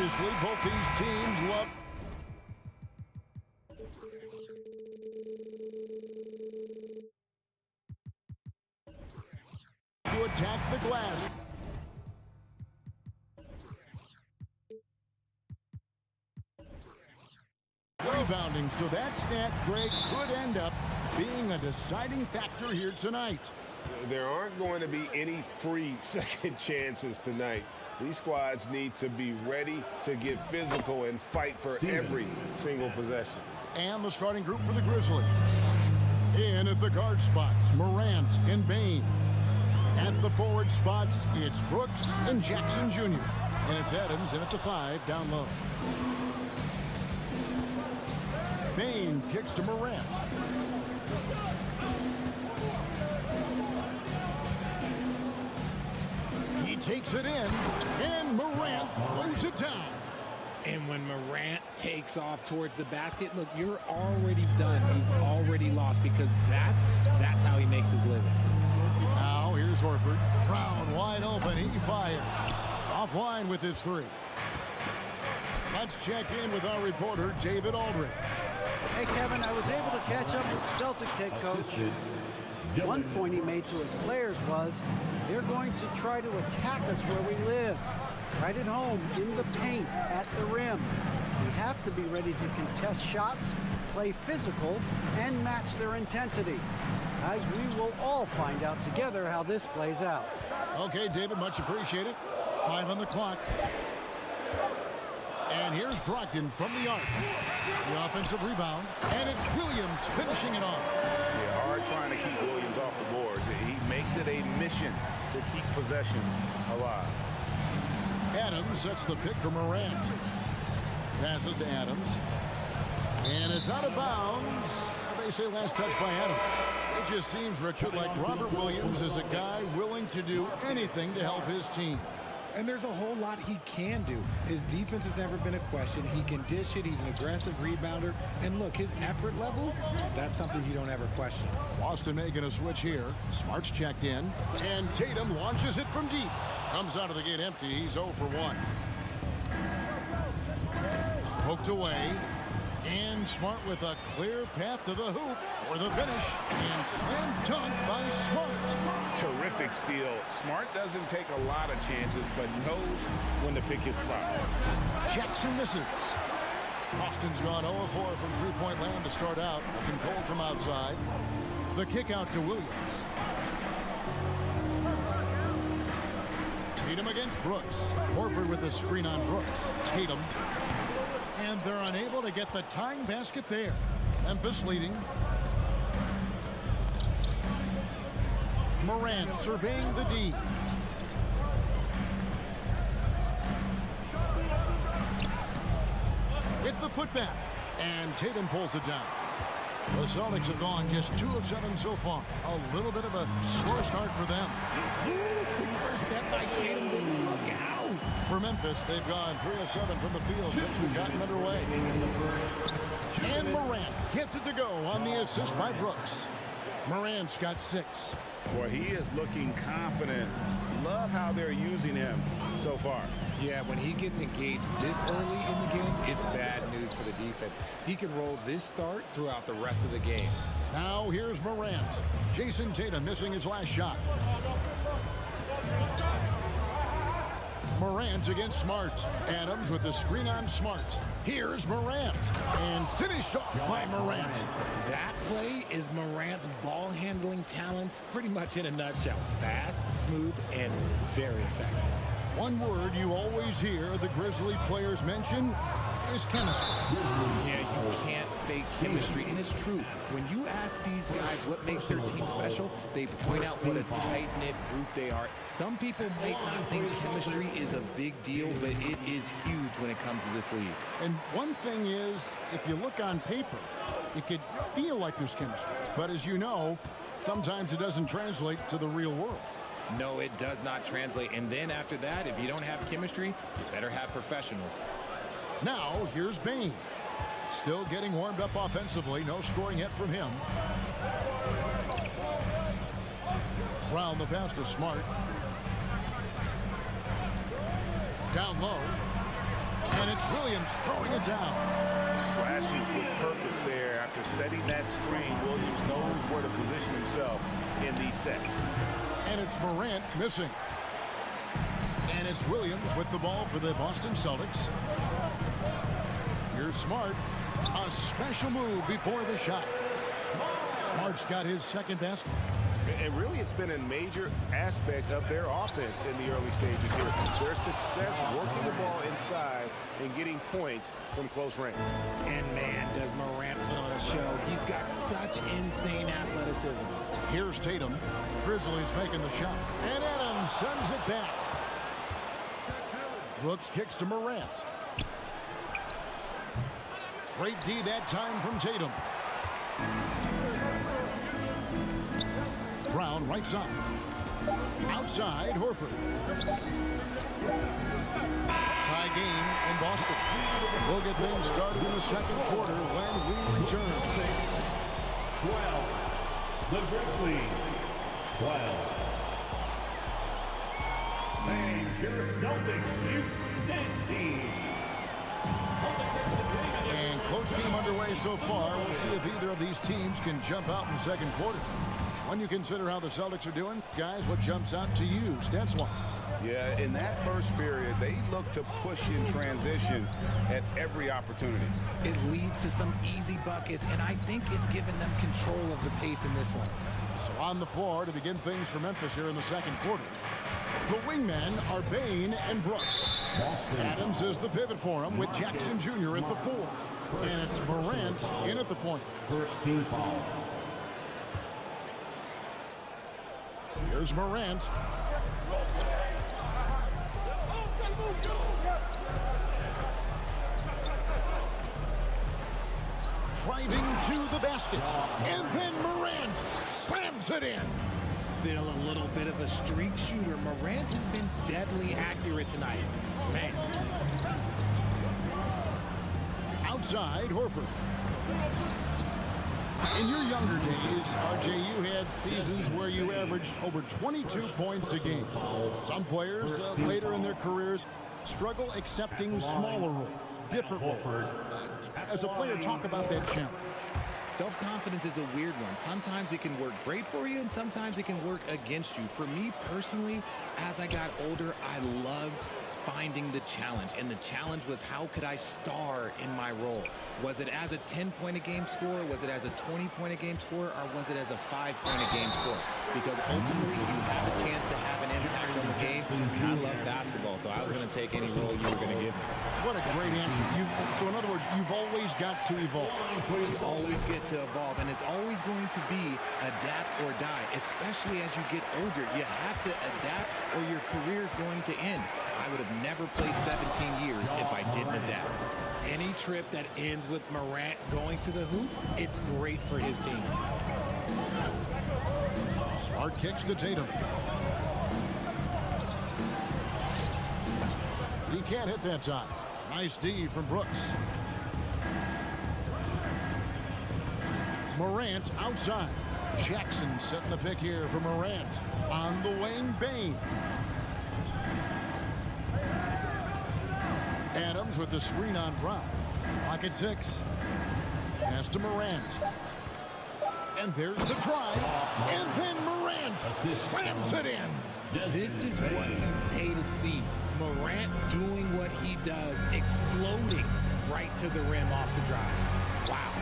Obviously, both these teams love to attack the glass. Rebounding, so that stat, Greg, could end up being a deciding factor here tonight. There aren't going to be any free second chances tonight. These squads need to be ready to get physical and fight for every single possession. And the starting group for the Grizzlies. In at the guard spots, Morant and Bane. At the forward spots, it's Brooks and Jackson Jr. And it's Adams in at the 5 down low. Bane kicks to Morant. He takes it in, and Morant throws it down. And when Morant takes off towards the basket, look, you're already done. You've already lost because that's how he makes his living. Now here's Horford. Brown wide open. He fires. Offline with his 3. Let's check in with our reporter, David Aldridge. Hey, Kevin, I was able to catch up with Celtics head coach. One point he made to his players was, they're going to try to attack us where we live. Right at home, in the paint, at the rim. We have to be ready to contest shots, play physical, and match their intensity. Guys, we will all find out together how this plays out. Okay, David, much appreciated. 5 on the clock. And here's Brogdon from the arc. The offensive rebound, and it's Williams finishing it off. Yeah, hard trying to keep Williams off the boards. He makes it a mission to keep possessions alive. Adams sets the pick for Morant. Passes to Adams. And it's out of bounds. They say last touch by Adams. It just seems, Richard, like Robert Williams is a guy willing to do anything to help his team. And there's a whole lot he can do. His defense has never been a question. He can dish it. He's an aggressive rebounder. And look, his effort level, that's something you don't ever question. Boston making a switch here. Smart's checked in. And Tatum launches it from deep. Comes out of the gate empty. He's 0 for 1. Poked away. And Smart with a clear path to the hoop for the finish. And slam dunk by Smart. Terrific steal. Smart doesn't take a lot of chances, but knows when to pick his spot. Jackson misses. Boston's gone 0 4 from three-point land to start out. Looking cold from outside. The kick out to Williams. Tatum against Brooks. Horford with a screen on Brooks. Tatum. And they're unable to get the tying basket there. Memphis leading. Morant surveying the D. With the putback. And Tatum pulls it down. The Celtics have gone just 2 of 7 so far. A little bit of a slow start for them. First step by Tatum, then look out. For Memphis, they've gone 3 of 7 from the field since we've gotten underway. And Morant gets it to go on the assist by Brooks. Morant's got 6. Boy, he is looking confident. Love how they're using him so far. Yeah, when he gets engaged this early in the game, it's bad news for the defense. He can roll this start throughout the rest of the game. Now here's Morant. Jason Tatum missing his last shot. Morant against Smart. Adams with the screen on Smart. Here's Morant. And finished off by Morant. That play is Morant's ball handling talents pretty much in a nutshell. Fast, smooth, and very effective. One word you always hear the Grizzly players mention is chemistry. Yeah, you can't fake chemistry, and it's true. When you ask these guys what makes their team special, they point out what a tight-knit group they are. Some people might not think chemistry is a big deal, but it is huge when it comes to this league. And one thing is, if you look on paper, it could feel like there's chemistry. But as you know, sometimes it doesn't translate to the real world. No, it does not translate. And then after that, if you don't have chemistry, you better have professionals. Now, here's Bane. Still getting warmed up offensively. No scoring yet from him. Round the pass to Smart. Down low. And it's Williams throwing it down. Slashing with purpose there. After setting that screen, Williams knows where to position himself in these sets. And it's Morant missing. And it's Williams with the ball for the Boston Celtics. Here's Smart. A special move before the shot. Smart's got his second best. And really, it's been a major aspect of their offense in the early stages here. Their success working the ball inside and getting points from close range. And man, does Morant put on a show. He's got such insane athleticism. Here's Tatum. Grizzlies making the shot. And Adams sends it back. Brooks kicks to Morant. Great D that time from Tatum. Brown right side. Outside, Horford. Tie game in Boston. We'll get things started in the second quarter when we return. 12. The Grizzlies. 12. And your Celtics, 16. And close game underway so far. We'll see if either of these teams can jump out in the second quarter. When you consider how the Celtics are doing, guys, what jumps out to you, stats-wise? Yeah, in that first period, they look to push in transition at every opportunity. It leads to some easy buckets, and I think it's given them control of the pace in this one. So on the floor to begin things for Memphis here in the second quarter. The wingmen are Bain and Brooks. Adams is the pivot for him with Jackson Jr. at the 4. And it's Morant in at the point. First team foul. Here's Morant. Driving to the basket. And then Morant slams it in. Still a little bit of a streak shooter. Morant has been deadly accurate tonight. Man. Outside, Horford. In your younger days, RJ, you had seasons where you averaged over 22 points a game. Some players later in their careers struggle accepting smaller roles, different roles. As a player, talk about that challenge. Self-confidence is a weird one. Sometimes it can work great for you, and sometimes it can work against you. For me personally, as I got older, I loved finding the challenge, and the challenge was how could I star in my role? Was it as a 10-point-a-game scorer? Was it as a 20-point-a-game scorer? Or was it as a 5-point-a-game scorer? Because ultimately, you have a chance to have an impact on the game. And I love basketball, so I was going to take any role you were going to give me. What a great answer. So in other words, you've always got to evolve. You always get to evolve, and it's always going to be adapt or die, especially as you get older. You have to adapt or your career is going to end. I would have never played 17 years if I didn't adapt. Any trip that ends with Morant going to the hoop, it's great for his team. Smart kicks to Tatum. He can't hit that time. Nice D from Brooks. Morant outside. Jackson setting the pick here for Morant. On the wing, Bain. Adams with the screen on Brown. Clock at 6. Pass to Morant. And there's the drive. And then Morant slams it in. This is what you pay to see. Morant doing what he does, exploding right to the rim off the drive. Wow.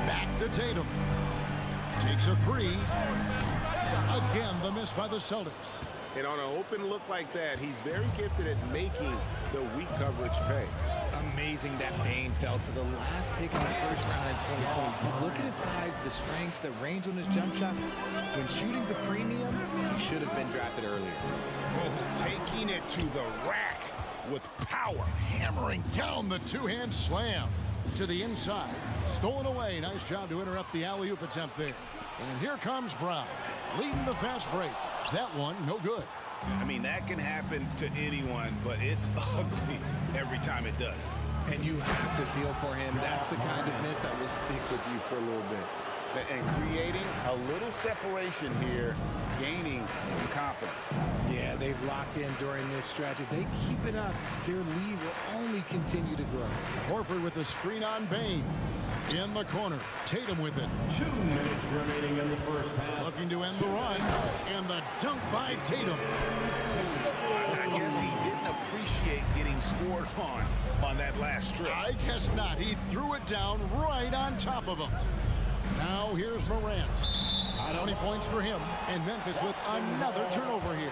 Back to Tatum. Takes a 3. Again, the miss by the Celtics. And on an open look like that, he's very gifted at making the weak coverage pay. Amazing that Bain fell to the last pick in the first round in 2020. Look at his size, the strength, the range on his jump shot. When shooting's a premium, he should have been drafted earlier. Taking it to the rack with power. Hammering down the two-hand slam to the inside. Stolen away. Nice job to interrupt the alley-oop attempt there. And here comes Brown, leading the fast break. That one, no good. I mean, that can happen to anyone, but it's ugly every time it does. And you have to feel for him. That's the kind of miss that will stick with you for a little bit. And creating a little separation here, gaining some confidence. Yeah, they've locked in during this stretch. If they keep it up, their lead will only continue to grow. Horford with the screen on Bane. In the corner, Tatum with it. 2 minutes remaining in the first half. Looking to end the run. And the dunk by Tatum. I guess he didn't appreciate getting scored on that last strip. I guess not. He threw it down right on top of him. Now here's Morant. 20 points for him. And Memphis with another turnover here.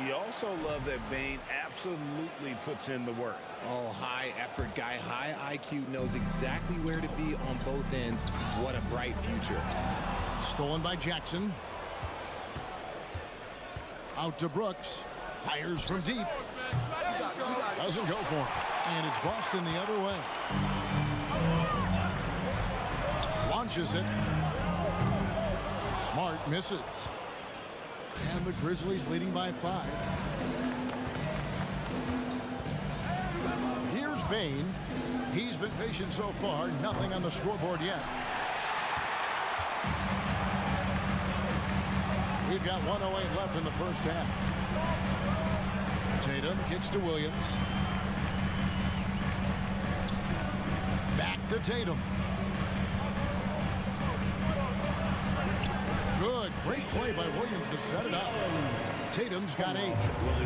You also love that Bane absolutely puts in the work. Oh, high effort guy, high IQ, knows exactly where to be on both ends. What a bright future. Stolen by Jackson. Out to Brooks. Fires from deep. Doesn't go for it. And it's Boston the other way. Launches it. Smart misses. And the Grizzlies leading by 5. Here's Bane. He's been patient so far. Nothing on the scoreboard yet. We've got 1:08 left in the first half. Tatum kicks to Williams. Back to Tatum. Good. Great play by Williams to set it up. Tatum's got 8.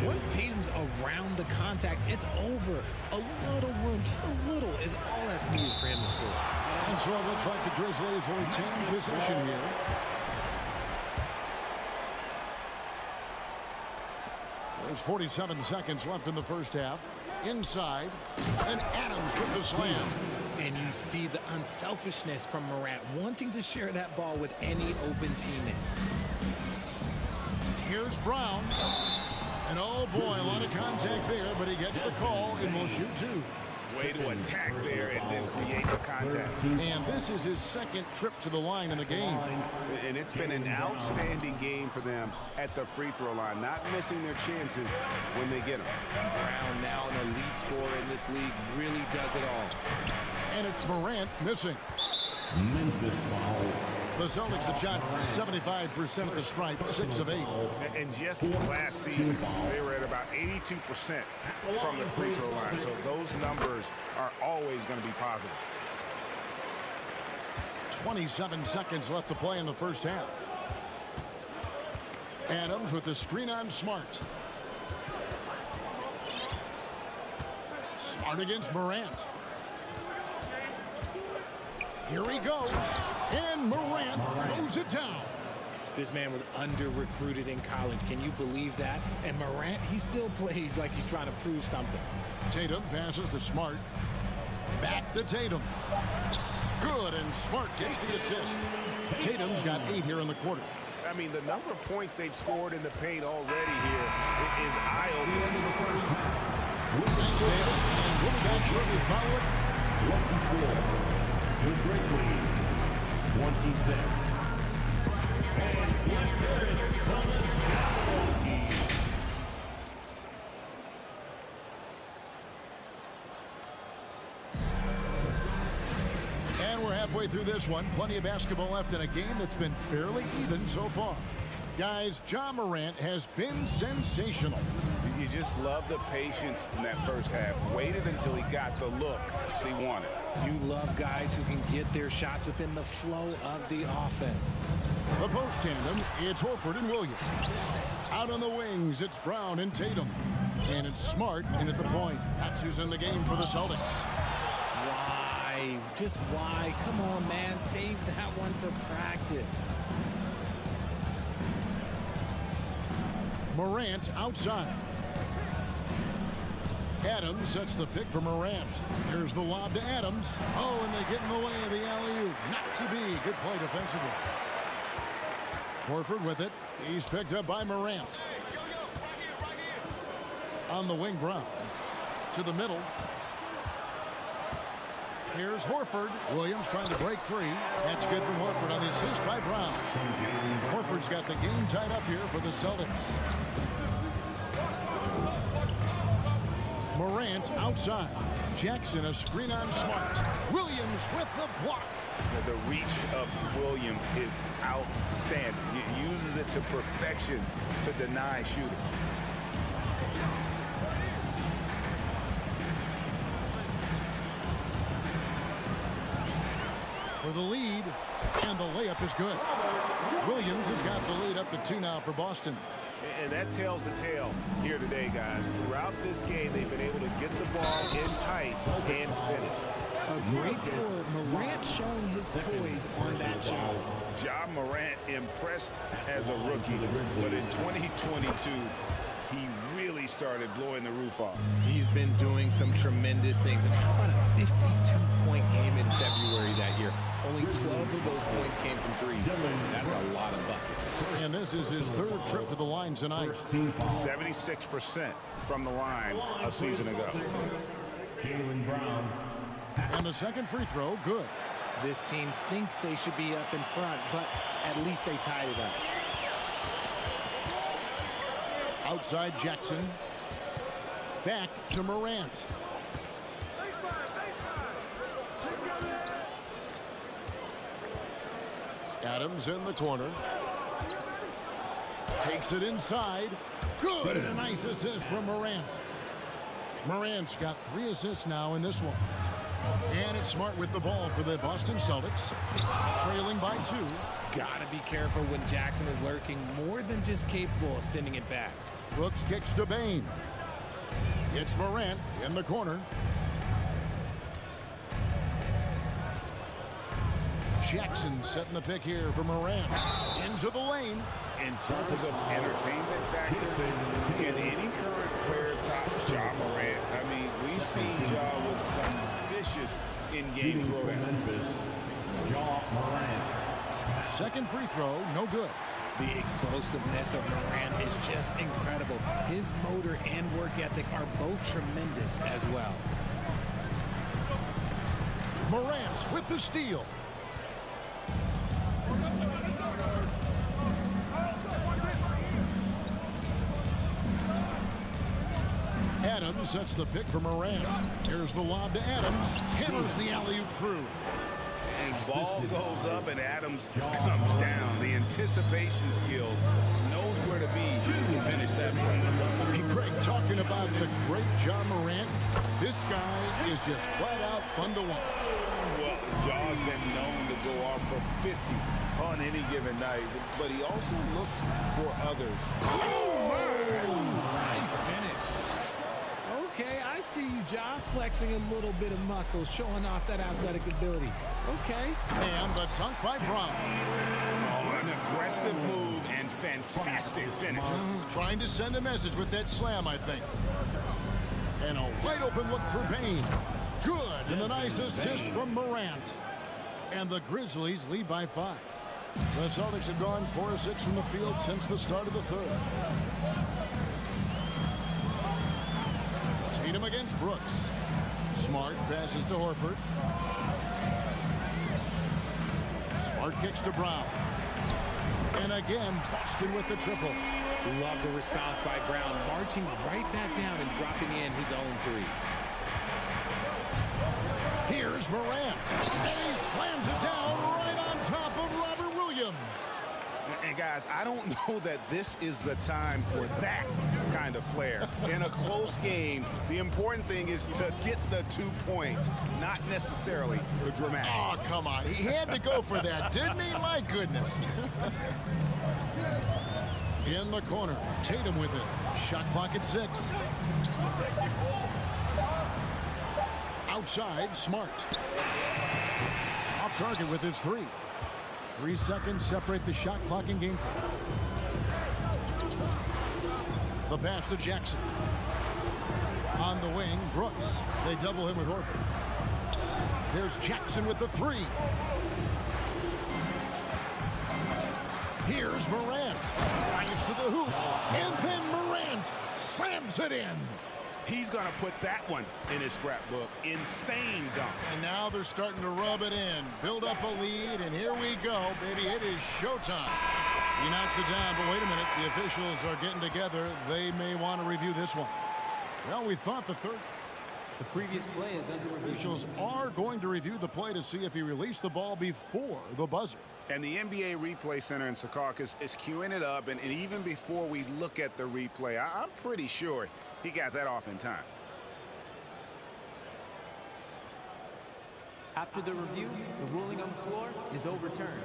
Once Tatum's around the contact, it's over. A little room, just a little, is all that's needed for him to score. And so it looks like the Grizzlies will retain possession here. There's 47 seconds left in the first half. Inside, and Adams with the slam. And you see the unselfishness from Morant, wanting to share that ball with any open teammate. Here's Brown. And oh boy, a lot of contact there, but he gets the call and will shoot 2. Way to attack there and then create the contact. And this is his second trip to the line in the game. And it's been an outstanding game for them at the free throw line, not missing their chances when they get them. Brown, now an elite scorer in this league, really does it all. And it's Morant missing. Memphis foul. The Celtics have shot 75% of the stripe, 6 of 8. And just last season, they were at about 82% from the free throw line. So those numbers are always going to be positive. 27 seconds left to play in the first half. Adams with the screen on Smart. Smart against Morant. Here he goes. And Morant throws it down. This man was under-recruited in college. Can you believe that? And Morant, he still plays like he's trying to prove something. Tatum passes to Smart. Back to Tatum. Good, and Smart gets the assist. Tatum's got 8 here in the quarter. I mean, the number of points they've scored in the paint already here is eye-opening. Thanks, David. And we'll be back shortly follow it. 24. The Grizzlies, 26. And let's hear it from the Milwaukee. And we're halfway through this one. Plenty of basketball left in a game that's been fairly even so far. Guys, Ja Morant has been sensational. You just love the patience in that first half. Waited until he got the look he wanted. You love guys who can get their shots within the flow of the offense. The post tandem, it's Horford and Williams. Out on the wings, it's Brown and Tatum. And it's Smart in at the point. That's who's in the game for the Celtics. Why? Just why? Come on, man. Save that one for practice. Morant outside. Adams sets the pick for Morant. Here's the lob to Adams. Oh, and they get in the way of the alley-oop. Not to be. Good play defensively. Horford with it. He's picked up by Morant. Right here. On the wing, Brown. To the middle. Here's Horford. Williams trying to break free. That's good from Horford on the assist by Brown. Horford's got the game tied up here for the Celtics. Morant outside. Jackson a screen on Smart. Williams with the block. The reach of Williams is outstanding. He uses it to perfection to deny shooters. For the lead, and the layup is good. Williams has got the lead up to 2 now for Boston. And that tells the tale here today, guys. Throughout this game, they've been able to get the ball in tight and finish. A great scorer. Morant showing his poise on that shot. Ja Morant impressed as a rookie, but in 2022, he really started blowing the roof off. He's been doing some tremendous things. And how about a 52-point game in February that year? Only 12 of those points came from threes. That's a lot of buckets. And this is his 3rd trip to the line tonight. 76% from the line a season ago. Jaylen Brown. And the second free throw, good. This team thinks they should be up in front, but at least they tied it up. Outside Jackson. Back to Morant. Adams in the corner. Takes it inside. Good. And a nice assist from Morant. Morant's got 3 assists now in this one. And it's Smart with the ball for the Boston Celtics. Trailing by 2. Gotta be careful when Jackson is lurking, more than just capable of sending it back. Brooks kicks to Bain. It's Morant in the corner. Jackson setting the pick here for Morant. Into the lane. In terms of entertainment factor, can any current player top Ja Morant? I mean, we've seen Ja with some vicious in-game throwdown. Memphis, Ja Morant. Second free throw, no good. The explosiveness of Morant is just incredible. His motor and work ethic are both tremendous as well. Morant with the steal. Adams sets the pick for Morant. Here's the lob to Adams. Hammers the alley-oop through. And ball goes up and Adams comes down. The anticipation skills, knows where to be to finish that play. Hey, Greg, talking about the great Ja Morant, this guy is just flat out fun to watch. Well, Ja's been known to go off for 50 on any given night, but he also looks for others. Oh, my! Nice finish. Okay, I see you, Ja, flexing a little bit of muscle, showing off that athletic ability. Okay. And the dunk by Brown. Oh, an aggressive move and fantastic finish. Trying to send a message with that slam, I think. And a wide open look for Bain. Good. And a nice assist from Morant. And the Grizzlies lead by 5. The Celtics have gone 4 of 6 from the field since the start of the 3rd. Tatum against Brooks. Smart passes to Horford. Smart kicks to Brown. And again, Boston with the triple. Love the response by Brown, marching right back down and dropping in his own 3. Here's Morant. And he slams it down right on top of Robert Williams. And guys, I don't know that this is the time for that kind of flair. In a close game, the important thing is to get the 2 points, not necessarily the dramatics. Oh, come on. He had to go for that, didn't he? My goodness. In the corner, Tatum with it. Shot clock at 6. Outside, Smart. Off target with his 3. 3 seconds separate the shot clock and game clock. The pass to Jackson. On the wing, Brooks. They double him with Horford. There's Jackson with the 3. Here's Morant. Drives to the hoop. And then Morant slams it in. He's going to put that one in his scrapbook. Insane dunk. And now they're starting to rub it in. Build up a lead, and here we go, baby. It is showtime. He knocks it down, but wait a minute. The officials are getting together. They may want to review this one. Well, we thought the third. The previous play is under review. Officials are going to review the play to see if he released the ball before the buzzer. And the NBA Replay Center in Secaucus is queuing it up, and even before we look at the replay, I'm pretty sure he got that off in time. After the review, the ruling on the floor is overturned.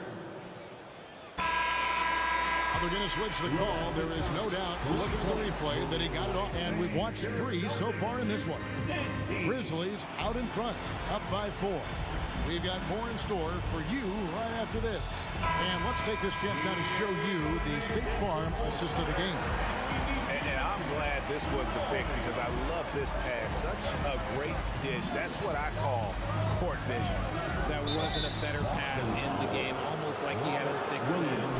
They're going to switch the call. There is no doubt, looking at the replay, that he got it off. And we've watched 3 so far in this one. Grizzlies out in front, up by 4. We've got more in store for you right after this. And let's take this chance now to show you the State Farm assist of the game. And I'm glad this was the pick because I love this pass. Such a great dish. That's what I call court vision. That wasn't a better pass in the game, almost like he had a sixth sense.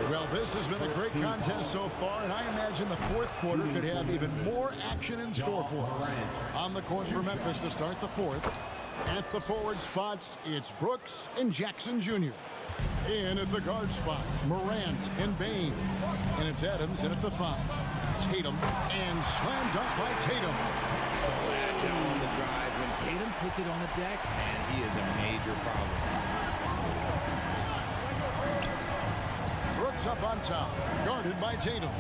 Well, this has been a great contest so far, and I imagine the fourth quarter could have even more action in store for us. On the court for Memphis to start the fourth. At the forward spots, it's Brooks and Jackson Jr. In at the guard spots, Morant and Bain. And it's Adams in at the 5. Tatum and slam dunk by Tatum. So agile on the drive. When Tatum puts it on the deck, man, he is a major problem. Brooks up on top, guarded by Tatum.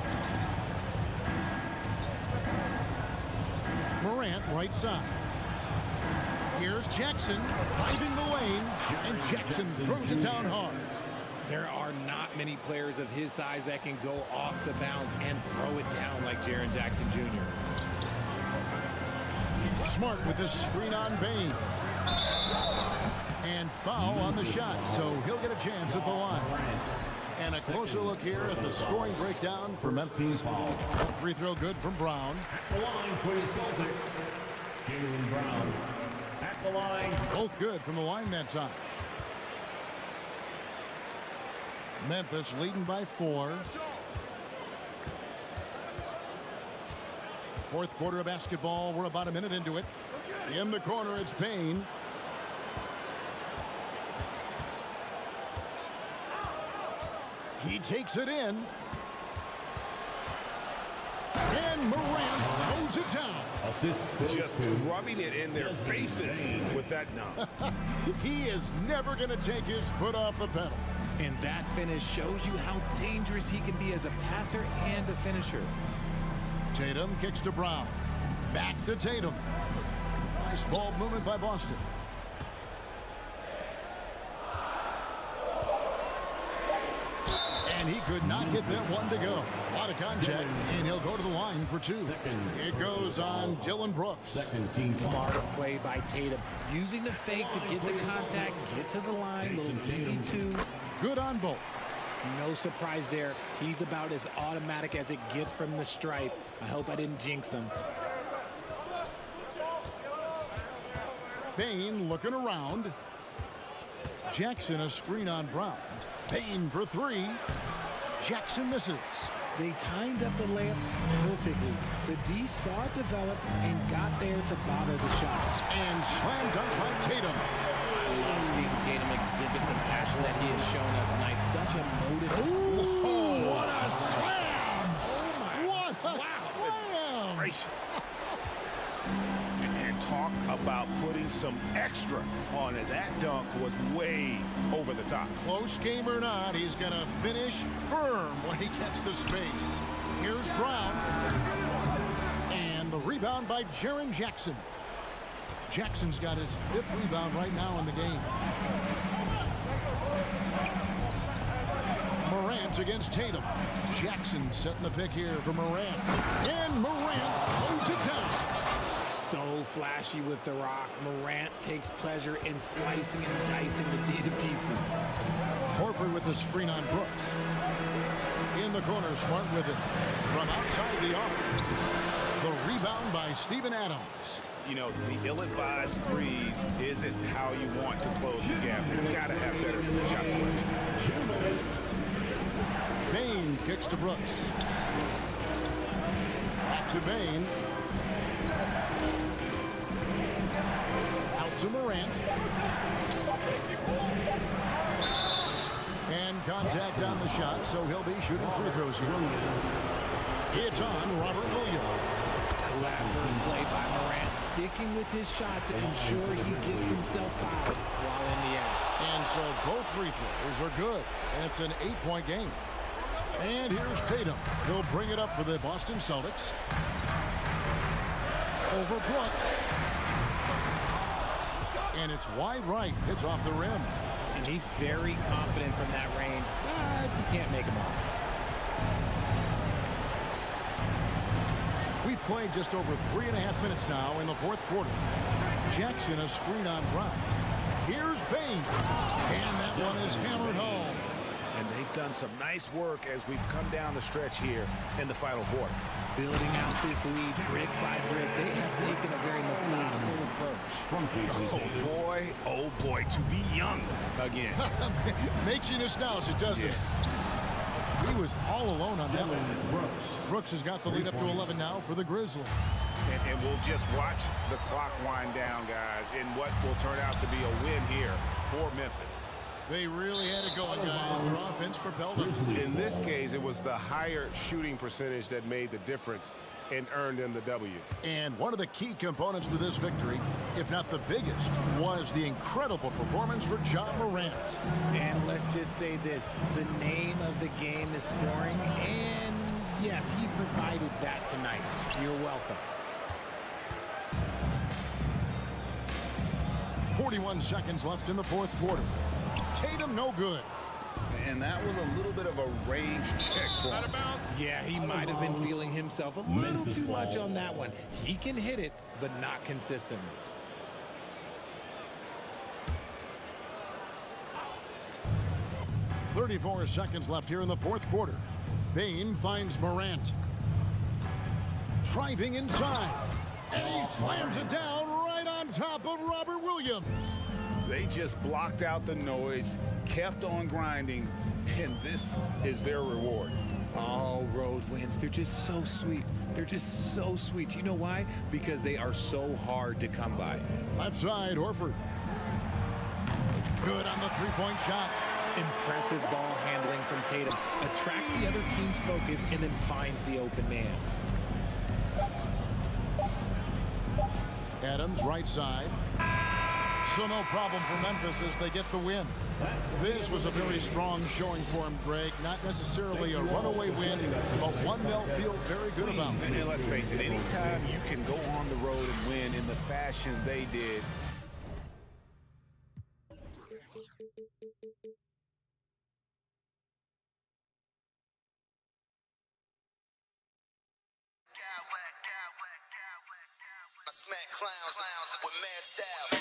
Morant right side. Here's Jackson finding the lane, and Jackson throws it down hard. There are not many players of his size that can go off the bounce and throw it down like Jaren Jackson Jr. Smart with this screen on Bain. And foul on the shot, so he'll get a chance at the line. And a closer look here at the scoring breakdown for Memphis. That free throw good from Brown. The line for the Celtics. Jaylen Brown at the line. Both good from the line that time. Memphis leading by 4. Fourth quarter of basketball. We're about a minute into it. In the corner, it's Bain. He takes it in. And Morant throws it down. Assist Just rubbing it in their faces with that dunk. He is never going to take his foot off the pedal. And that finish shows you how dangerous he can be as a passer and a finisher. Tatum kicks to Brown. Back to Tatum. Nice ball movement by Boston. And he could not get that one to go. A lot of contact, and he'll go to the line for 2. It goes on Dylan Brooks. Second team Smart play by Tatum. Using the fake to get the contact, get to the line, a little easy 2. Good on both. No surprise there. He's about as automatic as it gets from the stripe. I hope I didn't jinx him. Bain looking around. Jackson a screen on Brown. Bain for 3. Jackson misses. They timed up the layup perfectly. The D saw it develop and got there to bother the shot. And slam dunk by Tatum. I love seeing Tatum exhibit the passion that he has shown us tonight. Such a motive. Oh, what a slam! Oh my! What a slam! Gracious. And talk about putting some extra on it. That dunk was way over the top. Close game or not, he's going to finish firm when he gets the space. Here's Brown. And the rebound by Jaren Jackson. Jackson's got his 5th rebound right now in the game. Morant against Tatum. Jackson setting the pick here for Morant. And Morant closes it down. So flashy with the rock. Morant takes pleasure in slicing and dicing the D to pieces. Horford with the screen on Brooks. In the corner, Smart with it. From outside the arc. The rebound by Steven Adams. You know, the ill-advised threes isn't how you want to close the gap. You've got to have better shot selection. Bain kicks to Brooks. Back to Bain. Out to Morant. And contact on the shot, so he'll be shooting free throws here. It's on Robert Williams. Clever play by Morant, sticking with his shot to ensure he gets himself fouled while in the air. And so both free throws are good, and it's an 8-point game. And here's Tatum. He'll bring it up for the Boston Celtics. Over Brooks. And it's wide right. It's off the rim. And he's very confident from that range, but you can't make him all. We've played just over 3.5 minutes now in the fourth quarter. Jackson a screen on Brown. Here's Bain. And that one is hammered home. And they've done some nice work as we've come down the stretch here in the final quarter. Building out this lead brick by brick, they have taken a very methodical approach. Oh boy, to be young again. Makes you nostalgic, doesn't it? He was all alone on that one. Brooks has got the lead up to 11 now for the Grizzlies. And we'll just watch the clock wind down, guys, in what will turn out to be a win here for Memphis. They really had it going, guys. Their offense propelled them. In this case, it was the higher shooting percentage that made the difference and earned them the W. And one of the key components to this victory, if not the biggest, was the incredible performance for John Morant. And let's just say this, the name of the game is scoring, and yes, he provided that tonight. You're welcome. 41 seconds left in the fourth quarter. Tatum no good. And that was a little bit of a range check for him. Yeah, he might have been feeling himself a little too much on that one. He can hit it, but not consistently. .34 seconds left here in the fourth quarter. Bain finds Morant. Driving inside. And he slams it down right on top of Robert Williams. They just blocked out the noise, kept on grinding, and this is their reward. All road wins. They're just so sweet. They're just so sweet. You know why? Because they are so hard to come by. Left side, Horford. Good on the three-point shot. Impressive ball handling from Tatum. Attracts the other team's focus and then finds the open man. Adams, right side. So no problem for Memphis as they get the win. This was a very strong showing for him, Greg. Not necessarily a runaway win, but one they'll feel very good about. And let's face it, anytime you can go on the road and win in the fashion they did, smack clowns with mad style.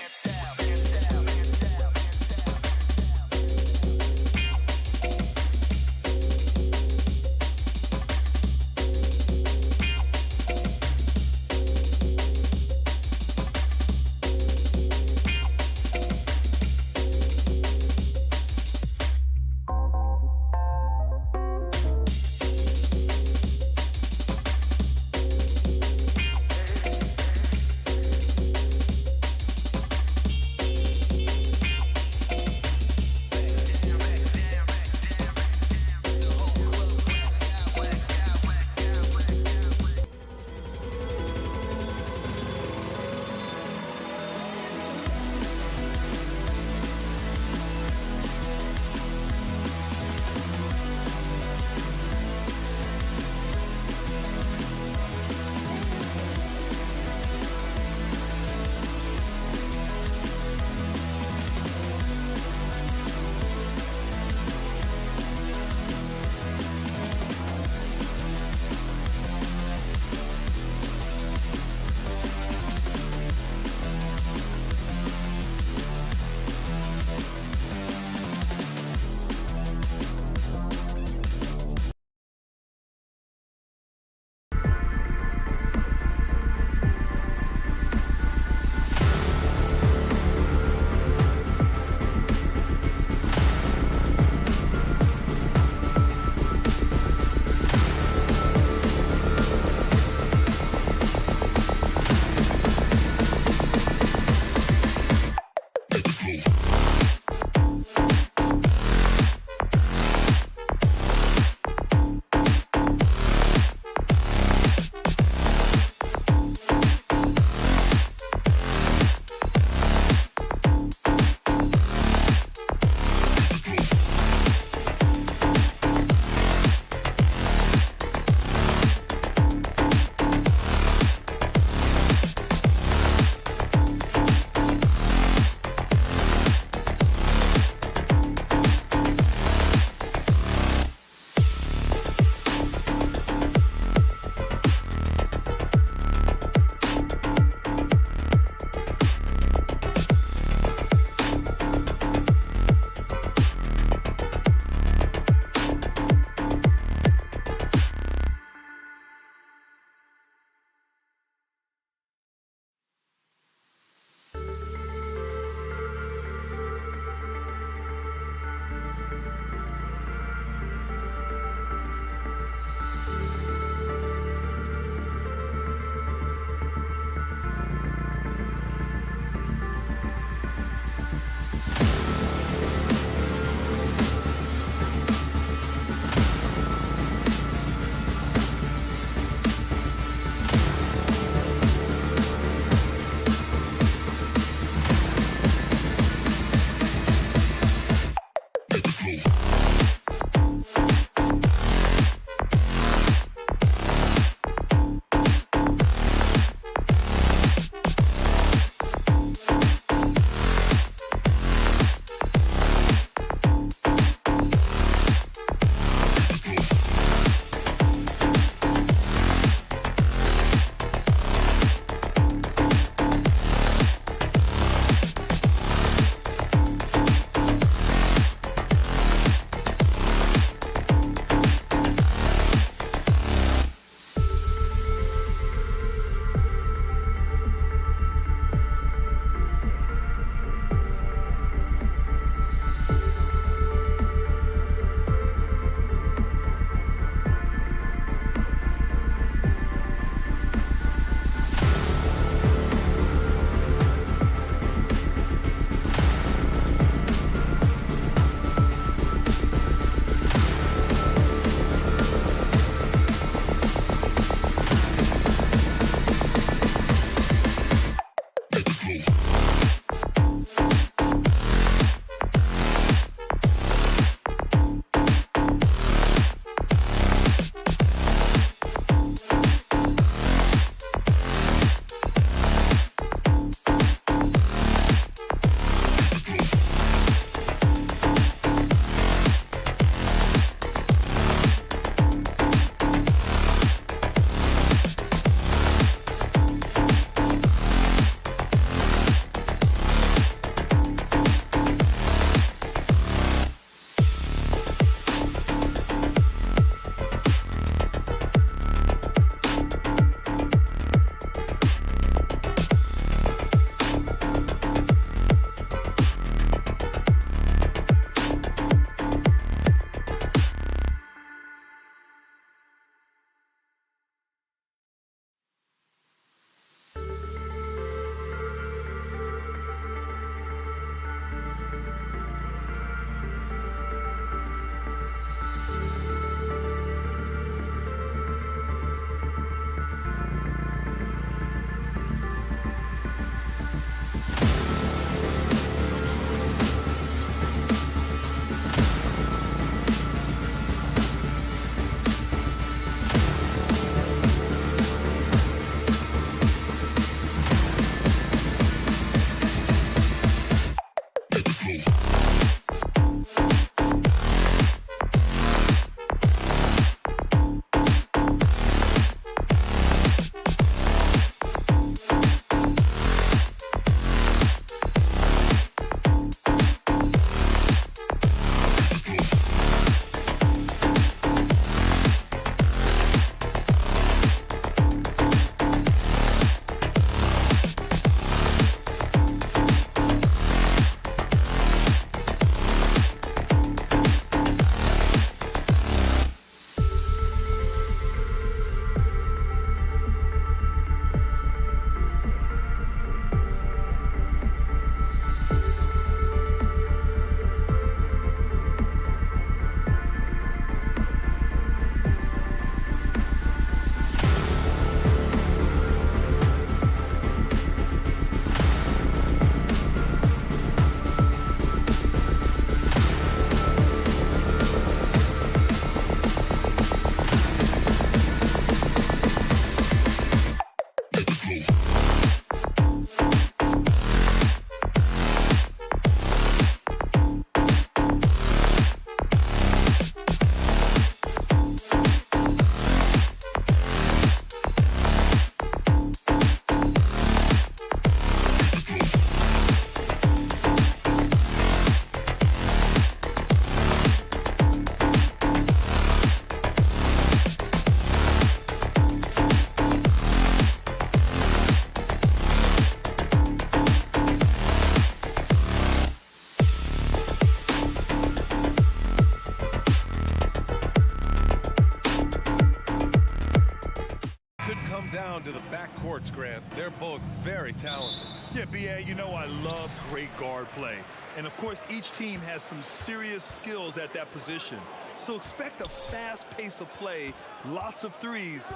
down to the backcourts, Grant. They're both very talented. Yeah, B.A., you know I love great guard play. And, of course, each team has some serious skills at that position. So expect a fast pace of play, lots of threes.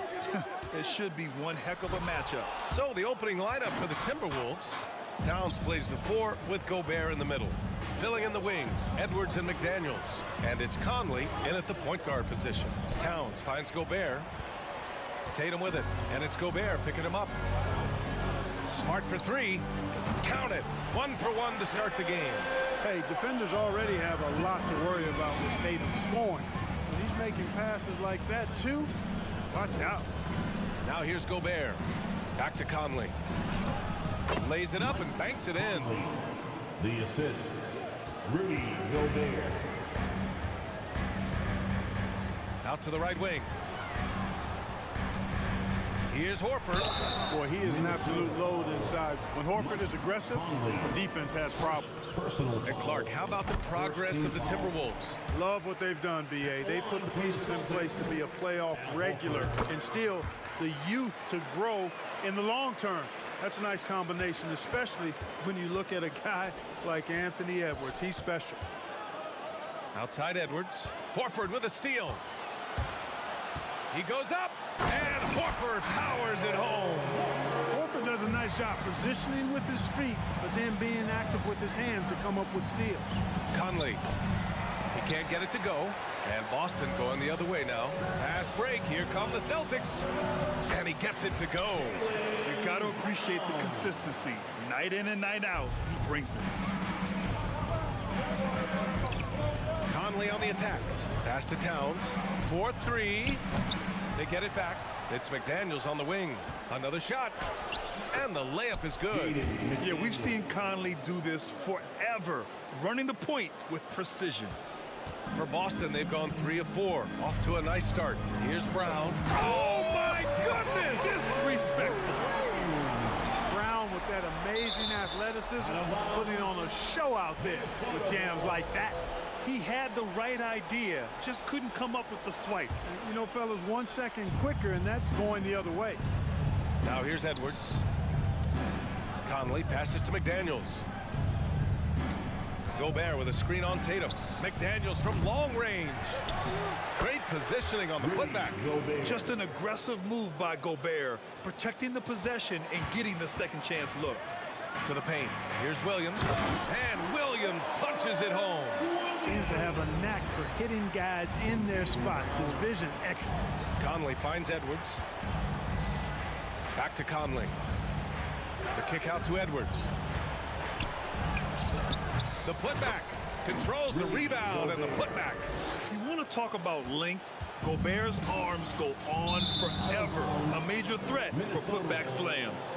It should be one heck of a matchup. So the opening lineup for the Timberwolves. Towns plays the 4 with Gobert in the middle. Filling in the wings, Edwards and McDaniels. And it's Conley in at the point guard position. Towns finds Gobert. Tatum with it, and it's Gobert picking him up. Smart for 3. Count it. 1 for 1 to start the game. Hey, defenders already have a lot to worry about with Tatum scoring. When he's making passes like that, too, watch out. Now here's Gobert. Back to Conley. Lays it up and banks it in. The assist, Rudy Gobert. Out to the right wing. Here's Horford. Boy, he is an absolute load inside. When Horford is aggressive, the defense has problems. And Clark, how about the progress of the Timberwolves? Love what they've done, B.A. They put the pieces in place to be a playoff regular and still the youth to grow in the long term. That's a nice combination, especially when you look at a guy like Anthony Edwards. He's special. Outside Edwards. Horford with a steal. He goes up, and Horford powers it home. Horford does a nice job positioning with his feet, but then being active with his hands to come up with steals. Conley. He can't get it to go. And Boston going the other way now. Pass break. Here come the Celtics. And he gets it to go. You got to appreciate the consistency. Night in and night out, he brings it. Conley on the attack. Pass to Towns. 4-3. They get it back. It's McDaniels on the wing. Another shot. And the layup is good. Yeah, we've seen Conley do this forever. Running the point with precision. For Boston, they've gone 3 of 4. Off to a nice start. Here's Brown. Oh, my goodness! Disrespectful. Brown with that amazing athleticism, putting on a show out there with jams like that. He had the right idea, just couldn't come up with the swipe. You know, fellas, 1 second quicker, and that's going the other way. Now here's Edwards. Conley passes to McDaniels. Gobert with a screen on Tatum. McDaniels from long range. Great positioning on the putback. Just an aggressive move by Gobert, protecting the possession and getting the second chance look. To the paint. Here's Williams. And Williams punches it home. Seems to have a knack for hitting guys in their spots. His vision excellent. Conley finds Edwards. Back to Conley. The kick out to Edwards. The putback. Controls the rebound and the putback. You want to talk about length? Gobert's arms go on forever. A major threat for putback slams.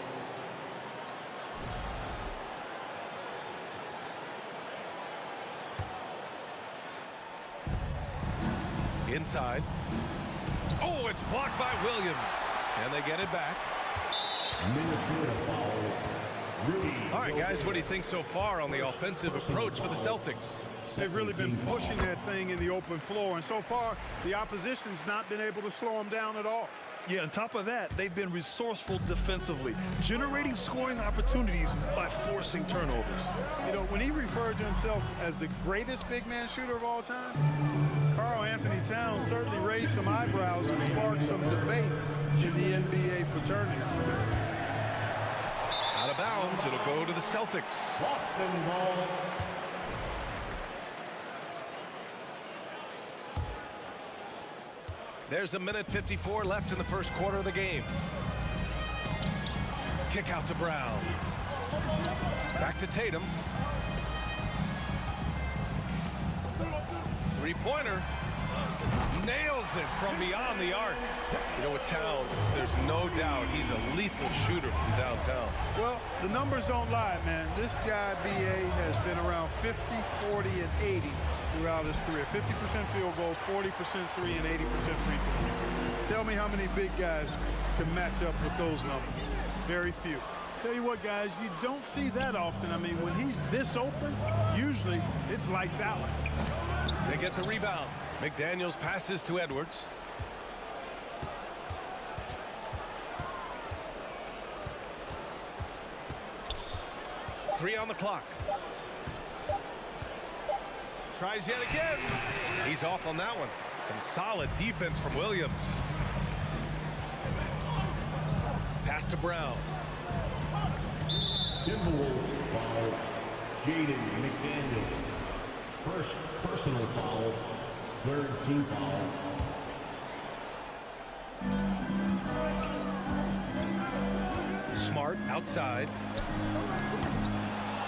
Inside. Oh, it's blocked by Williams. And they get it back. Minnesota foul. All right, guys, what do you think so far on the offensive approach for the Celtics? They've really been pushing that thing in the open floor, and so far, the opposition's not been able to slow them down at all. Yeah, on top of that, they've been resourceful defensively, generating scoring opportunities by forcing turnovers. You know, when he referred to himself as the greatest big man shooter of all time, Karl Anthony Towns certainly raised some eyebrows and sparked some debate in the NBA fraternity. Out of bounds, it'll go to the Celtics. Boston ball. There's a minute 54 left in the first quarter of the game. Kick out to Brown. Back to Tatum. Three-pointer. Nails it from beyond the arc. You know, with Towns, there's no doubt he's a lethal shooter from downtown. Well, the numbers don't lie, man. This guy, B.A., has been around 50, 40, and 80 throughout his career. 50% field goals, 40% three, and 80% free throws. Tell me how many big guys can match up with those numbers. Very few. Tell you what, guys, you don't see that often. I mean, when he's this open, usually it's lights out. They get the rebound. McDaniels passes to Edwards. 3 on the clock. Tries yet again. He's off on that one. Some solid defense from Williams. Pass to Brown. Timberwolves foul. Jaden McDaniels. First personal foul. Third team foul. Smart outside.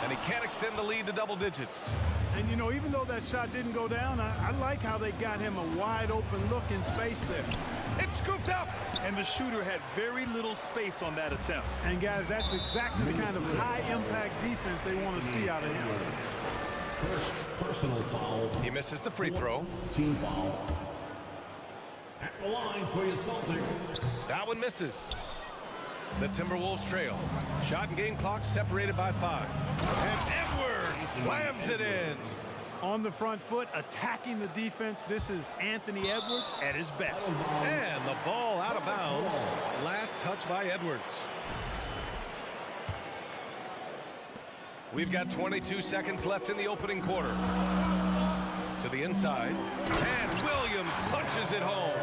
And he can't extend the lead to double digits. And, you know, even though that shot didn't go down, I like how they got him a wide-open look in space there. It's scooped up. And the shooter had very little space on that attempt. And, guys, that's exactly the kind of high-impact defense they want to see out of him. First personal foul. He misses the free throw. Team foul. At the line for your Celtics. That one misses. The Timberwolves trail. Shot and game clock separated by 5. And Edwards slams it in. On the front foot, attacking the defense. This is Anthony Edwards at his best. And the ball out of bounds. Last touch by Edwards. We've got 22 seconds left in the opening quarter. To the inside. And Williams punches it home.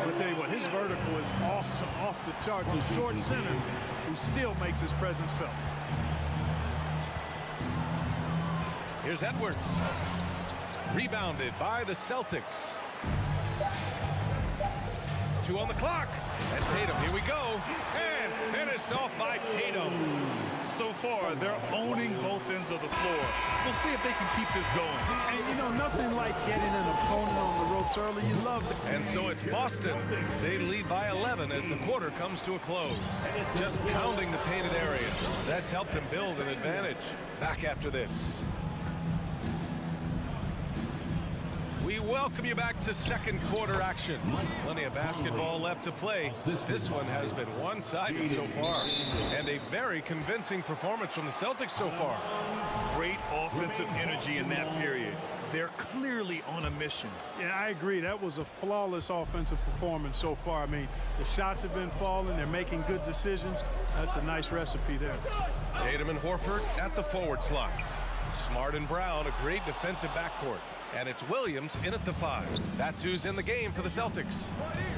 I'll tell you what, his vertical is awesome, off the charts. A short center who still makes his presence felt. Here's Edwards. Rebounded by the Celtics. 2 on the clock. And Tatum, here we go. And finished off by Tatum. So far, they're owning both ends of the floor. We'll see if they can keep this going. And, you know, nothing like getting an opponent on the ropes early. You love it. And so it's Boston. They lead by 11 as the quarter comes to a close. Just pounding the painted area. That's helped them build an advantage. Back after this. We welcome you back to second quarter action. Plenty of basketball left to play. This one has been one-sided so far. And a very convincing performance from the Celtics so far. Great offensive energy in that period. They're clearly on a mission. Yeah, I agree. That was a flawless offensive performance so far. I mean, the shots have been falling. They're making good decisions. That's a nice recipe there. Tatum and Horford at the forward slots. Smart and Brown, a great defensive backcourt. And it's Williams in at the 5. That's who's in the game for the Celtics.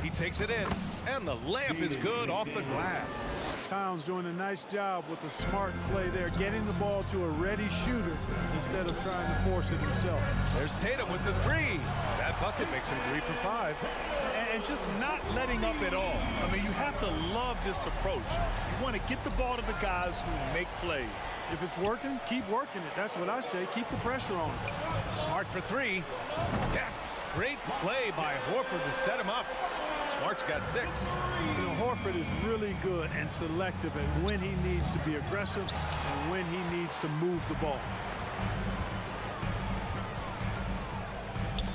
He takes it in, and the layup is good off the glass. Towns doing a nice job with a smart play there, getting the ball to a ready shooter instead of trying to force it himself. There's Tatum with the 3. That bucket makes him 3 for 5. And just not letting up at all. I mean, you have to love this approach. You want to get the ball to the guys who make plays. If it's working, keep working it. That's what I say. Keep the pressure on. Smart for 3. Yes, great play by Horford to set him up. Smart's got 6. You know, Horford is really good and selective at when he needs to be aggressive and when he needs to move the ball.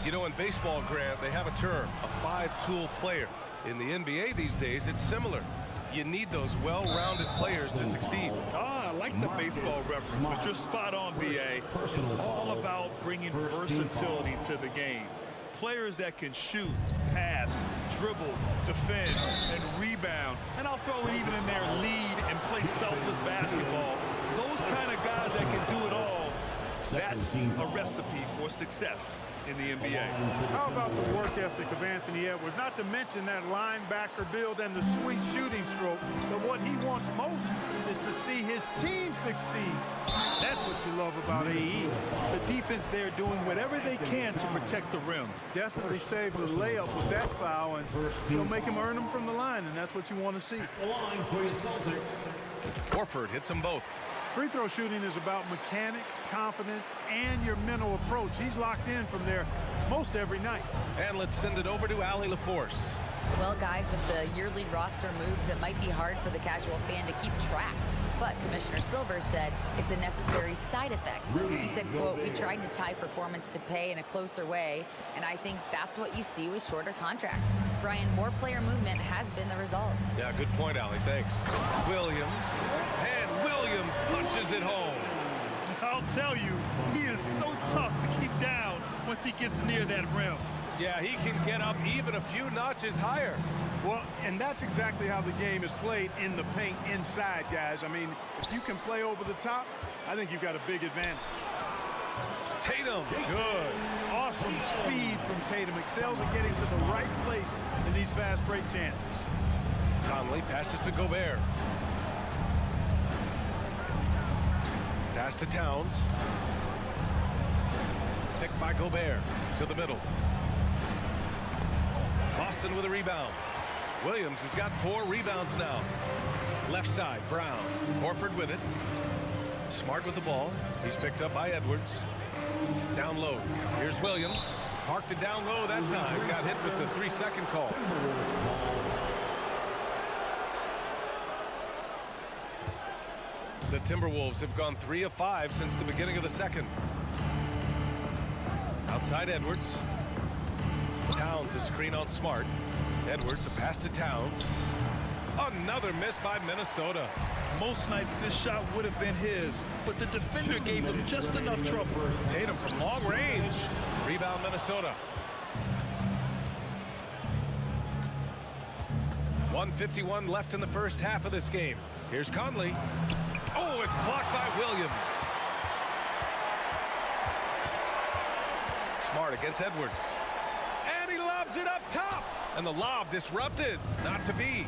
You know, in baseball, Grant, they have a term, a 5-tool player. In the NBA these days, it's similar. You need those well-rounded players to succeed. I like the baseball reference, but you're spot on, BA. It's all about bringing versatility to the game. Players that can shoot, pass, dribble, defend, and rebound. And I'll throw it even in there, lead and play selfless basketball. Those kind of guys that can do it all, that's a recipe for success in the NBA. How about the work ethic of Anthony Edwards? Not to mention that linebacker build and the sweet shooting stroke. But what he wants most is to see his team succeed. That's what you love about AE. The defense there doing whatever they can to protect the rim. Definitely saved the layup with that foul, and he'll make him earn them from the line, and that's what you want to see. The line for your Celtics. Horford hits them both. Free throw shooting is about mechanics, confidence, and your mental approach. He's locked in from there most every night. And let's send it over to Allie LaForce. Well, guys, with the yearly roster moves, it might be hard for the casual fan to keep track. But Commissioner Silver said it's a necessary side effect. He said, quote, "We tried to tie performance to pay in a closer way, and I think that's what you see with shorter contracts." Brian, more player movement has been the result. Yeah, good point, Allie. Thanks. Williams. And Williams punches it home. I'll tell you, he is so tough to keep down once he gets near that rim. Yeah, he can get up even a few notches higher. Well, and that's exactly how the game is played in the paint inside, guys. I mean, if you can play over the top, I think you've got a big advantage. Tatum, good. Awesome speed from Tatum. Excels at getting to the right place in these fast break chances. Conley passes to Gobert. Pass to Towns. Picked by Gobert to the middle. Boston with a rebound. Williams has got 4 rebounds now. Left side, Brown. Horford with it. Smart with the ball. He's picked up by Edwards. Down low. Here's Williams. Parked it down low that time. Got hit with the 3-second call. The Timberwolves have gone 3 of 5 since the beginning of the second. Outside Edwards. Towns a screen on Smart. Edwards a pass to Towns. Another miss by Minnesota. Most nights this shot would have been his, but the defender gave him just enough trouble. Tatum from long range. Rebound Minnesota. 1:51 left in the first half of this game. Here's Conley. Oh, it's blocked by Williams. Smart against Edwards. And he lobs it up top. And the lob disrupted. Not to be.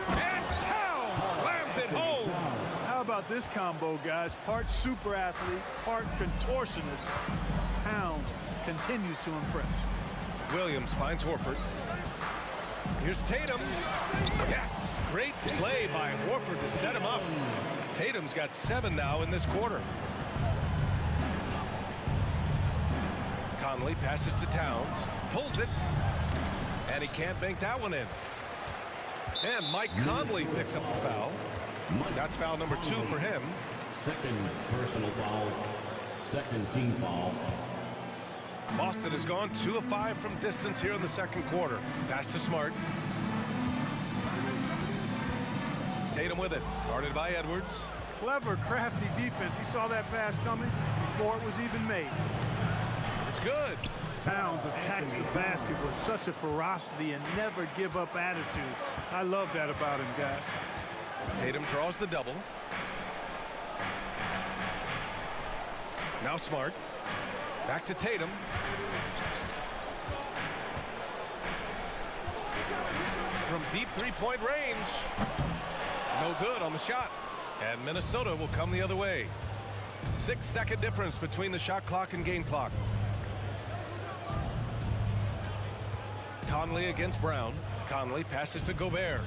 And Towns slams it home. How about this combo, guys? Part super athlete, part contortionist. Towns continues to impress. Williams finds Horford. Here's Tatum. Yes, great play by Horford to set him up. Tatum's got 7 now in this quarter. Conley passes to Towns, pulls it, and he can't bank that one in. And Mike Conley picks up the foul. That's foul number 2 for him. Second personal foul. Second team foul. Boston has gone 2 of 5 from distance here in the second quarter. Pass to Smart. Tatum with it. Guarded by Edwards. Clever, crafty defense. He saw that pass coming before it was even made. It's good. Towns attacks the basket with such a ferocity and never give up attitude. I love that about him, guys. Tatum draws the double. Now Smart. Back to Tatum. From deep 3-point range. No good on the shot. And Minnesota will come the other way. 6-second difference between the shot clock and game clock. Conley against Brown. Conley passes to Gobert.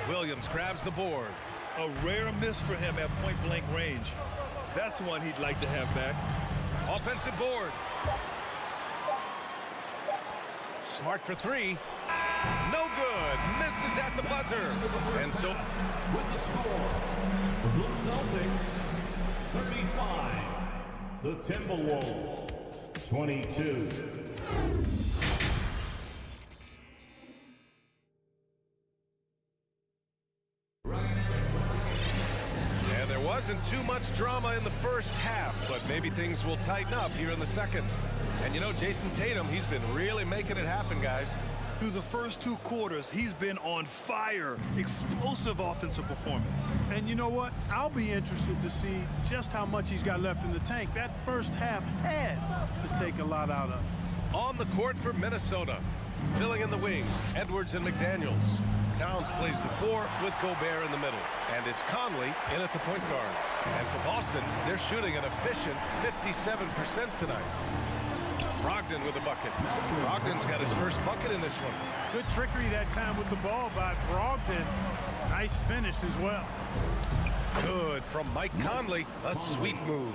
Williams grabs the board. A rare miss for him at point-blank range. That's one he'd like to have back. Offensive board. Smart for 3. No good. Misses at the buzzer. And so with the score, the Blue Celtics 35. The Timberwolves 22. And there wasn't too much drama in the first half, but maybe things will tighten up here in the second. And you know, Jason Tatum, he's been really making it happen, guys. Through the first 2 quarters, he's been on fire. Explosive offensive performance. And you know what? I'll be interested to see just how much he's got left in the tank. That first half had to take a lot out of him. On the court for Minnesota. Filling in the wings, Edwards and McDaniels. Towns plays the 4 with Gobert in the middle. And it's Conley in at the point guard. And for Boston, they're shooting an efficient 57% tonight. Brogdon with a bucket. Brogdon's got his first bucket in this one. Good trickery that time with the ball by Brogdon. Nice finish as well. Good from Mike Conley. A sweet move.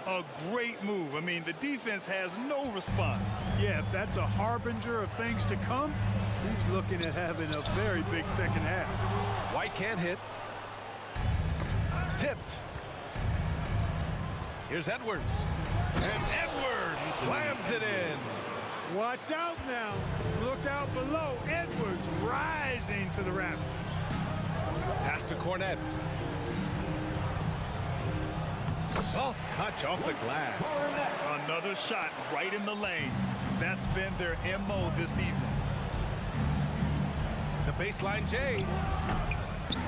A great move. I mean, the defense has no response. Yeah, if that's a harbinger of things to come, he's looking at having a very big second half. White can't hit. Tipped. Here's Edwards. And Edwards slams it in. Watch out now. Look out below. Edwards rising to the raft. Pass to Cornette. Soft touch off the glass. Another shot right in the lane. That's been their MO this evening. The baseline J.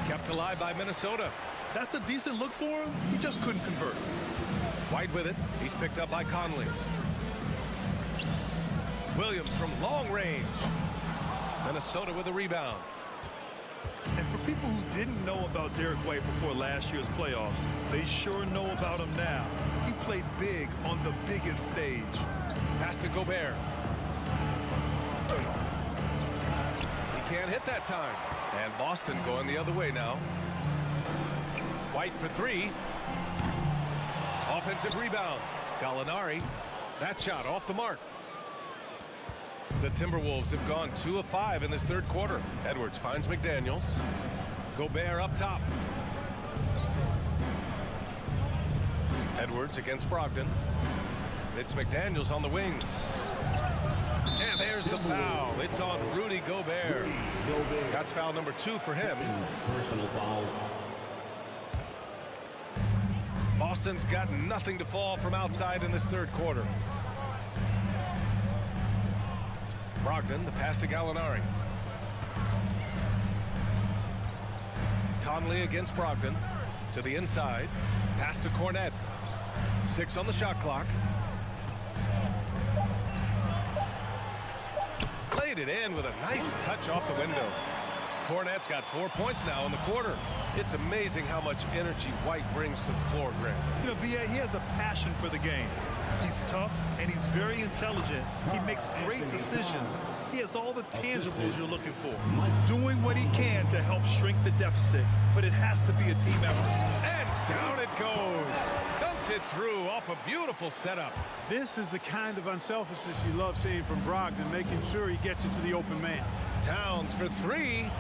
Kept alive by Minnesota. That's a decent look for him. He just couldn't convert. White with it. He's picked up by Conley. Williams from long range. Minnesota with a rebound. And for people who didn't know about Derek White before last year's playoffs, they sure know about him now. He played big on the biggest stage. Pass to Gobert. He can't hit that time. And Boston going the other way now. White for three. Offensive rebound. Gallinari. That shot off the mark. The Timberwolves have gone 2 of 5 in this third quarter. Edwards finds McDaniels. Gobert up top. Edwards against Brogdon. It's McDaniels on the wing. And there's the foul. It's on Rudy Gobert. That's foul number 2 for him. Personal foul. Boston's got nothing to fall from outside in this third quarter. Brogdon, the pass to Gallinari. Conley against Brogdon. To the inside. Pass to Cornet. 6 on the shot clock. Played it in with a nice touch off the window. Cornet's got 4 points now in the quarter. It's amazing how much energy White brings to the floor, Grant. You know, B.A., he has a passion for the game. He's tough, and he's very intelligent. He makes great decisions. He has all the tangibles you're looking for. Doing what he can to help shrink the deficit, but it has to be a team effort. And down it goes. Dunked it through off a beautiful setup. This is the kind of unselfishness you love seeing from Brogdon, making sure he gets it to the open man. Towns for 3.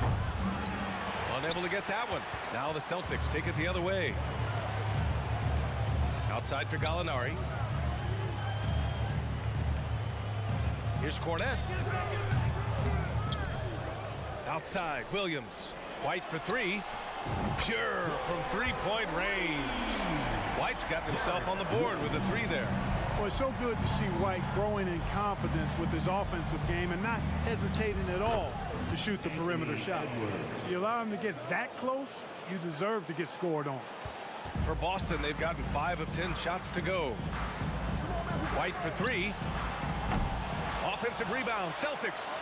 Unable to get that one. Now the Celtics take it the other way. Outside for Gallinari. Here's Cornet. Outside, Williams. White for 3. Pure from 3-point range. White's got himself on the board with a 3 there. Well, it's so good to see White growing in confidence with his offensive game and not hesitating at all to shoot the perimeter shot. If you allow him to get that close, you deserve to get scored on. For Boston, they've gotten 5 of 10 shots to go. White for 3. Offensive rebound, Celtics.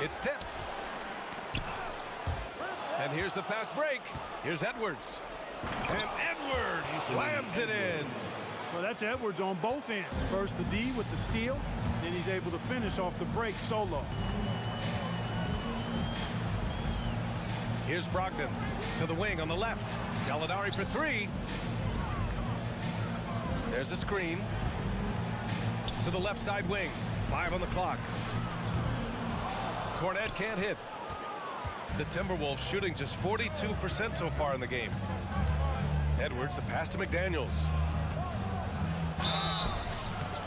It's tipped. And here's the fast break. Here's Edwards. And Edwards slams it in. Well, that's Edwards on both ends. First the D with the steal, then he's able to finish off the break solo. Here's Brogdon to the wing on the left. Gallinari for 3. There's a screen. To the left side wing. 5 on the clock. Cornet can't hit. The Timberwolves shooting just 42% so far in the game. Edwards, the pass to McDaniels.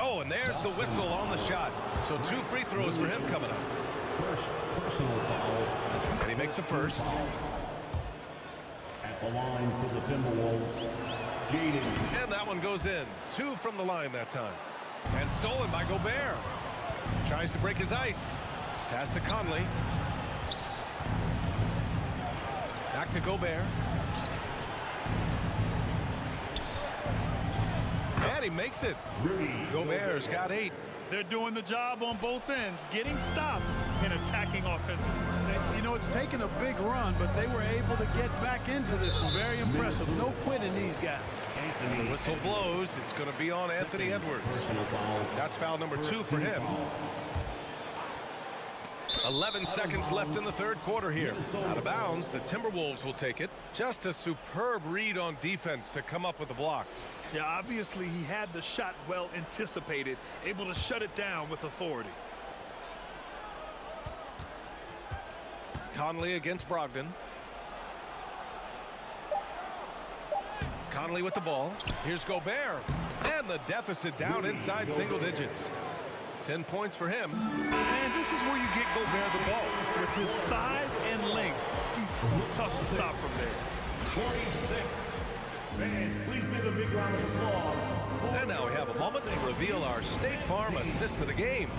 Oh, and there's the whistle on the shot. So 2 free throws for him coming up. First personal foul. And he makes the first. At the line for the Timberwolves, Jaden. And that one goes in. 2 from the line that time. And stolen by Gobert. Tries to break his ice. Pass to Conley. Back to Gobert. And he makes it. Gobert's got 8. They're doing the job on both ends, getting stops and attacking offensively. You know, it's taken a big run, but they were able to get back into this one. Very impressive. No quitting these guys. The whistle blows. It's going to be on Anthony Edwards. That's foul number 2 for him. 11 seconds left in the third quarter here. Out of bounds, the Timberwolves will take it. Just a superb read on defense to come up with the block. Yeah, obviously he had the shot well anticipated, able to shut it down with authority. Conley against Brogdon. Conley with the ball. Here's Gobert. And the deficit down inside single digits. 10 points for him. And this is where you get Gobert the ball. With his size and length, he's so tough to stop from there. 46. Fans, please give a big round of applause. And now we have a moment to reveal our State Farm assist of the game.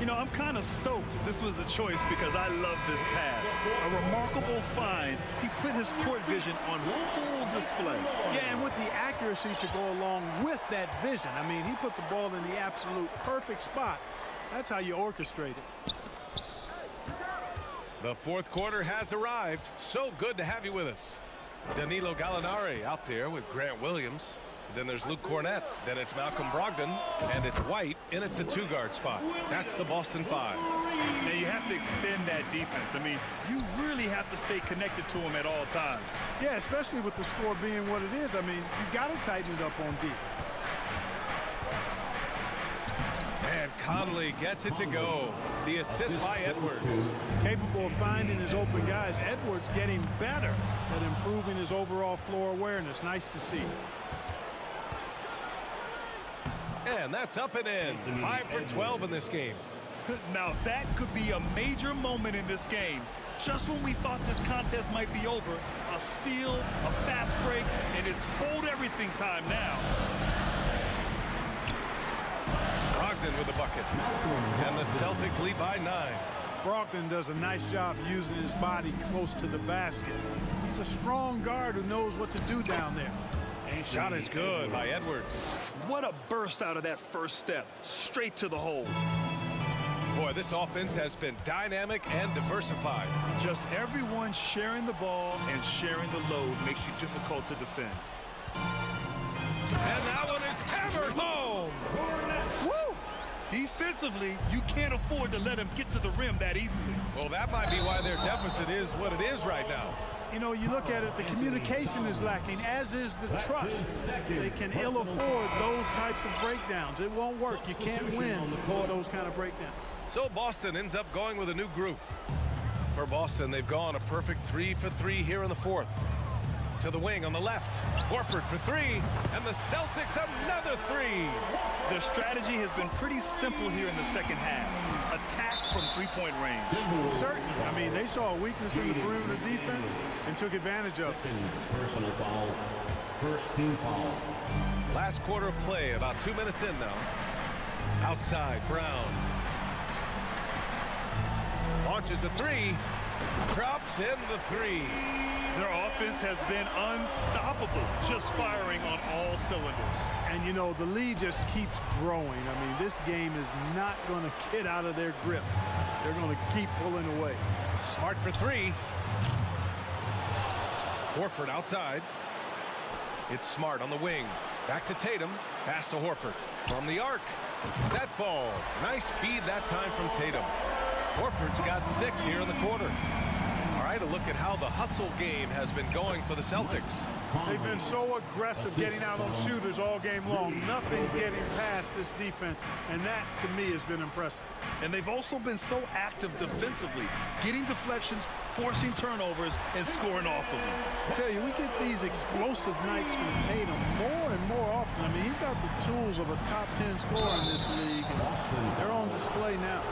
You know, I'm kind of stoked this was a choice because I love this pass. A remarkable find. He put his court vision on full display. Yeah, and with the accuracy to go along with that vision. I mean, he put the ball in the absolute perfect spot. That's how you orchestrate it. The fourth quarter has arrived. So good to have you with us. Danilo Gallinari out there with Grant Williams. Then there's Luke Cornett. Then it's Malcolm Brogdon. And it's White in at the 2-guard spot. That's the Boston 5. Now you have to extend that defense. I mean, you really have to stay connected to him at all times. Yeah, especially with the score being what it is. I mean, you got to tighten it up on D. And Conley gets it to go. The assist by Edwards. Capable of finding his open guys. Edwards getting better at improving his overall floor awareness. Nice to see. And that's up and in. 5 for 12 in this game. Now that could be a major moment in this game. Just when we thought this contest might be over, a steal, a fast break, and it's hold everything time now. Brogdon with the bucket. And the Celtics lead by 9. Brogdon does a nice job using his body close to the basket. He's a strong guard who knows what to do down there. Shot is good by Edwards. What a burst out of that first step. Straight to the hole. Boy, this offense has been dynamic and diversified. Just everyone sharing the ball and sharing the load makes you difficult to defend. And that one is hammered home. Woo! Defensively, you can't afford to let him get to the rim that easily. Well, that might be why their deficit is what it is right now. You know, you look at it, the communication is lacking, as is the trust. They can ill afford those types of breakdowns. It won't work. You can't win with those kind of breakdowns. So Boston ends up going with a new group. For Boston, they've gone a perfect 3 for 3 here in the fourth. To the wing on the left. Horford for 3. And the Celtics another 3. Their strategy has been pretty simple here in the second half. Attack from three-point range. Certainly. I mean, they saw a weakness in the perimeter defense and took advantage of it. Personal foul. First team foul. Last quarter of play, about 2 minutes in now. Outside, Brown. Launches a 3. Drops in the 3. Their offense has been unstoppable, just firing on all cylinders. And, you know, the lead just keeps growing. I mean, this game is not going to get out of their grip. They're going to keep pulling away. Smart for 3. Horford outside. It's Smart on the wing. Back to Tatum. Pass to Horford. From the arc. That falls. Nice feed that time from Tatum. Horford's got 6 here in the quarter. All right, a look at how the hustle game has been going for the Celtics. They've been so aggressive getting out on shooters all game long. Nothing's getting past this defense, and that, to me, has been impressive. And they've also been so active defensively, getting deflections, forcing turnovers, and scoring off of them. I tell you, we get these explosive nights from Tatum more and more often. I mean, he's got the tools of a top 10 scorer in this league, and they're on display now.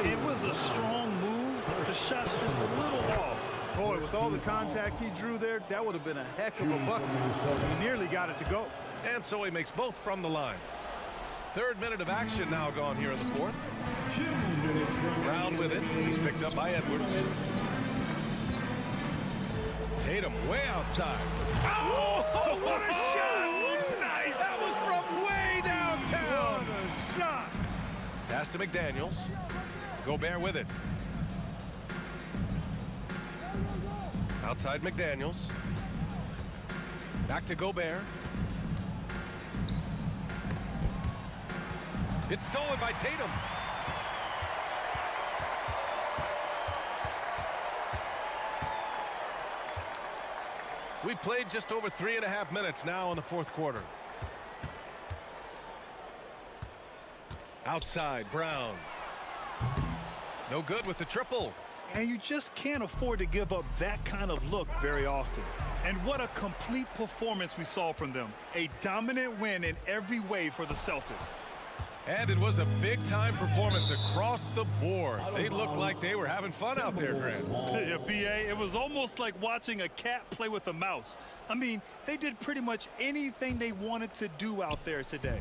It was a strong move. The shot's just a little off. Boy, with all the contact he drew there, that would have been a heck of a bucket. He nearly got it to go. And so he makes both from the line. 3rd minute of action now gone here in the 4th. Brown with it. He's picked up by Edwards. Tatum way outside. Oh, what a shot! Nice! That was from way downtown. What a shot! Pass to McDaniels. Gobert with it. Outside McDaniels. Back to Gobert. It's stolen by Tatum. We played just over 3.5 minutes now in the 4th quarter. Outside, Brown. No good with the triple. And you just can't afford to give up that kind of look very often. And what a complete performance we saw from them. A dominant win in every way for the Celtics. And it was a big-time performance across the board. They looked like they were having fun out there, Grant. Yeah, B.A., it was almost like watching a cat play with a mouse. I mean, they did pretty much anything they wanted to do out there today.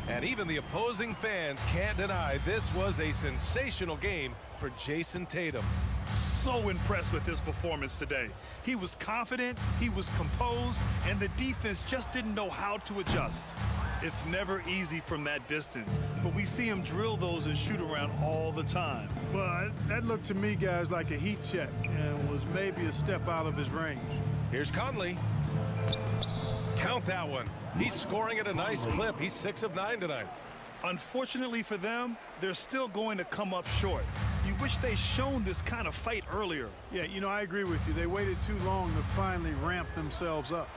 And even the opposing fans can't deny this was a sensational game for Jason Tatum. So impressed with his performance today. He was confident, he was composed, and the defense just didn't know how to adjust. It's never easy from that distance, but we see him drill those and shoot around all the time. But that looked to me, guys, like a heat check and was maybe a step out of his range. Here's Conley. Count that one. He's scoring at a nice clip. He's 6 of 9 tonight. Unfortunately for them, they're still going to come up short. You wish they'd shown this kind of fight earlier. Yeah, you know, I agree with you. They waited too long to finally ramp themselves up.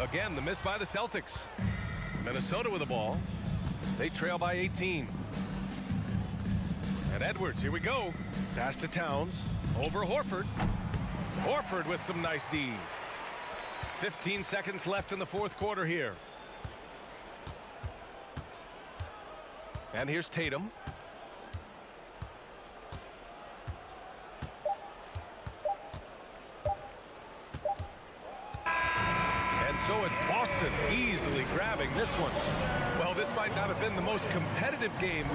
Again, the miss by the Celtics. Minnesota with the ball. They trail by 18. And Edwards, here we go. Pass to Towns. Over Horford. Horford with some nice D. 15 seconds left in the fourth quarter here. And here's Tatum. And so it's Boston easily grabbing this one. Well, this might not have been the most competitive game.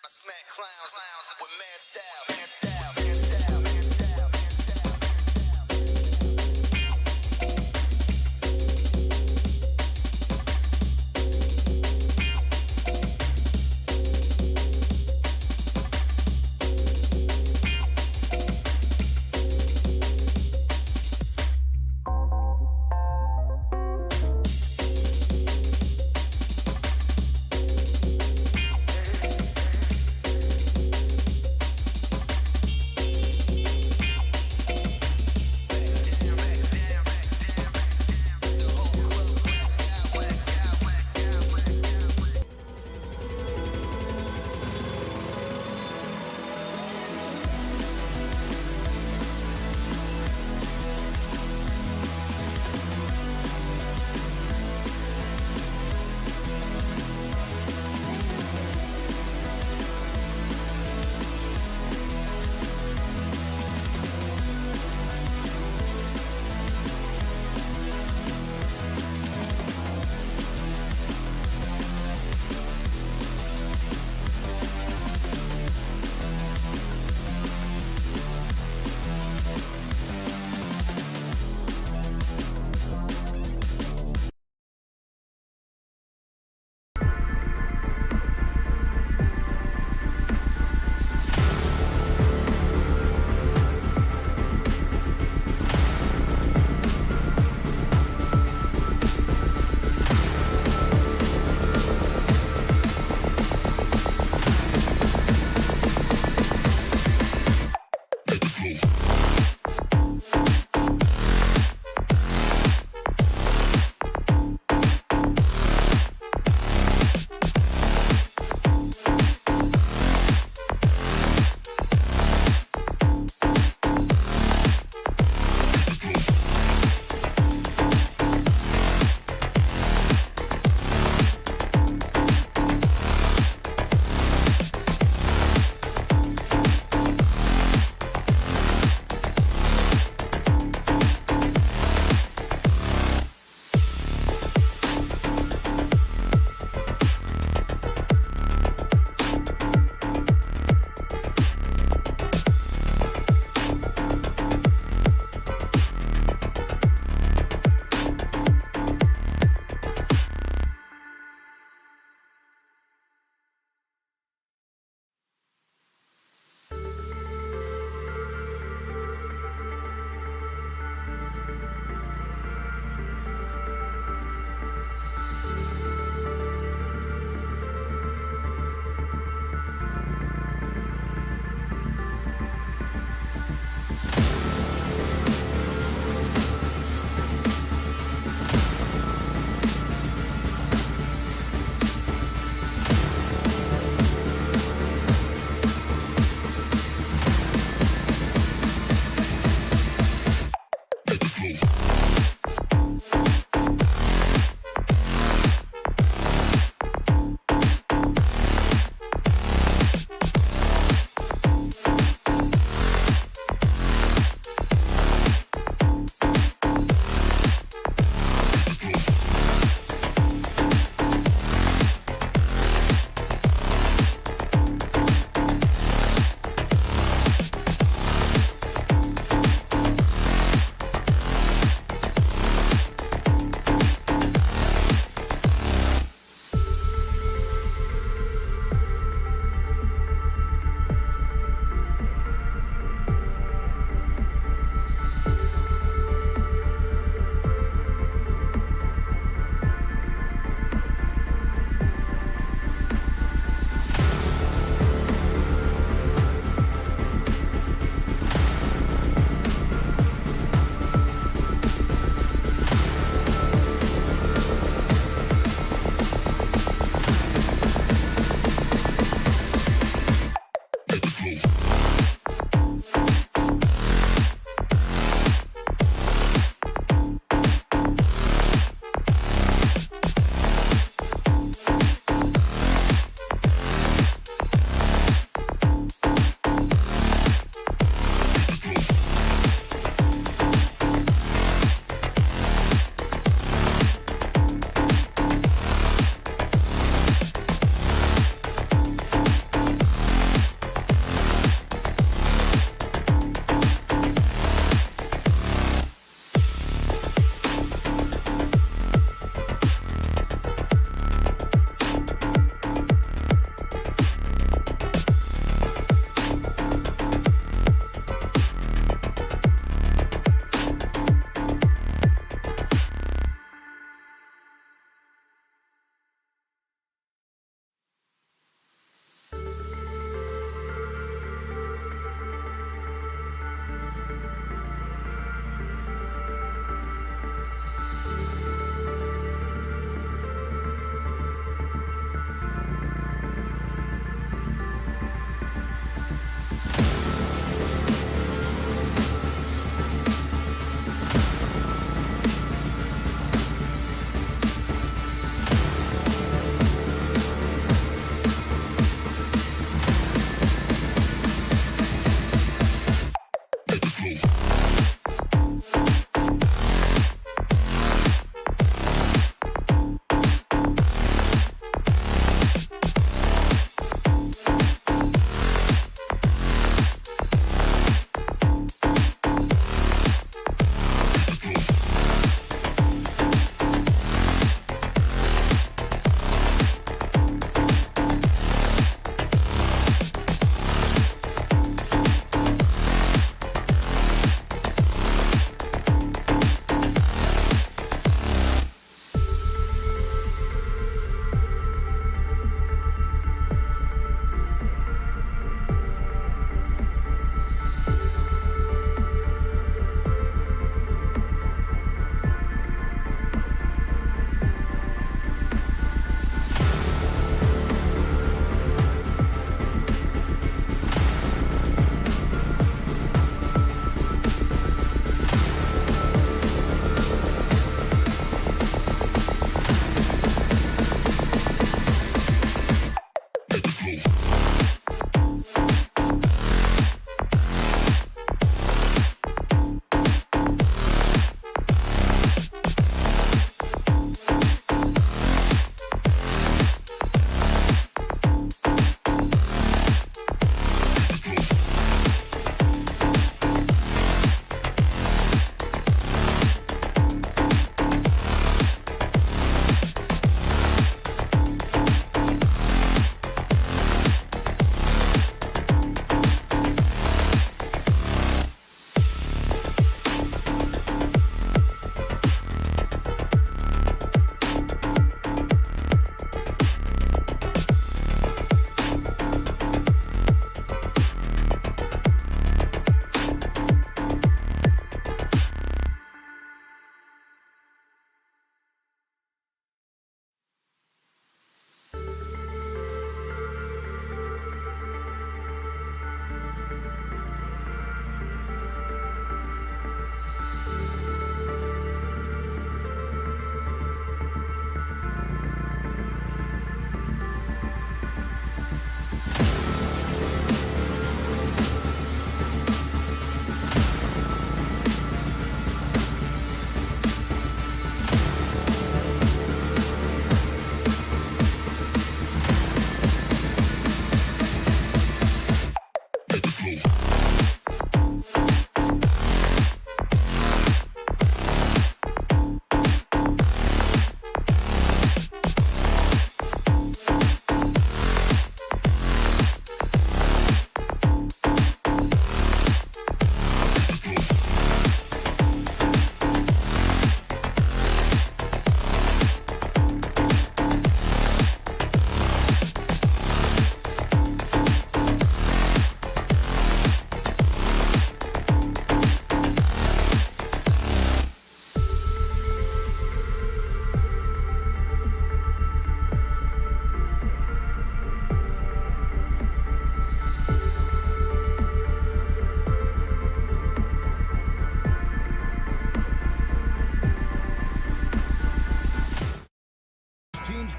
I smack clowns with mad style.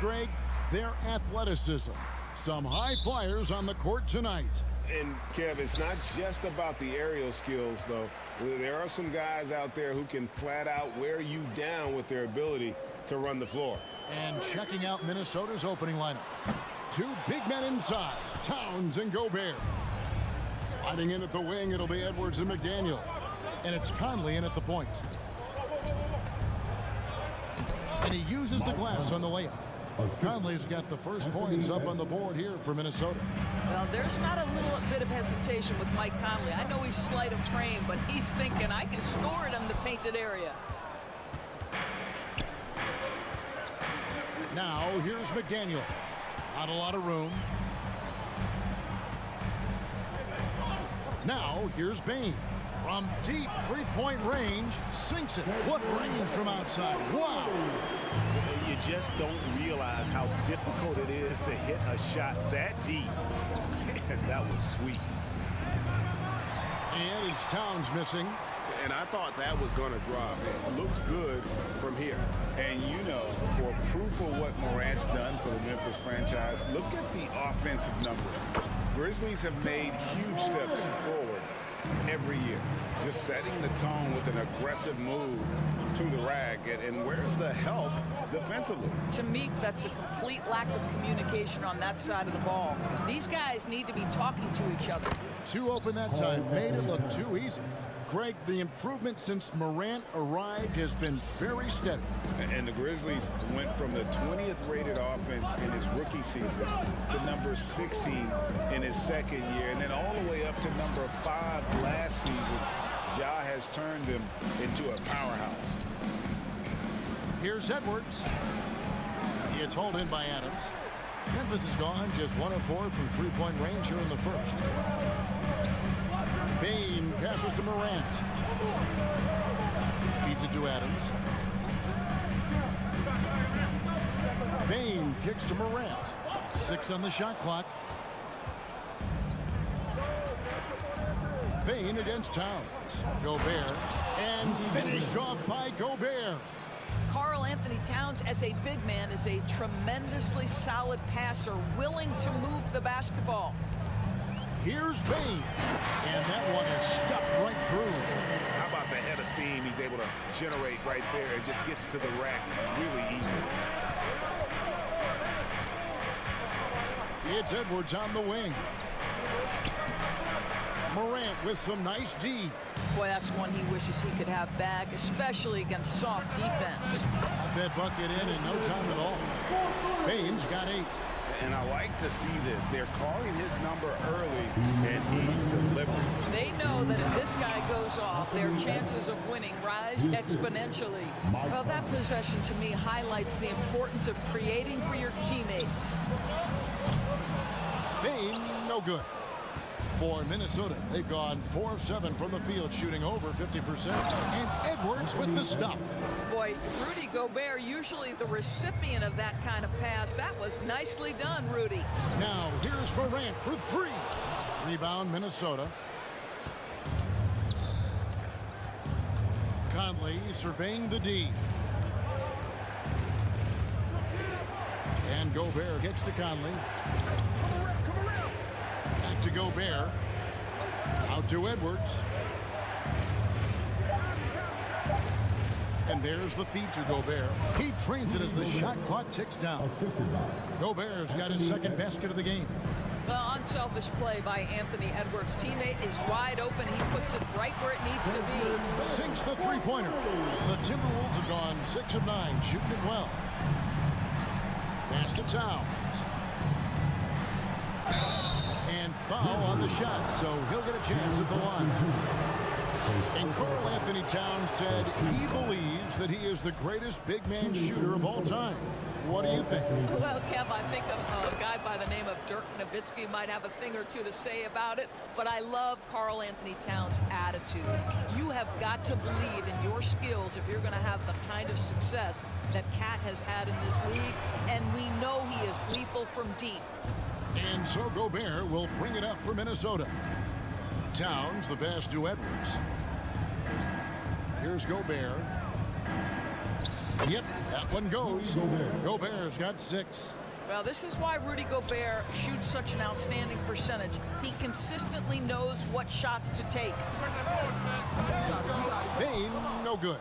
Greg, their athleticism. Some high flyers on the court tonight. And, Kev, it's not just about the aerial skills, though. There are some guys out there who can flat out wear you down with their ability to run the floor. And checking out Minnesota's opening lineup. Two big men inside, Towns and Gobert. Sliding in at the wing, it'll be Edwards and McDaniel. And it's Conley in at the point. And he uses the glass on the layup. Conley's got the first points up on the board here for Minnesota. Well, there's not a little bit of hesitation with Mike Conley. I know he's slight of frame, but he's thinking, I can score it in the painted area. Now, here's McDaniel. Not a lot of room. Now, here's Bane. From deep three-point range, sinks it. What range from outside? Wow! You just don't realize how difficult it is to hit a shot that deep. And that was sweet. And it's Towns missing. And I thought that was going to drop. It looked good from here. And, you know, for proof of what Morant's done for the Memphis franchise, look at the offensive numbers. Grizzlies have made huge steps forward every year, just setting the tone with an aggressive move to the rack. And where's the help defensively? To me, that's a complete lack of communication on that side of the ball. These guys need to be talking to each other. Too open that time, made it look too easy. Greg, the improvement since Morant arrived has been very steady. And the Grizzlies went from the 20th rated offense in his rookie season to number 16 in his second year, and then all the way up to number 5 last season. Ja has turned them into a powerhouse. Here's Edwards. It's hauled in by Adams. Memphis is gone, just 1 of 4 from three-point range here in the first. Bane passes to Morant. Feeds it to Adams. Bane kicks to Morant. 6 on the shot clock. Bane against Towns. Gobert. And finished off by Gobert. Karl Anthony Towns, as a big man, is a tremendously solid passer, willing to move the basketball. Here's Bane. And that one is stuffed right through. How about the head of steam he's able to generate right there? It just gets to the rack really easy. It's Edwards on the wing. Morant with some nice D. Boy, that's one he wishes he could have back, especially against soft defense. Got that bucket in no time at all. Bane's got 8. And I like to see this. They're calling his number early, and he's delivering. They know that if this guy goes off, their chances of winning rise exponentially. Well, that possession to me highlights the importance of creating for your teammates. Bane, no good. For Minnesota, they've gone 4 of 7 from the field, shooting over 50%. And Edwards with the stuff. Boy, Rudy Gobert, usually the recipient of that kind of pass. That was nicely done, Rudy. Now, here's Morant for 3. Rebound, Minnesota. Conley surveying the D. And Gobert gets to Conley. Back to Gobert. Out to Edwards. And there's the feed to Gobert. He trains it as the shot clock ticks down. Gobert's got his second basket of the game. The unselfish play by Anthony Edwards' teammate is wide open. He puts it right where it needs to be. Sinks the three-pointer. The Timberwolves have gone 6 of 9, shooting it well. Pass to Towns. And foul on the shot, so he'll get a chance at the line. And Karl Anthony Towns said he believes that he is the greatest big man shooter of all time. What do you think? Well, Kev, I think a guy by the name of Dirk Nowitzki might have a thing or two to say about it, but I love Karl Anthony Towns' attitude. You have got to believe in your skills if you're going to have the kind of success that Cat has had in this league, and we know he is lethal from deep. And so Gobert will bring it up for Minnesota. Towns, the pass to Edwards. Here's Gobert. Yep, that one goes. Gobert's got 6. Well, this is why Rudy Gobert shoots such an outstanding percentage. He consistently knows what shots to take. Bane, no good.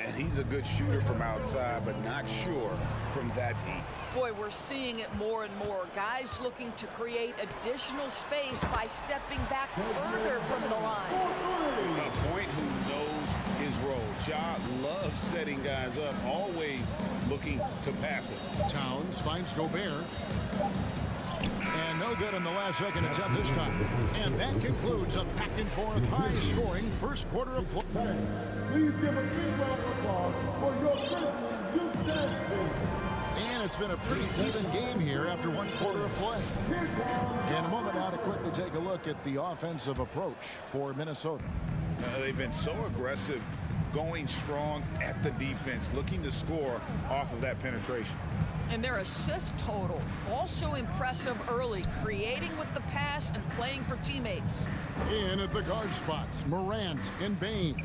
And he's a good shooter from outside, but not sure from that deep. Boy, we're seeing it more and more. Guys looking to create additional space by stepping back further from the line. A point who knows his role. Ja loves setting guys up, always looking to pass it. Towns finds Gobert. And no good in the last second attempt this time. And that concludes a back-and-forth, high-scoring first quarter of play. Please give a big round of applause for your Grizzlies. And it's been a pretty even game here after one quarter of play. In a moment now to quickly take a look at the offensive approach for Minnesota. They've been so aggressive, going strong at the defense, looking to score off of that penetration. And their assist total, also impressive early, creating with the pass and playing for teammates. In at the guard spots, Morant and Bane.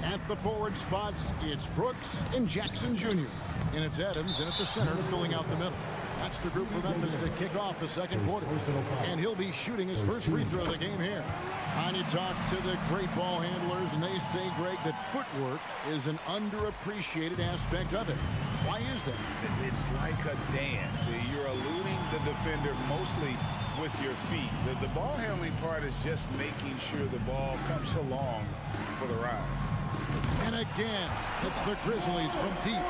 At the forward spots, it's Brooks and Jackson Jr. And it's Adams in at the center, filling out the middle. That's the group for Memphis to kick off the second quarter. And he'll be shooting his first free throw of the game here. And you talk to the great ball handlers, and they say, Greg, that footwork is an underappreciated aspect of it. Why is that? It's like a dance. You're eluding the defender mostly with your feet. The ball handling part is just making sure the ball comes along for the ride. And again, it's the Grizzlies from deep.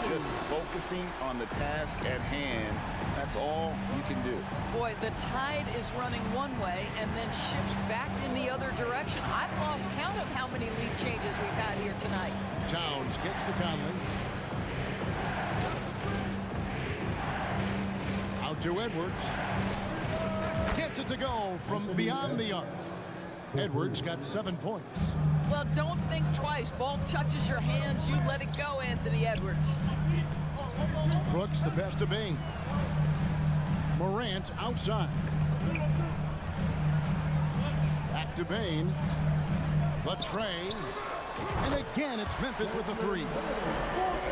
Just focusing on the task at hand. That's all you can do. Boy, the tide is running one way and then shifts back in the other direction. I've lost count of how many lead changes we've had here tonight. Towns gets to Conley. Out to Edwards. Gets it to go from beyond the arc. Edwards got 7 points. Well, don't think twice. Ball touches your hands, you let it go, Anthony Edwards. Brooks the pass to Bane. Morant outside. Back to Bane. The tray. And again, it's Memphis with the 3.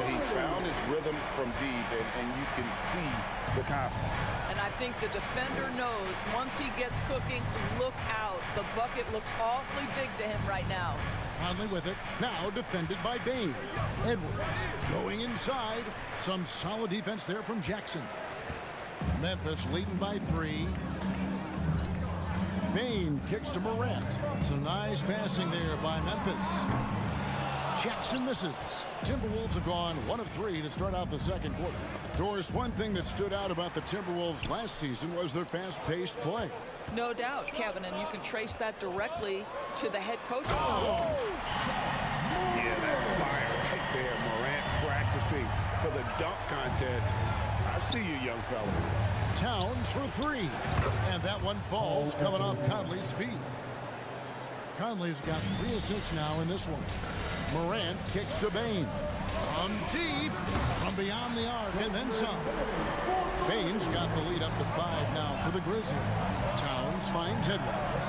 He's found his rhythm from deep, and you can see the confidence. And I think the defender knows once he gets cooking, look out. The bucket looks awfully big to him right now. Conley with it. Now defended by Bane. Edwards going inside. Some solid defense there from Jackson. Memphis leading by 3. Bane kicks to Morant. Some nice passing there by Memphis. Jackson misses. Timberwolves have gone 1 of 3 to start out the second quarter. Doris, one thing that stood out about the Timberwolves last season was their fast-paced play. No doubt, Kevin, and you can trace that directly to the head coach. Oh. Yeah, that's fire right there. Morant practicing for the dunk contest. I see you, young fella. Towns for 3. And that one falls coming off Conley's feet. Conley's got 3 assists now in this one. Morant kicks to Bane. From deep, from beyond the arc, and then some. Bane's got the lead up to 5 now for the Grizzlies. Towns finds Edwards.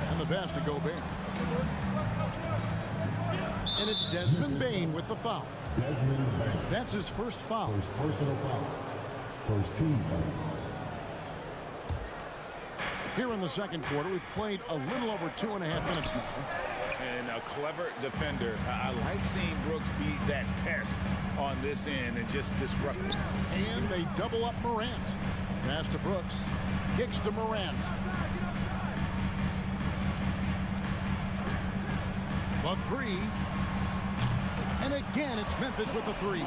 And the pass to Gobert. And it's Desmond Bane with the foul. That's his first foul. First personal foul. First team foul. Here in the second quarter, we've played a little over 2.5 minutes now. And a clever defender. I like seeing Brooks be that pest on this end and just disrupt it. And they double up Morant. Pass to Brooks. Kicks to Morant. The 3. And again, it's Memphis with the 3. The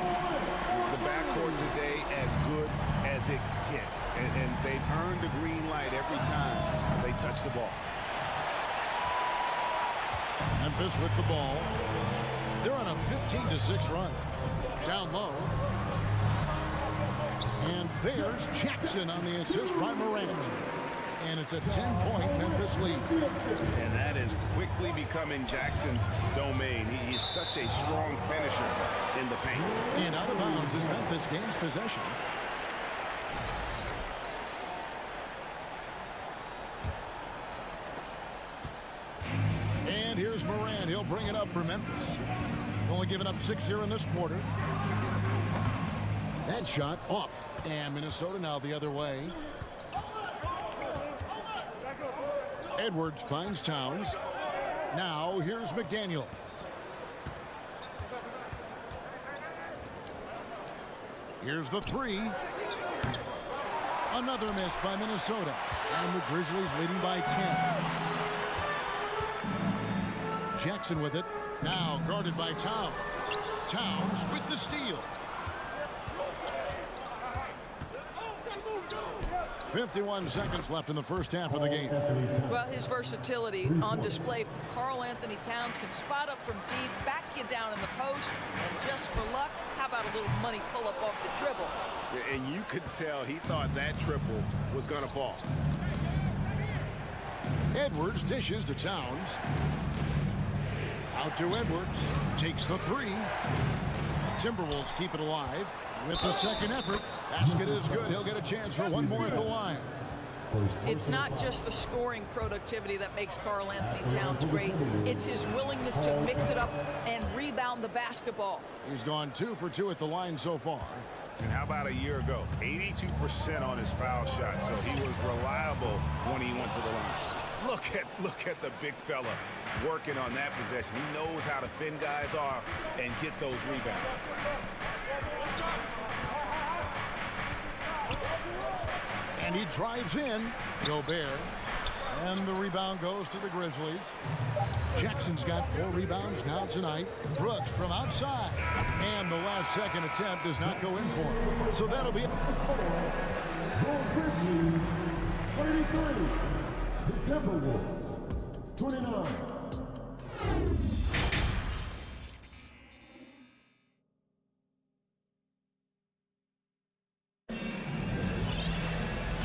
backcourt today as good as it gets. And they've earned the green light every time they touch the ball. Memphis with the ball. They're on a 15-6 run. Down low. And there's Jackson on the assist by Morant. And it's a 10-point Memphis lead. And that is quickly becoming Jackson's domain. He is such a strong finisher in the paint. And out of bounds as Memphis gains possession. And here's Morant. He'll bring it up for Memphis. Only giving up 6 here in this quarter. That shot off. And Minnesota now the other way. Edwards finds Towns. Now here's McDaniels. Here's the three. Another miss by Minnesota. And the Grizzlies leading by 10. Jackson with it. Now guarded by Towns. Towns with the steal. 51 seconds left in the first half of the game. Well, his versatility on display. Karl Anthony Towns can spot up from deep, back you down in the post, and just for luck, how about a little money pull-up off the dribble? And you could tell he thought that triple was going to fall. Edwards dishes to Towns. Out to Edwards. Takes the three. Timberwolves keep it alive with the second effort. Basket is good. He'll get a chance for one more at the line. It's not just the scoring productivity that makes Karl Anthony Towns great. It's his willingness to mix it up and rebound the basketball. He's gone 2 for 2 at the line so far. And how about a year ago? 82% on his foul shot, so he was reliable when he went to the line. Look at the big fella working on that possession. He knows how to fend guys off and get those rebounds. And he drives in. Gobert. And the rebound goes to the Grizzlies. Jackson's got 4 rebounds now tonight. Brooks from outside. And the last second attempt does not go in for him. So that'll be... Grizzlies, 33. The Timberwolves, 29.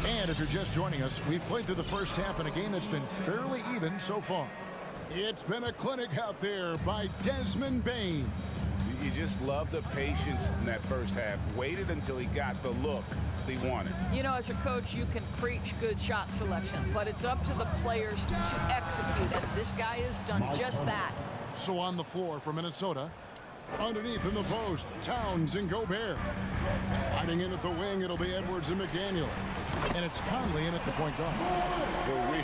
And if you're just joining us, we've played through the first half in a game that's been fairly even so far. It's been a clinic out there by Desmond Bane. You just love the patience in that first half. Waited until he got the look he wanted. You know, as a coach, you can preach good shot selection, but it's up to the players to execute, and this guy has done just that. So on the floor for Minnesota, underneath in the post, Towns and Gobert. Sliding in at the wing, it'll be Edwards and McDaniel. And it's Conley in at the point guard. Here we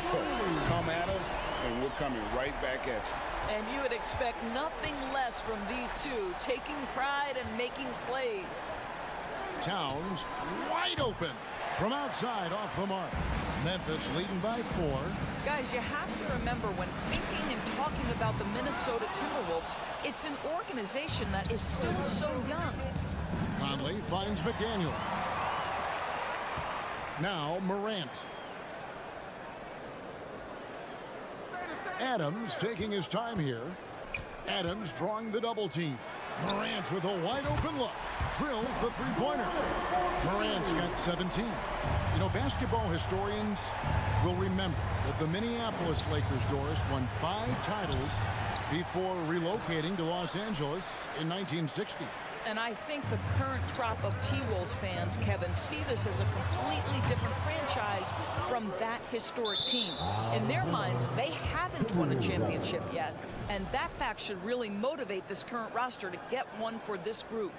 come at us, and we're coming right back at you. And you would expect nothing less from these two, taking pride and making plays. Towns wide open from outside off the mark. Memphis leading by 4. Guys, you have to remember when thinking and talking about the Minnesota Timberwolves, it's an organization that is still so young. Conley finds McDaniel. Now Morant. Adams taking his time here. Adams drawing the double team. Morant with a wide open look. Drills the three-pointer. Morant's got 17. You know, basketball historians will remember that the Minneapolis Lakers, Doris, won 5 titles before relocating to Los Angeles in 1960. And I think the current crop of T-Wolves fans, Kevin, see this as a completely different franchise from that historic team. In their minds, they haven't won a championship yet. And that fact should really motivate this current roster to get one for this group.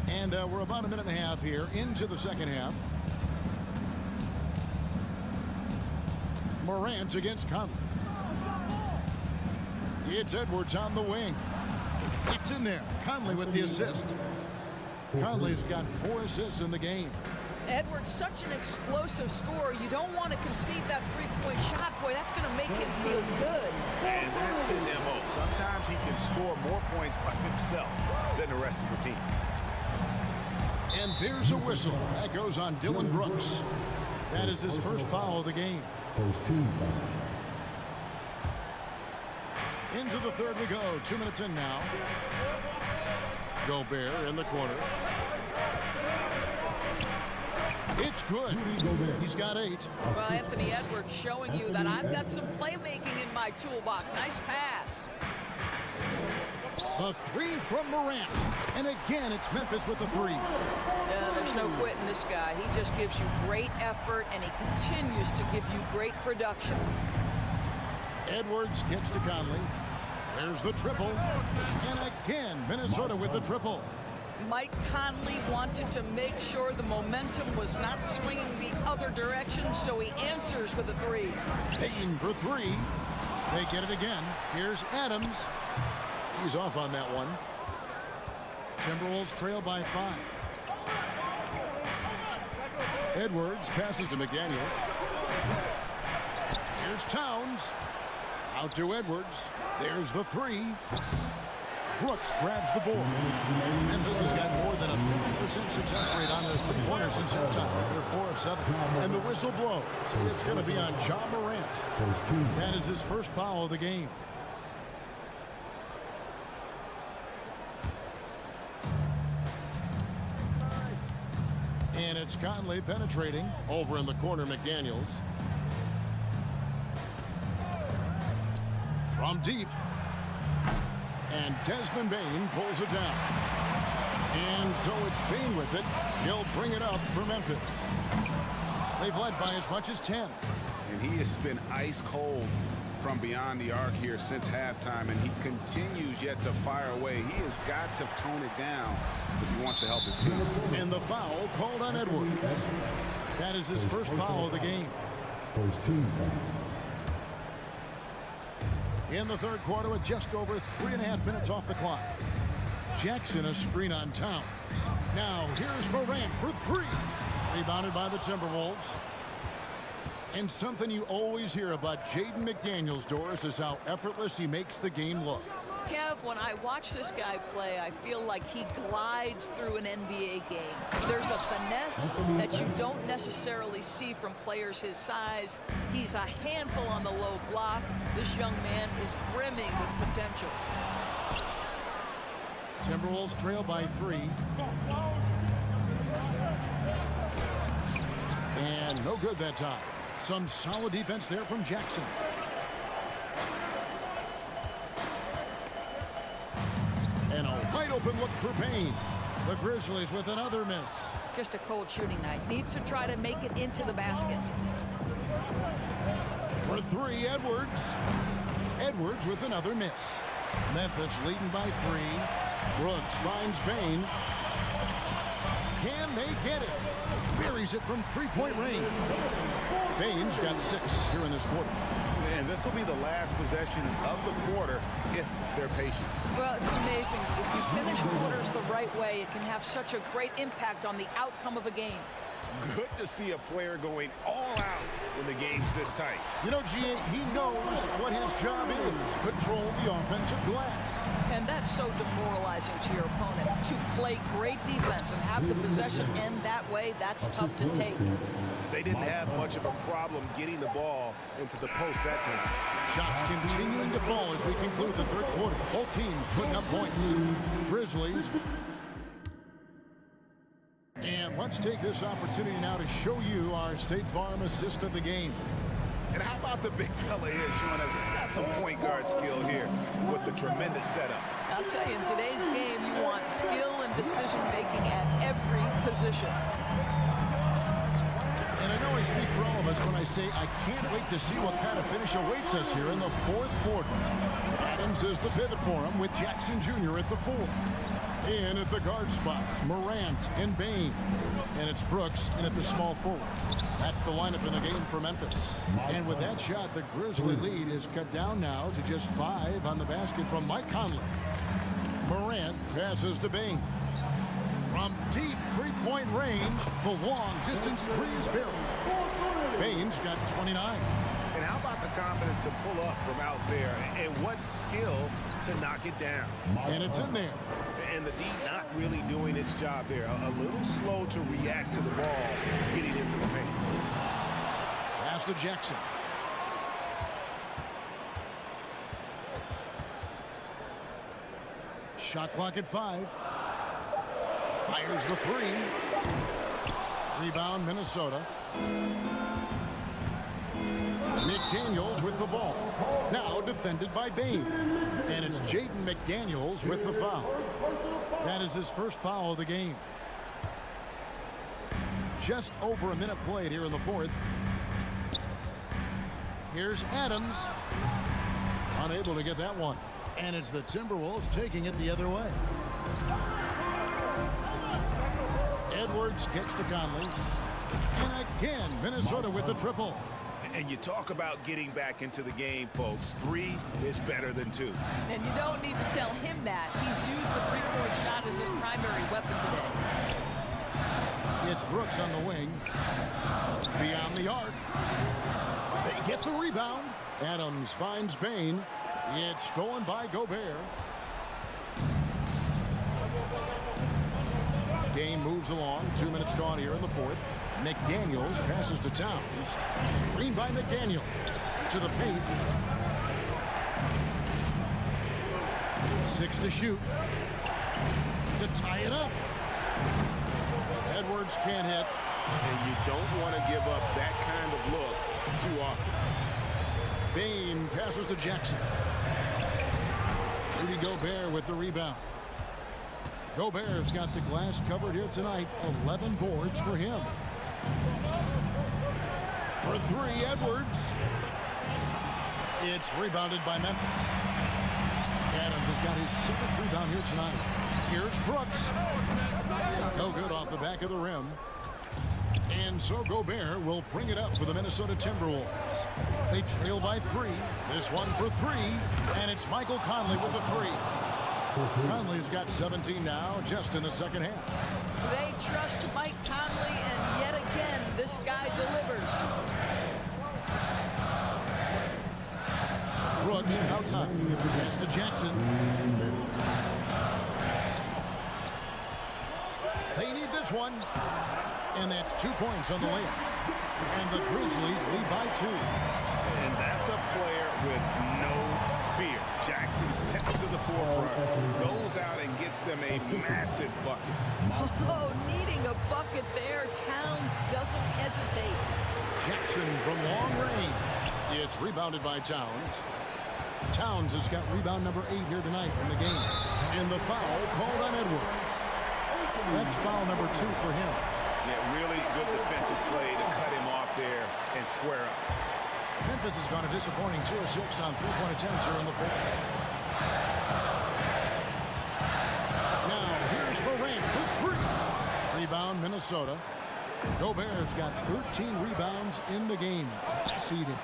And we're about a minute and a half here into the second half. Morant against Conley. It's Edwards on the wing. It's in there. Conley with the assist. Conley's got 4 assists in the game. Edwards, such an explosive scorer. You don't want to concede that three-point shot. Boy, that's going to make him feel good. And that's his MO. Sometimes he can score more points by himself than the rest of the team. And there's a whistle. That goes on Dylan Brooks. That is his first foul of the game. First team foul. Into the third we go. 2 minutes in now. Gobert in the corner. It's good. He's got 8. Well, Anthony Edwards showing you that I've got some playmaking in my toolbox. Nice pass. The 3 from Morant. And again, it's Memphis with the 3. Yeah, there's no quitting this guy. He just gives you great effort, and he continues to give you great production. Edwards gets to Conley. There's the triple. And again, Minnesota with the triple. Mike Conley wanted to make sure the momentum was not swinging the other direction, so he answers with a three. Payne for three. They get it again. Here's Adams. He's off on that one. Timberwolves trail by 5. Edwards passes to McDaniels. Here's Towns. Out to Edwards. There's the three. Brooks grabs the board. Memphis has got more than a 50% success rate on their three-pointers since halftime. They're 4 of 7. And the whistle blows. It's going to be on Ja Morant. That is his first foul of the game. And it's Conley penetrating. Over in the corner, McDaniels. From deep. And Desmond Bane pulls it down. And so it's Bane with it. He'll bring it up for Memphis. They've led by as much as 10. And he has been ice cold from beyond the arc here since halftime, and he continues yet to fire away. He has got to tone it down if he wants to help his team. And the foul called on Edwards. That is his first foul of the game. First team foul. In the third quarter with just over 3.5 minutes off the clock. Jackson a screen on Towns. Now here's Morant for three. Rebounded by the Timberwolves. And something you always hear about Jaden McDaniels, Doris, is how effortless he makes the game look. Kev, when I watch this guy play, I feel like he glides through an NBA game. There's a finesse that you don't necessarily see from players his size. He's a handful on the low block. This young man is brimming with potential. Timberwolves trail by 3. And no good that time. Some solid defense there from Jackson. And a wide open look for Payne. The Grizzlies with another miss. Just a cold shooting night. Needs to try to make it into the basket. For three, Edwards. Edwards with another miss. Memphis leading by 3. Brooks finds Payne. Can they get it? Buries it from three-point range. Payne's got 6 here in this quarter. And this will be the last possession of the quarter if they're patient. Well, it's amazing. If you finish quarters the right way, it can have such a great impact on the outcome of a game. Good to see a player going all out when the game's this tight. You know, G.A., he knows what his job is. Control the offensive glass. And that's so demoralizing to your opponent. To play great defense and have the possession end that way, that's tough to take. They didn't have much of a problem getting the ball into the post that time. Shots continuing to fall as we conclude the third quarter. Both teams putting up points. Grizzlies. And let's take this opportunity now to show you our State Farm assist of the game. And how about the big fella here showing us he's got some point guard skill here with the tremendous setup. I'll tell you, in today's game, you want skill and decision-making at every position. And I know I speak for all of us when I say I can't wait to see what kind of finish awaits us here in the fourth quarter. Adams is the pivot for him with Jackson Jr. at the 4. In at the guard spots, Morant and Bane. And it's Brooks in at the small forward. That's the lineup in the game for Memphis. And with that shot, the Grizzly lead is cut down now to just 5 on the basket from Mike Conley. Morant passes to Bane. From deep three-point range, the long-distance three is buried. Bane's got 29. And how about the confidence to pull up from out there, and what skill to knock it down. And it's in there. And the D not really doing its job there. A little slow to react to the ball getting into the paint. Pass to Jackson. Shot clock at 5. Fires the 3. Rebound, Minnesota. McDaniels with the ball. Now defended by Bane. And it's Jaden McDaniels with the foul. That is his first foul of the game. Just over a minute played here in the fourth. Here's Adams. Unable to get that one. And it's the Timberwolves taking it the other way. Edwards gets to Conley. And again, Minnesota with the triple. And you talk about getting back into the game, folks. 3 is better than 2. And you don't need to tell him that. He's used the three-point shot as his primary weapon today. It's Brooks on the wing. Beyond the arc. They get the rebound. Adams finds Bain. It's stolen by Gobert. Game moves along. 2 minutes gone here in the fourth. McDaniels passes to Towns. Screen by McDaniels. To the paint. 6 to shoot. To tie it up. Edwards can't hit. And you don't want to give up that kind of look too often. Bain passes to Jackson. Rudy Gobert with the rebound. Gobert's got the glass covered here tonight. 11 boards for him. For 3, Edwards. It's rebounded by Memphis. Adams has got his 7th rebound here tonight. Here's Brooks. No good off the back of the rim. And so Gobert will bring it up for the Minnesota Timberwolves. They trail by 3. This one for 3. And it's Michael Conley with the 3. Conley's got 17 now, just in the second half. They trust Mike Conley, and yet again, this guy delivers. Brooks outside. Pass to Jackson. They need this one. And that's 2 points on the layup. And the Grizzlies lead by 2. And that's a player with no fear. Jackson steps to the forefront, goes out and gets them a massive bucket. Oh, needing a bucket there. Towns doesn't hesitate. Jackson from long range. It's rebounded by Towns. Towns has got rebound number 8 here tonight in the game. And the foul called on Edwards. That's foul number 2 for him. Yeah, really good defensive play to cut him off there and square up. Memphis has gone a disappointing 2 of 6 on 3-point attempts here in the fourth. Now, here's Morant for 3. Rebound, Minnesota. Gobert's got 13 rebounds in the game. Seeded.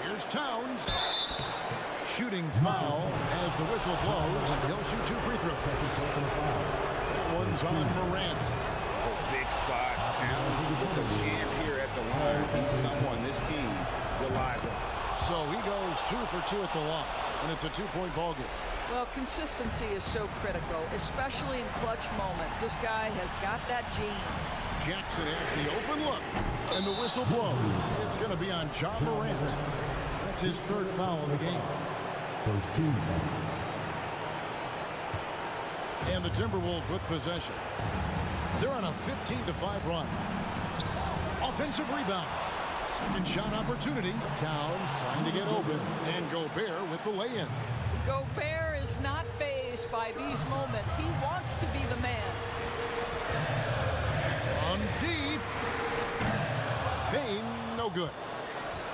Here's Towns. Shooting foul as the whistle blows. He'll shoot 2 free throws. That one's on Morant. Big spot. Towns with a chance here at the line. He's someone this team relies on. So he goes 2 for 2 at the line, and it's a 2-point ball game. Well, consistency is so critical, especially in clutch moments. This guy has got that gene. Jackson has the open look, and the whistle blows. It's going to be on John Morant. That's his 3rd foul of the game. First team foul. And the Timberwolves with possession. They're on a 15-5 run. Offensive rebound. Second shot opportunity. Towns trying to get open. And Gobert with the lay-in. Gobert is not fazed by these moments. He wants to be the man. On deep. Bain, no good.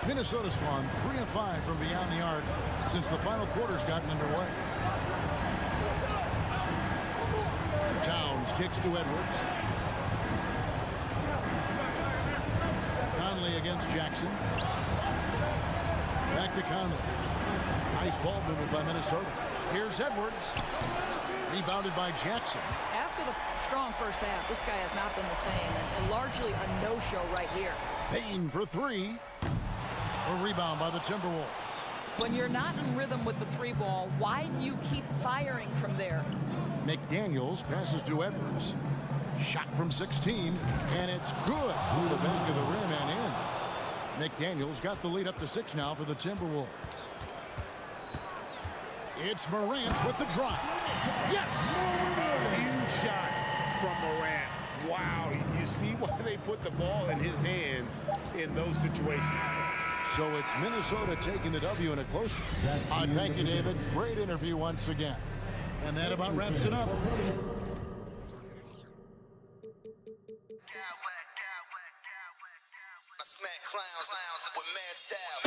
Minnesota's gone 3 of 5 from beyond the arc since the final quarter's gotten underway. Towns kicks to Edwards. Conley against Jackson. Back to Conley. Nice ball movement by Minnesota. Here's Edwards. Rebounded by Jackson. After the strong first half, this guy has not been the same, and largely a no-show right here. Bain for 3. A rebound by the Timberwolves. When you're not in rhythm with the 3-ball, why do you keep firing from there? McDaniels passes to Edwards. Shot from 16, and it's good through the back of the rim and in. McDaniels got the lead up to 6 now for the Timberwolves. It's Morant with the drive. Yes! Huge shot from Morant. Wow, you see why they put the ball in his hands in those situations. So it's Minnesota taking the W in a close one. Thank you, David. Great interview once again. And that about wraps it up. I smack clowns with mad style.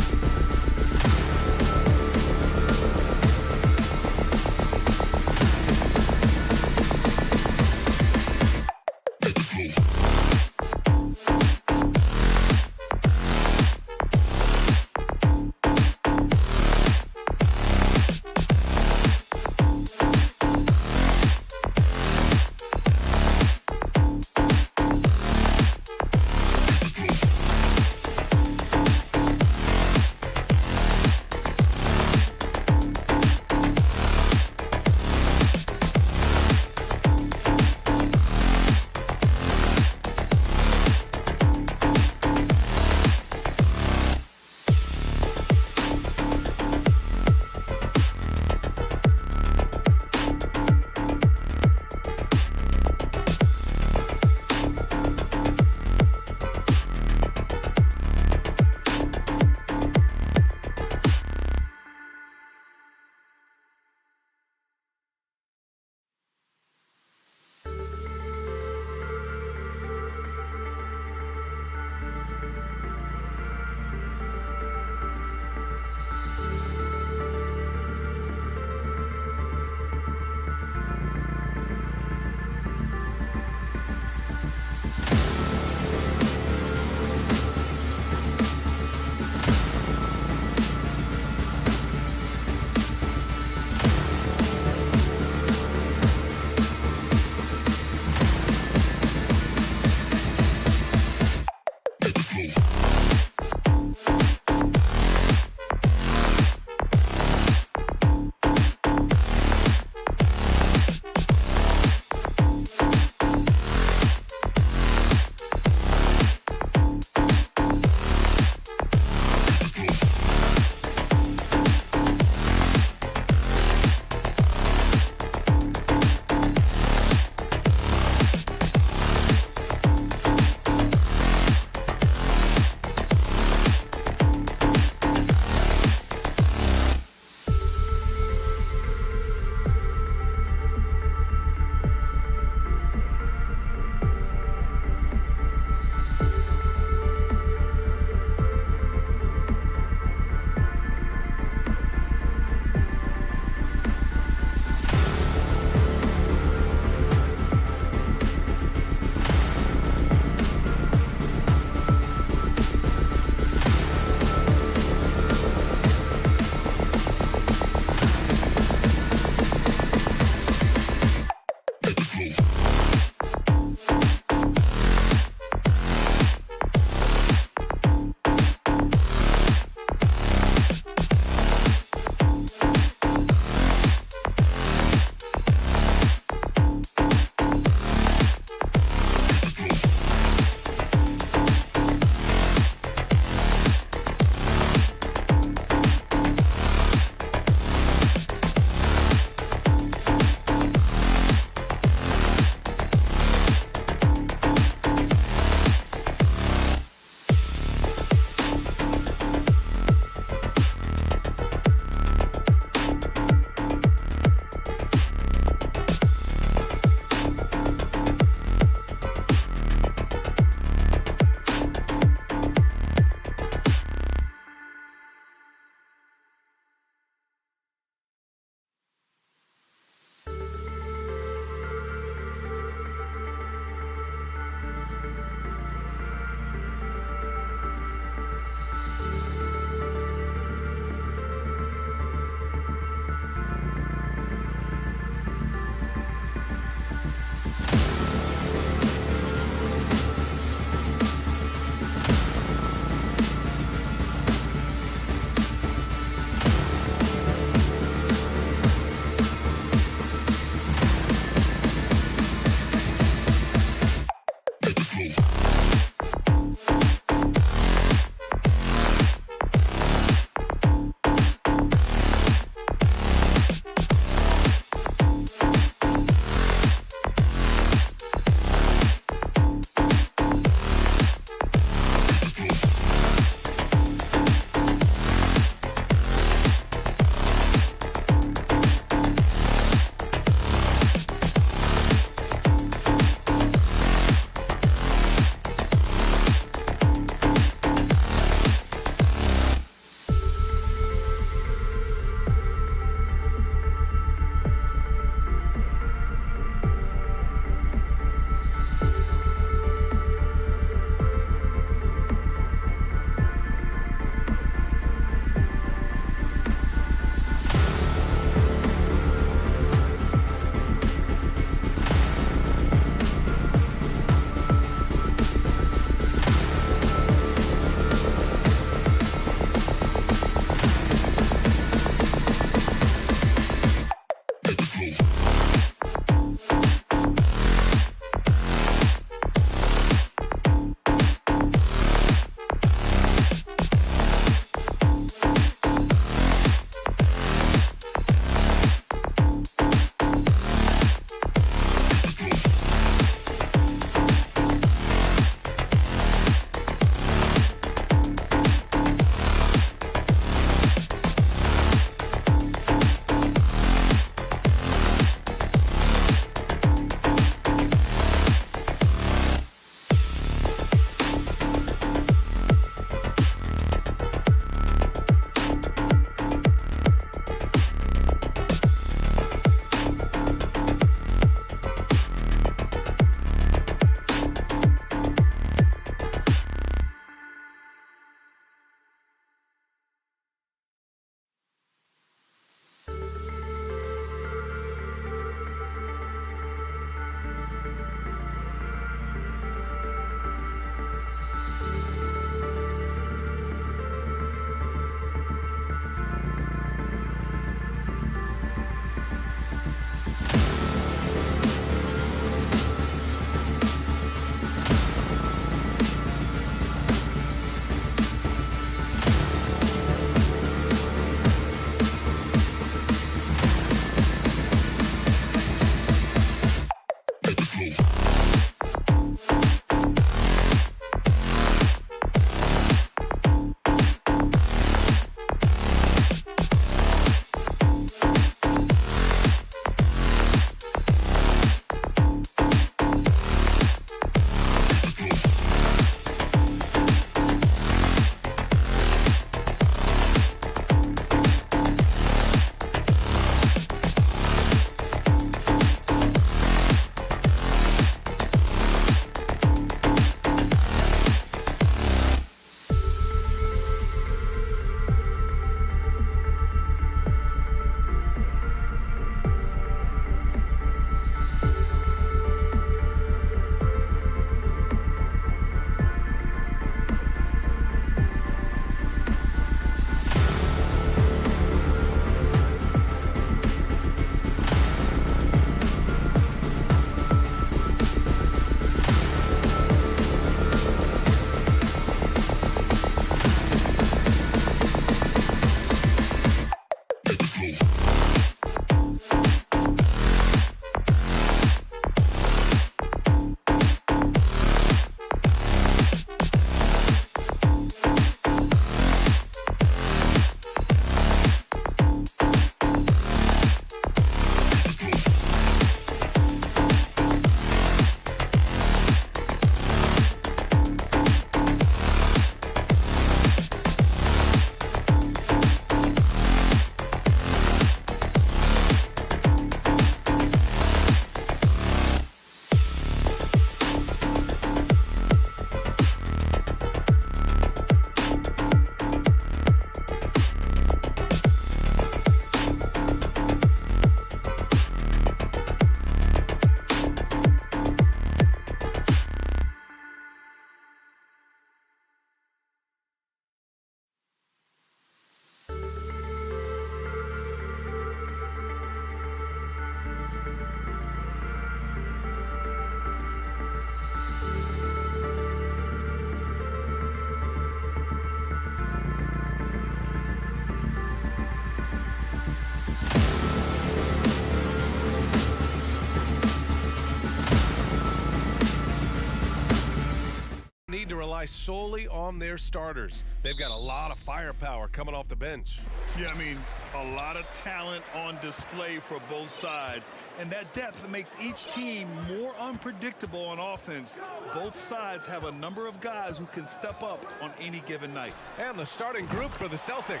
need to rely solely on their starters. They've got a lot of firepower coming off the bench. Yeah, I mean, a lot of talent on display for both sides. And that depth makes each team more unpredictable on offense. Both sides have a number of guys who can step up on any given night. And the starting group for the Celtics.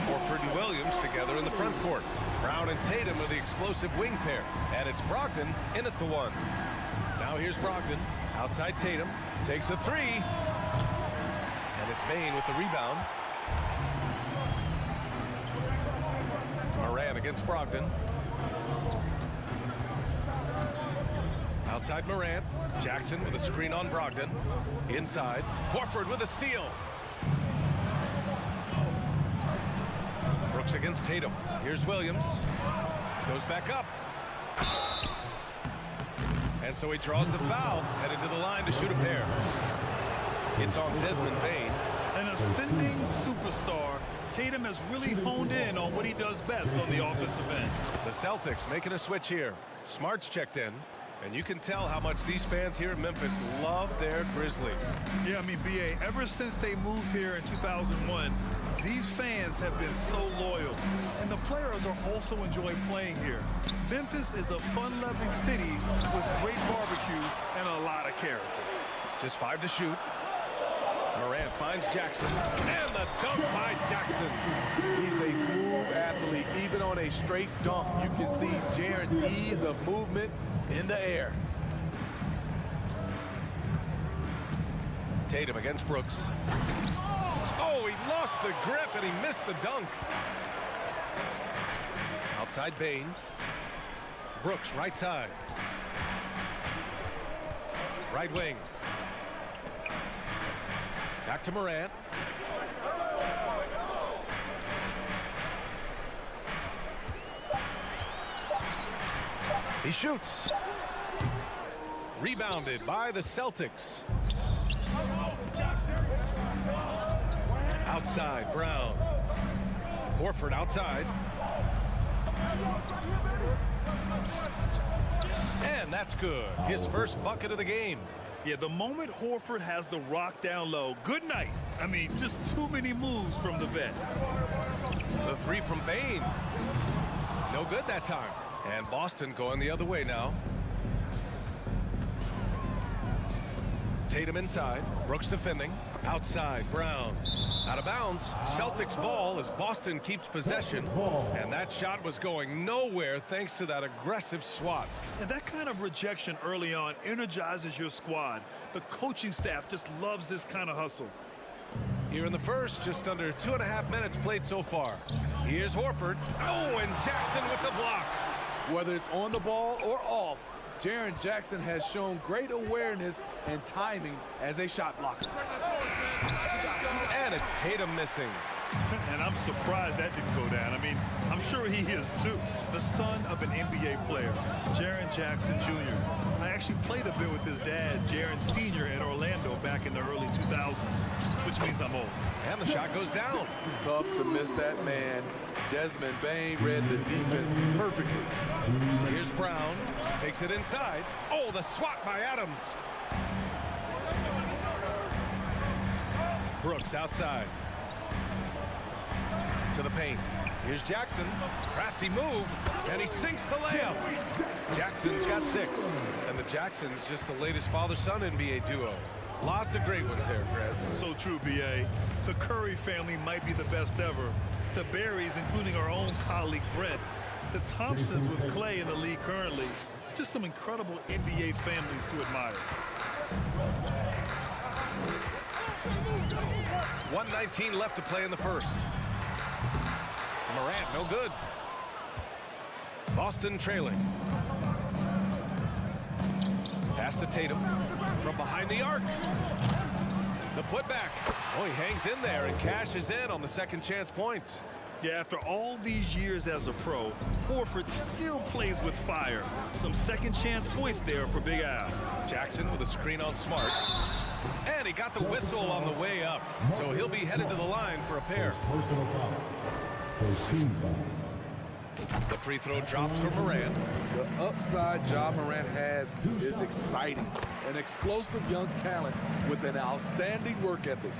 Horford and Williams together in the front court. Brown and Tatum are the explosive wing pair. And it's Brogdon in at the one. Now here's Brogdon. Outside Tatum. Takes a three. And it's Bane with the rebound. Morant against Brogdon. Outside Morant. Jackson with a screen on Brogdon. Inside. Horford with a steal. Brooks against Tatum. Here's Williams. Goes back up. And so he draws the foul. Headed to the line to shoot a pair. It's on Desmond Bane. An ascending superstar. Tatum has really honed in on what he does best on the offensive end. The Celtics making a switch here. Smart's checked in. And you can tell how much these fans here in Memphis love their Grizzlies. Yeah, I mean, B.A., ever since they moved here in 2001, these fans have been so loyal. And the players are also enjoying playing here. Memphis is a fun-loving city with great barbecue and a lot of character. Just 5 to shoot. Morant finds Jackson. And the dunk by Jackson. He's a smooth athlete. Even on a straight dunk, you can see Jaren's ease of movement in the air. Tatum against Brooks. Oh, he lost the grip and he missed the dunk. Outside Bane. Brooks right side. Right wing. Back to Morant. He shoots. Rebounded by the Celtics. Outside, Brown. Horford outside. And that's good. His first bucket of the game. Yeah, the moment Horford has the rock down low, good night. I mean, just too many moves from the vet. The three from Bane. No good that time. And Boston going the other way now. Tatum inside. Brooks defending. Outside, Brown. Out of bounds. Celtics ball as Boston keeps possession. And that shot was going nowhere thanks to that aggressive swat. And that kind of rejection early on energizes your squad. The coaching staff just loves this kind of hustle. Here in the first, just under 2.5 minutes played so far. Here's Horford. Oh, and Jackson with the block. Whether it's on the ball or off, Jaren Jackson has shown great awareness and timing as a shot blocker. And it's Tatum missing. And I'm surprised that didn't go down. I mean, I'm sure he is too. The son of an NBA player, Jaren Jackson Jr. I actually played a bit with his dad, Jaren Sr. in Orlando back in the early 2000s, which means I'm old. And the shot goes down. Tough to miss that man. Desmond Bane read the defense perfectly. Here's Brown. Takes it inside. Oh, the swat by Adams. Brooks outside. To the paint. Here's Jackson. Crafty move. And he sinks the layup. Jackson's got 6. And the Jackson's just the latest father-son NBA duo. Lots of great ones there, Greg. So true, B.A. The Curry family might be the best ever. The Berries, including our own colleague Brett. The Thompsons with Clay in the league currently. Just some incredible NBA families to admire. 1:19 left to play in the first. Morant, no good. Boston trailing. Pass to Tatum. From behind the arc. The putback. Oh, he hangs in there and cashes in on the second chance points. Yeah, after all these years as a pro, Horford still plays with fire. Some second chance points there for Big Al. Jackson with a screen on Smart. And he got the whistle on the way up. So he'll be headed to the line for a pair. Personal foul. First team foul. The free throw drops for Morant. The upside Ja Morant has is exciting. An explosive young talent with an outstanding work ethic.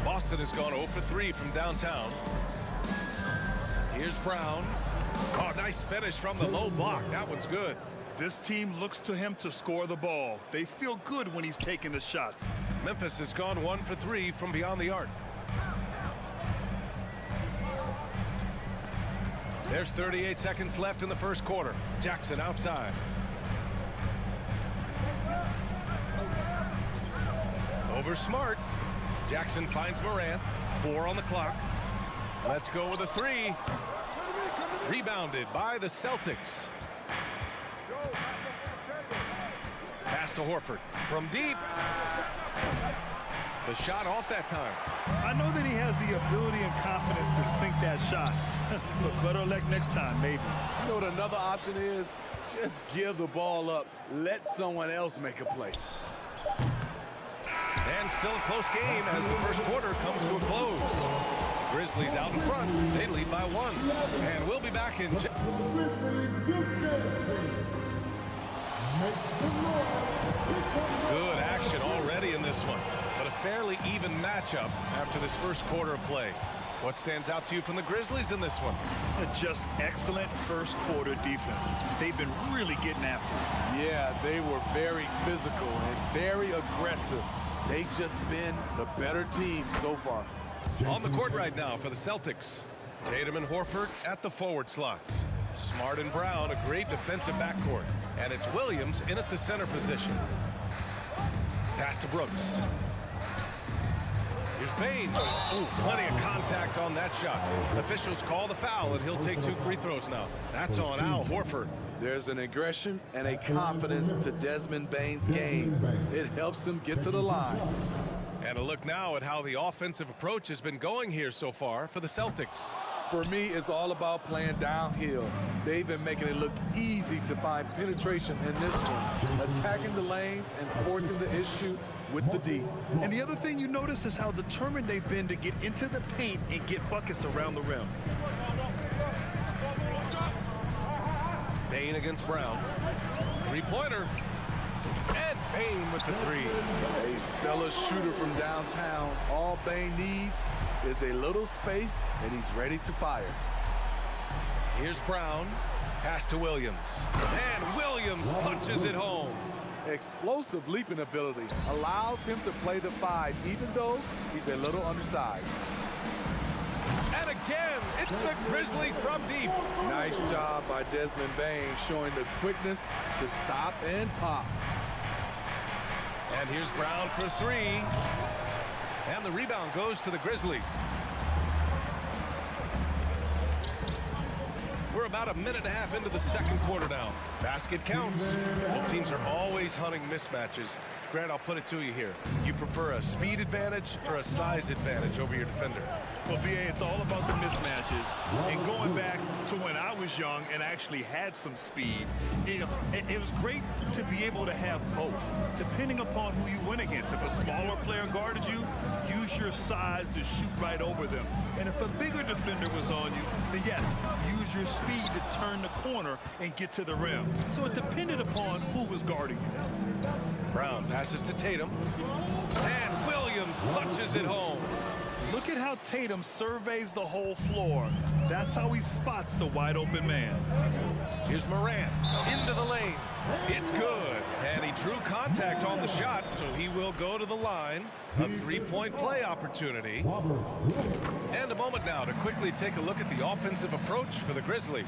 Boston has gone 0 for 3 from downtown. Here's Brown. Oh, nice finish from the low block. That one's good. This team looks to him to score the ball. They feel good when he's taking the shots. Memphis has gone 1 for 3 from beyond the arc. There's 38 seconds left in the first quarter. Jackson outside. Over Smart. Jackson finds Morant. 4 on the clock. Let's go with a 3. Rebounded by the Celtics. Pass to Horford from deep. The shot off that time. I know that he has the ability and confidence to sink that shot. Look, better luck next time, maybe. You know what another option is? Just give the ball up. Let someone else make a play. And still a close game as the first quarter comes to a close. Grizzlies out in front. They lead by 1. And we'll be back in... Good action already in this one. But a fairly even matchup after this first quarter of play. What stands out to you from the Grizzlies in this one? Just excellent first quarter defense. They've been really getting after it. Yeah, they were very physical and very aggressive. They've just been the better team so far. On the court right now for the Celtics. Tatum and Horford at the forward slots. Smart and Brown, a great defensive backcourt. And it's Williams in at the center position. Pass to Brooks. Here's Page. Ooh, plenty of contact on that shot. Officials call the foul, and he'll take 2 free throws now. That's on Al Horford. There's an aggression and a confidence to Desmond Bane's game. It helps him get to the line. And a look now at how the offensive approach has been going here so far for the Celtics. For me, it's all about playing downhill. They've been making it look easy to find penetration in this one, attacking the lanes and forcing the issue with the D. And the other thing you notice is how determined they've been to get into the paint and get buckets around the rim. Bane against Brown. 3-pointer. And Bane with the 3. A stellar shooter from downtown. All Bane needs is a little space, and he's ready to fire. Here's Brown. Pass to Williams. And Williams punches it home. Explosive leaping ability allows him to play the 5, even though he's a little undersized. And again, it's the Grizzlies from deep. Nice job by Desmond Bane, showing the quickness to stop and pop. And here's Brown for 3. And the rebound goes to the Grizzlies. We're about a minute and a half into the second quarter now. Basket counts. Both teams are always hunting mismatches. Grant, I'll put it to you here. You prefer a speed advantage or a size advantage over your defender? Well, BA, it's all about the mismatches. And going back to when I was young and actually had some speed, you know, it was great to be able to have both, depending upon who you went against. If a smaller player guarded you, use your size to shoot right over them. And if a bigger defender was on you, then yes, use your speed to turn the corner and get to the rim. So it depended upon who was guarding you. Brown passes to Tatum. And Williams punches it home. Look at how Tatum surveys the whole floor. That's how he spots the wide open man. Here's Morant into the lane. It's good. And he drew contact on the shot, so he will go to the line. A 3-point play opportunity. And a moment now to quickly take a look at the offensive approach for the Grizzlies.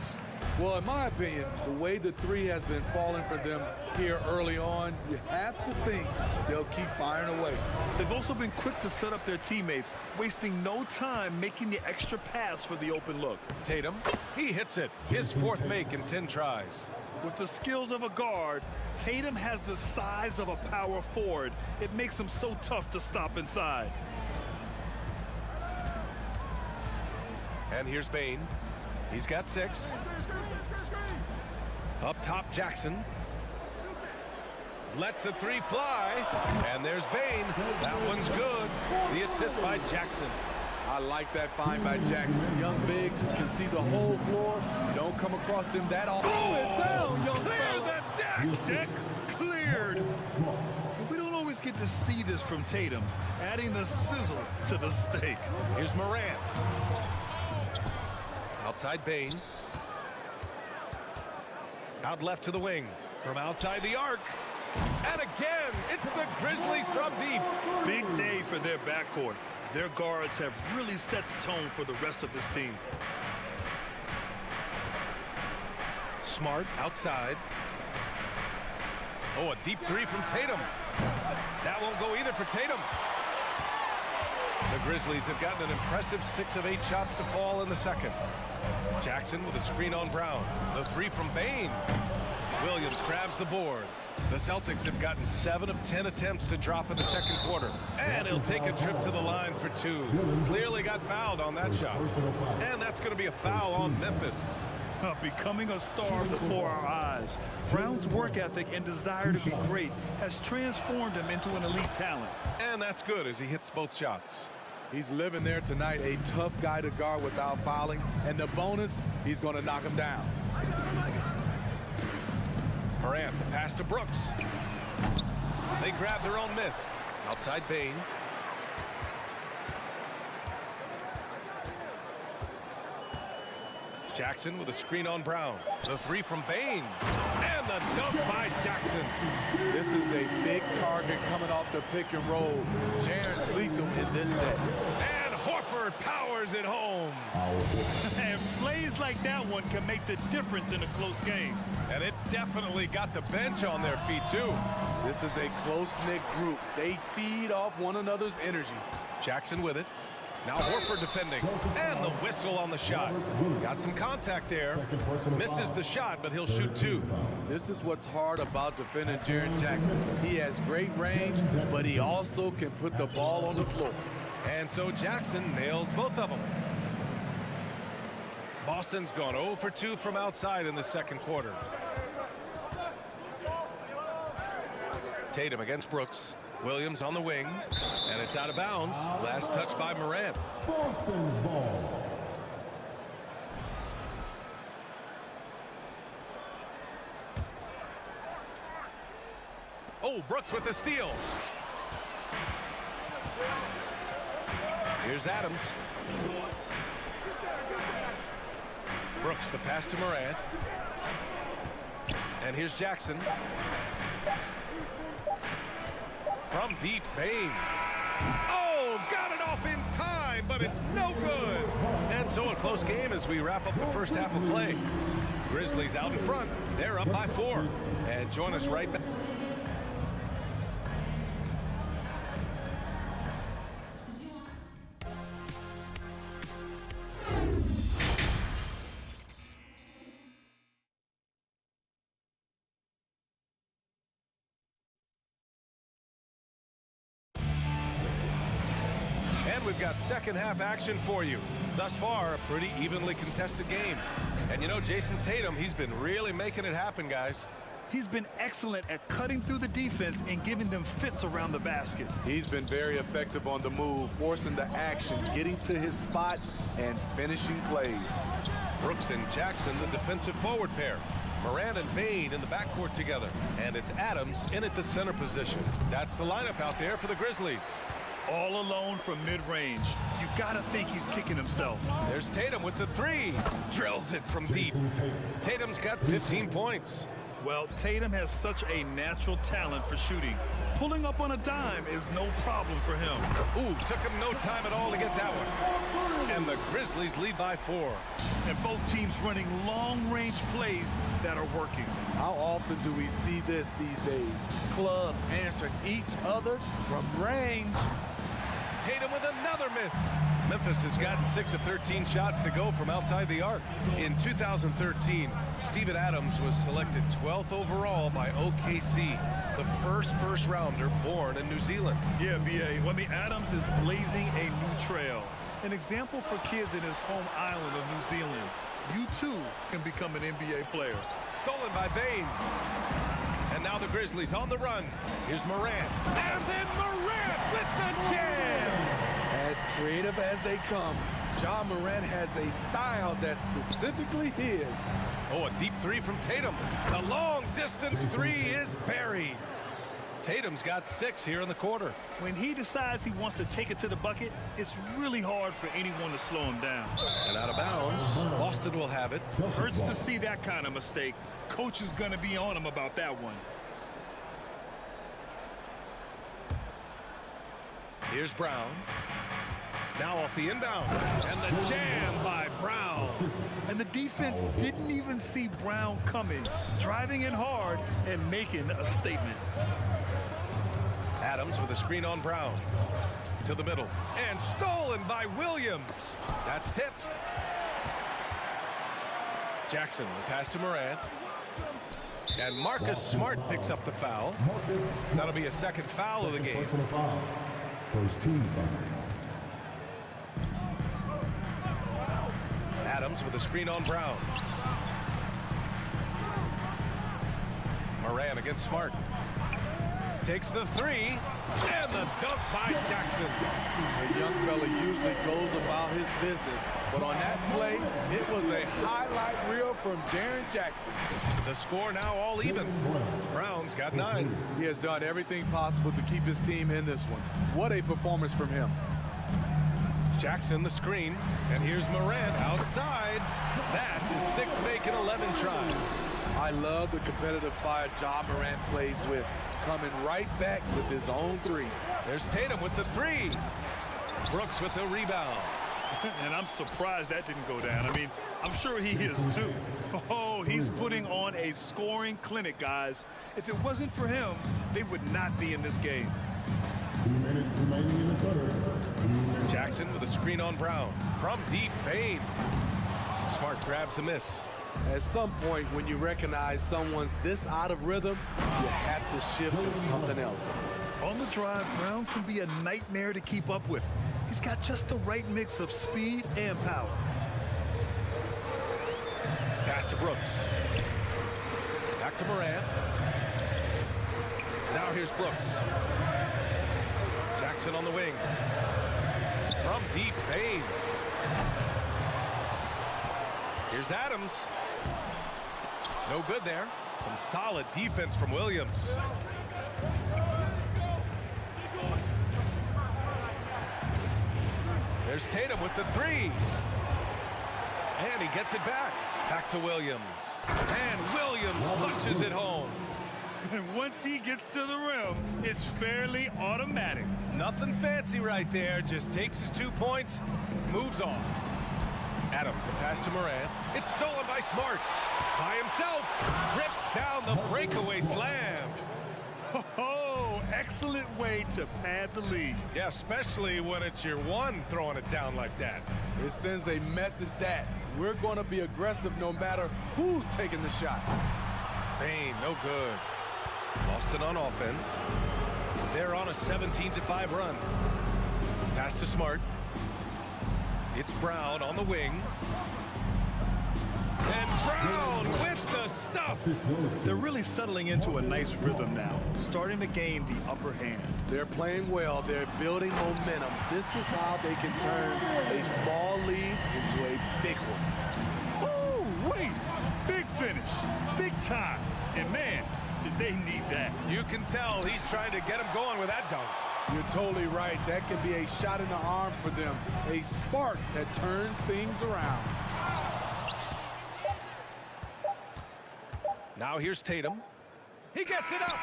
Well, in my opinion, the way the 3 has been falling for them here early on, you have to think they'll keep firing away. They've also been quick to set up their teammates, wasting no time making the extra pass for the open look. Tatum, he hits it. His 4th make in 10 tries. With the skills of a guard, Tatum has the size of a power forward. It makes him so tough to stop inside. And here's Bane. He's got 6. Up top, Jackson. Lets the 3 fly. And there's Bane. That one's good. The assist by Jackson. I like that find by Jackson. Young bigs who can see the whole floor. Don't come across them that often. Throw it down, young Clear the deck. Deck cleared. We don't always get to see this from Tatum, adding the sizzle to the steak. Here's Morant. Outside Bane. Out left to the wing. From outside the arc. And again, it's the Grizzlies from deep. Big day for their backcourt. Their guards have really set the tone for the rest of this team. Smart outside. Oh, a deep three from Tatum. That won't go either for Tatum. The Grizzlies have gotten an impressive 6 of 8 shots to fall in the second. Jackson with a screen on Brown. The three from Bane. Williams grabs the board. The Celtics have gotten 7 of 10 attempts to drop in the second quarter. And he'll take a trip to the line for 2. Clearly got fouled on that shot. And that's going to be a foul on Memphis. Becoming a star before our eyes. Brown's work ethic and desire to be great has transformed him into an elite talent. And that's good as he hits both shots. He's living there tonight, a tough guy to guard without fouling. And the bonus, he's going to knock him down. Morant, the pass to Brooks. They grab their own miss. Outside Bane. Jackson with a screen on Brown. The three from Bane. And the dunk by Jackson. This is a big target coming off the pick and roll. Jaren's lethal in this set. And Horford powers it home. And plays like that one can make the difference in a close game. And it definitely got the bench on their feet, too. This is a close-knit group. They feed off one another's energy. Jackson with it. Now Horford defending. And the whistle on the shot. Got some contact there. Misses the shot, but he'll shoot 2. This is what's hard about defending Jaren Jackson. He has great range, but he also can put the ball on the floor. And so Jackson nails both of them. Boston's gone 0 for 2 from outside in the second quarter. Tatum against Brooks. Williams on the wing. And it's out of bounds. Last touch by Morant. Boston's ball. Oh, Brooks with the steal. Here's Adams. Brooks, the pass to Morant. And here's Jackson. From deep, Bane. Oh, got it off in time, but it's no good. And so a close game as we wrap up the first half of play. Grizzlies out in front. They're up by 4. And join us right back. We've got second half action for you. Thus far, a pretty evenly contested game. And you know, Jason Tatum, he's been really making it happen, guys. He's been excellent at cutting through the defense and giving them fits around the basket. He's been very effective on the move, forcing the action, getting to his spots, and finishing plays. Brooks and Jackson, the defensive forward pair. Morant and Bane in the backcourt together. And it's Adams in at the center position. That's the lineup out there for the Grizzlies. All alone from mid-range. You gotta think he's kicking himself. There's Tatum with the three. Drills it from deep. Tatum's got 15 points. Well, Tatum has such a natural talent for shooting. Pulling up on a dime is no problem for him. Ooh, took him no time at all to get that one. And the Grizzlies lead by 4. And both teams running long-range plays that are working. How often do we see this these days? Clubs answering each other from range. Tatum with another miss. Memphis has gotten 6 of 13 shots to go from outside the arc. In 2013, Steven Adams was selected 12th overall by OKC, the first rounder born in New Zealand. Yeah, B.A. I mean, Adams is blazing a new trail. An example for kids in his home island of New Zealand. You, too, can become an NBA player. Stolen by Bane. And now the Grizzlies on the run. Here's Morant. And then Morant with the jam. As creative competitive as they come. Ja Morant has a style that's specifically his. Oh, a deep three from Tatum. The long-distance three is buried. Tatum's got 6 here in the quarter. When he decides he wants to take it to the bucket, it's really hard for anyone to slow him down. And out of bounds, Boston will have it. Hurts to see that kind of mistake. Coach is going to be on him about that one. Here's Brown. Now off the inbound. And the jam by Brown. And the defense didn't even see Brown coming, driving in hard and making a statement. Adams with a screen on Brown. To the middle. And stolen by Williams. That's tipped. Jackson, the pass to Morant. And Marcus Smart picks up the foul. That'll be a second foul of the game. First team foul. Adams with a screen on Brown. Morant against Smart. Takes the three. And the dunk by Jackson. The young fella usually goes about his business. But on that play, it was a highlight reel from Jaren Jackson. The score now all even. Brown's got 9. He has done everything possible to keep his team in this one. What a performance from him. Jackson the screen. And here's Morant outside. That's his 6th make in 11 tries. I love the competitive fire Ja Morant plays with. Coming right back with his own 3. There's Tatum with the 3. Brooks with the rebound. And I'm surprised that didn't go down. I mean, I'm sure he is too. Oh, he's putting on a scoring clinic, guys. If it wasn't for him, they would not be in this game. 2 minutes remaining in the quarter. Jackson with a screen on Brown. From deep, Bain. Smart grabs the miss. At some point, when you recognize someone's this out of rhythm, you have to shift to something else. On the drive, Brown can be a nightmare to keep up with. He's got just the right mix of speed and power. Pass to Brooks. Back to Morant. Now here's Brooks. Jackson on the wing. From deep, Bain. Here's Adams. No good there. Some solid defense from Williams. There's Tatum with the 3. And he gets it back. Back to Williams. And Williams punches it home. And once he gets to the rim, it's fairly automatic. Nothing fancy right there. Just takes his 2 points, moves on. Adams, the pass to Morant. It's stolen by Smart. By himself. Rips down the breakaway slam. Oh, excellent way to pad the lead. Yeah, especially when it's your 1 throwing it down like that. It sends a message that we're going to be aggressive no matter who's taking the shot. Bain, no good. Boston on offense. They're on a 17-5 run. Pass to Smart. It's Brown on the wing. And Brown with the stuff. They're really settling into a nice rhythm now, starting to gain the upper hand. They're playing well. They're building momentum. This is how they can turn a small lead into a big one. Woo, wait, big finish, big time. And man, did they need that. You can tell he's trying to get him going with that dunk. You're totally right. That can be a shot in the arm for them. A spark that turns things around. Now here's Tatum. He gets it up.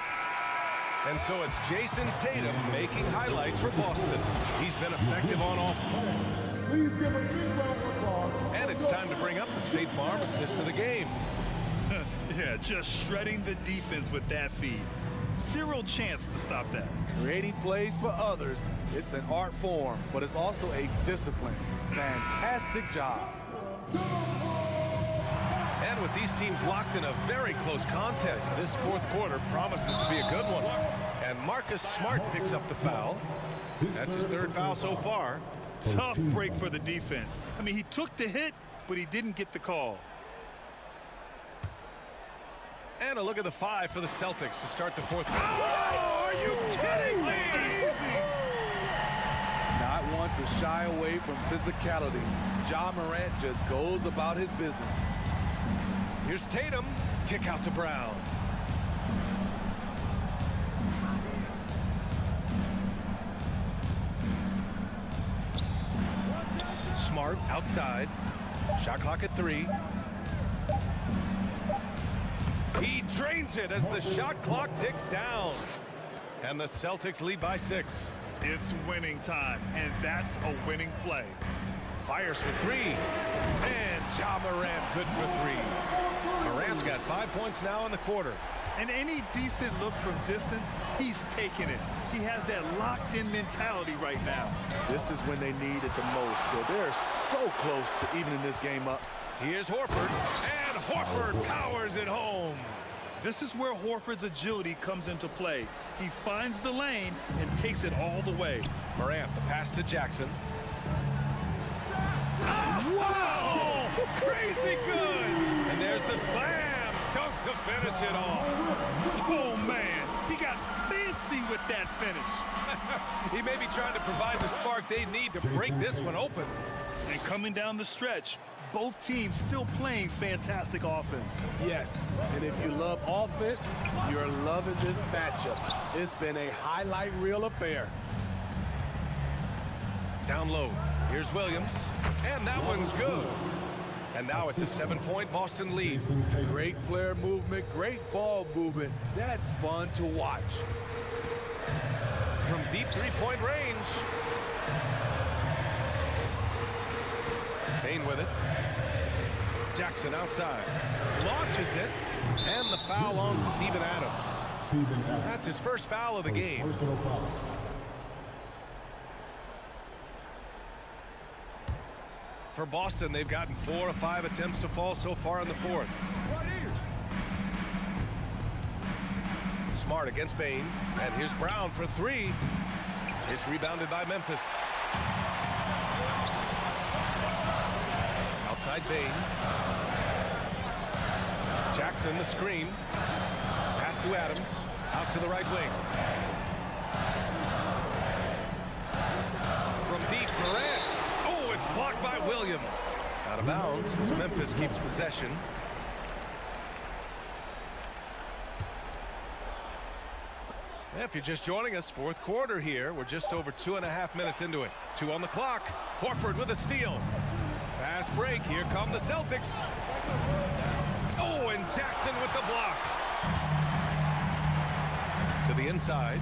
And so it's Jason Tatum making highlights for Boston. He's been effective on offense. Please give a big round of applause. And it's time to bring up the State Farm assist of the game. Yeah, just shredding the defense with that feed. Zero chance to stop that. Creating plays for others, it's an art form, but it's also a discipline. Fantastic job. And with these teams locked in a very close contest, this 4th quarter promises to be a good one. And Marcus Smart picks up the foul. That's his 3rd foul so far. Tough break for the defense. I mean, he took the hit, but he didn't get the call. And a look at the 5 for the Celtics to start the 4th quarter. Oh, are you kidding me? Not one to shy away away from physicality. Ja Morant just goes about his business. Here's Tatum. Kick out to Brown. Smart outside. Shot clock at 3. He drains it as the shot clock ticks down. And the Celtics lead by 6. It's winning time, and that's a winning play. Fires for 3. And Ja Morant good for 3. Morant's got 5 points now in the quarter. And any decent look from distance, he's taking it. He has that locked-in mentality right now. This is when they need it the most, so they're so close to evening this game up. Here's Horford, and Horford powers it home. This is where Horford's agility comes into play. He finds the lane and takes it all the way. Morant, the pass to Jackson. Wow! Crazy good! And there's the slam dunk to finish it off. Oh, man. He got fancy with that finish. He may be trying to provide the spark they need to break this one open. And coming down the stretch, both teams still playing fantastic offense. Yes, and if you love offense, you're loving this matchup. It's been a highlight reel affair. Down low. Here's Williams. And that one's good. And now it's a 7-point Boston lead. Great player movement, great ball movement. That's fun to watch. From deep 3-point range. Payne with it. Jackson outside. Launches it. And the foul on Steven Adams. That's his first foul of the game. For Boston, they've gotten 4 of 5 attempts to fall so far in the 4th. Smart against Bane. And here's Brown for 3. It's rebounded by Memphis. Outside Bane. Jackson the screen. Pass to Adams. Out to the right wing. From deep, Morant. Oh, it's blocked by Williams. Out of bounds as Memphis keeps possession. If you're just joining us, 4th quarter here. We're just over 2.5 minutes into it. 2 on the clock. Horford with a steal. Fast break. Here come the Celtics. Oh, and Jackson with the block. To the inside.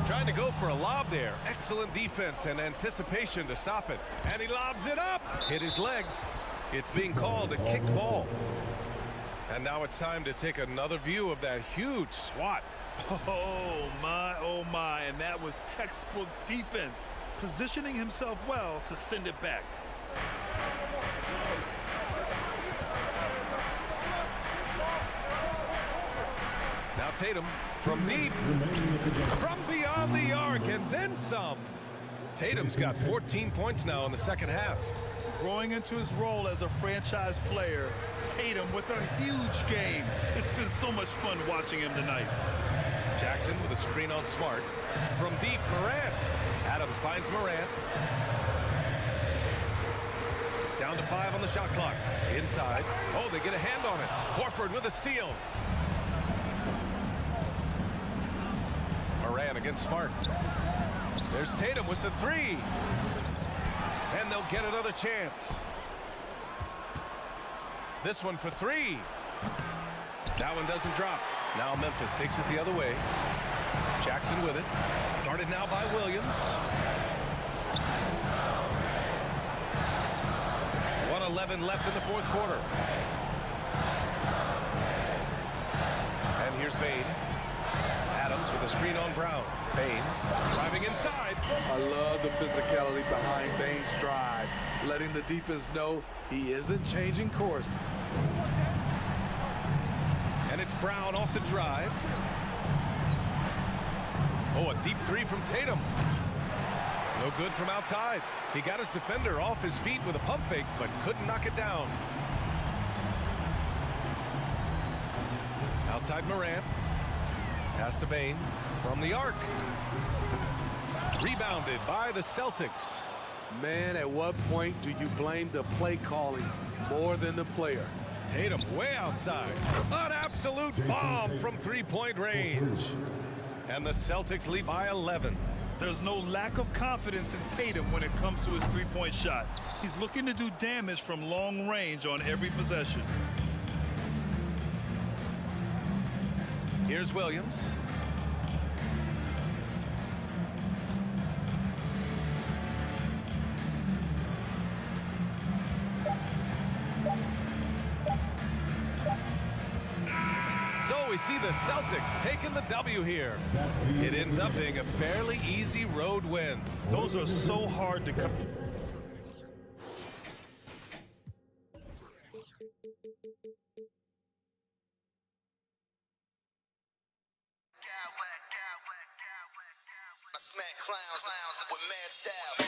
Trying to go for a lob there. Excellent defense and anticipation to stop it. And he lobs it up. Hit his leg. It's being called a kicked ball. And now it's time to take another view of that huge swat. Oh, my. And that was textbook defense. Positioning himself well to send it back. Now Tatum from deep, from beyond the arc, and then some. Tatum's got 14 points now in the 2nd half. Growing into his role as a franchise player, Tatum with a huge game. It's been so much fun watching him tonight. Jackson with a screen on Smart. From deep, Morant. Adams finds Morant. Down to 5 on the shot clock. Inside. Oh, they get a hand on it. Horford with a steal. Morant against Smart. There's Tatum with the 3. And they'll get another chance. This one for 3. That one doesn't drop. Now Memphis takes it the other way. Jackson with it. Guarded now by Williams. 1:11 left in the 4th quarter. And here's Bane. Adams with a screen on Brown. Bane driving inside. I love the physicality behind Bane's drive, letting the defense know he isn't changing course. And it's Brown off the drive. Oh, a deep 3 from Tatum. No good from outside. He got his defender off his feet with a pump fake, but couldn't knock it down. Outside Morant. Pass to Bane from the arc. Rebounded by the Celtics. Man, at what point do you blame the play calling more than the player? Tatum way outside. An absolute bomb from three-point range. And the Celtics lead by 11. There's no lack of confidence in Tatum when it comes to his three-point shot. He's looking to do damage from long range on every possession. Here's Williams. So we see the Celtics taking the W here. It ends up being a fairly easy road win. Those are so hard to come. I smack clowns with mad style.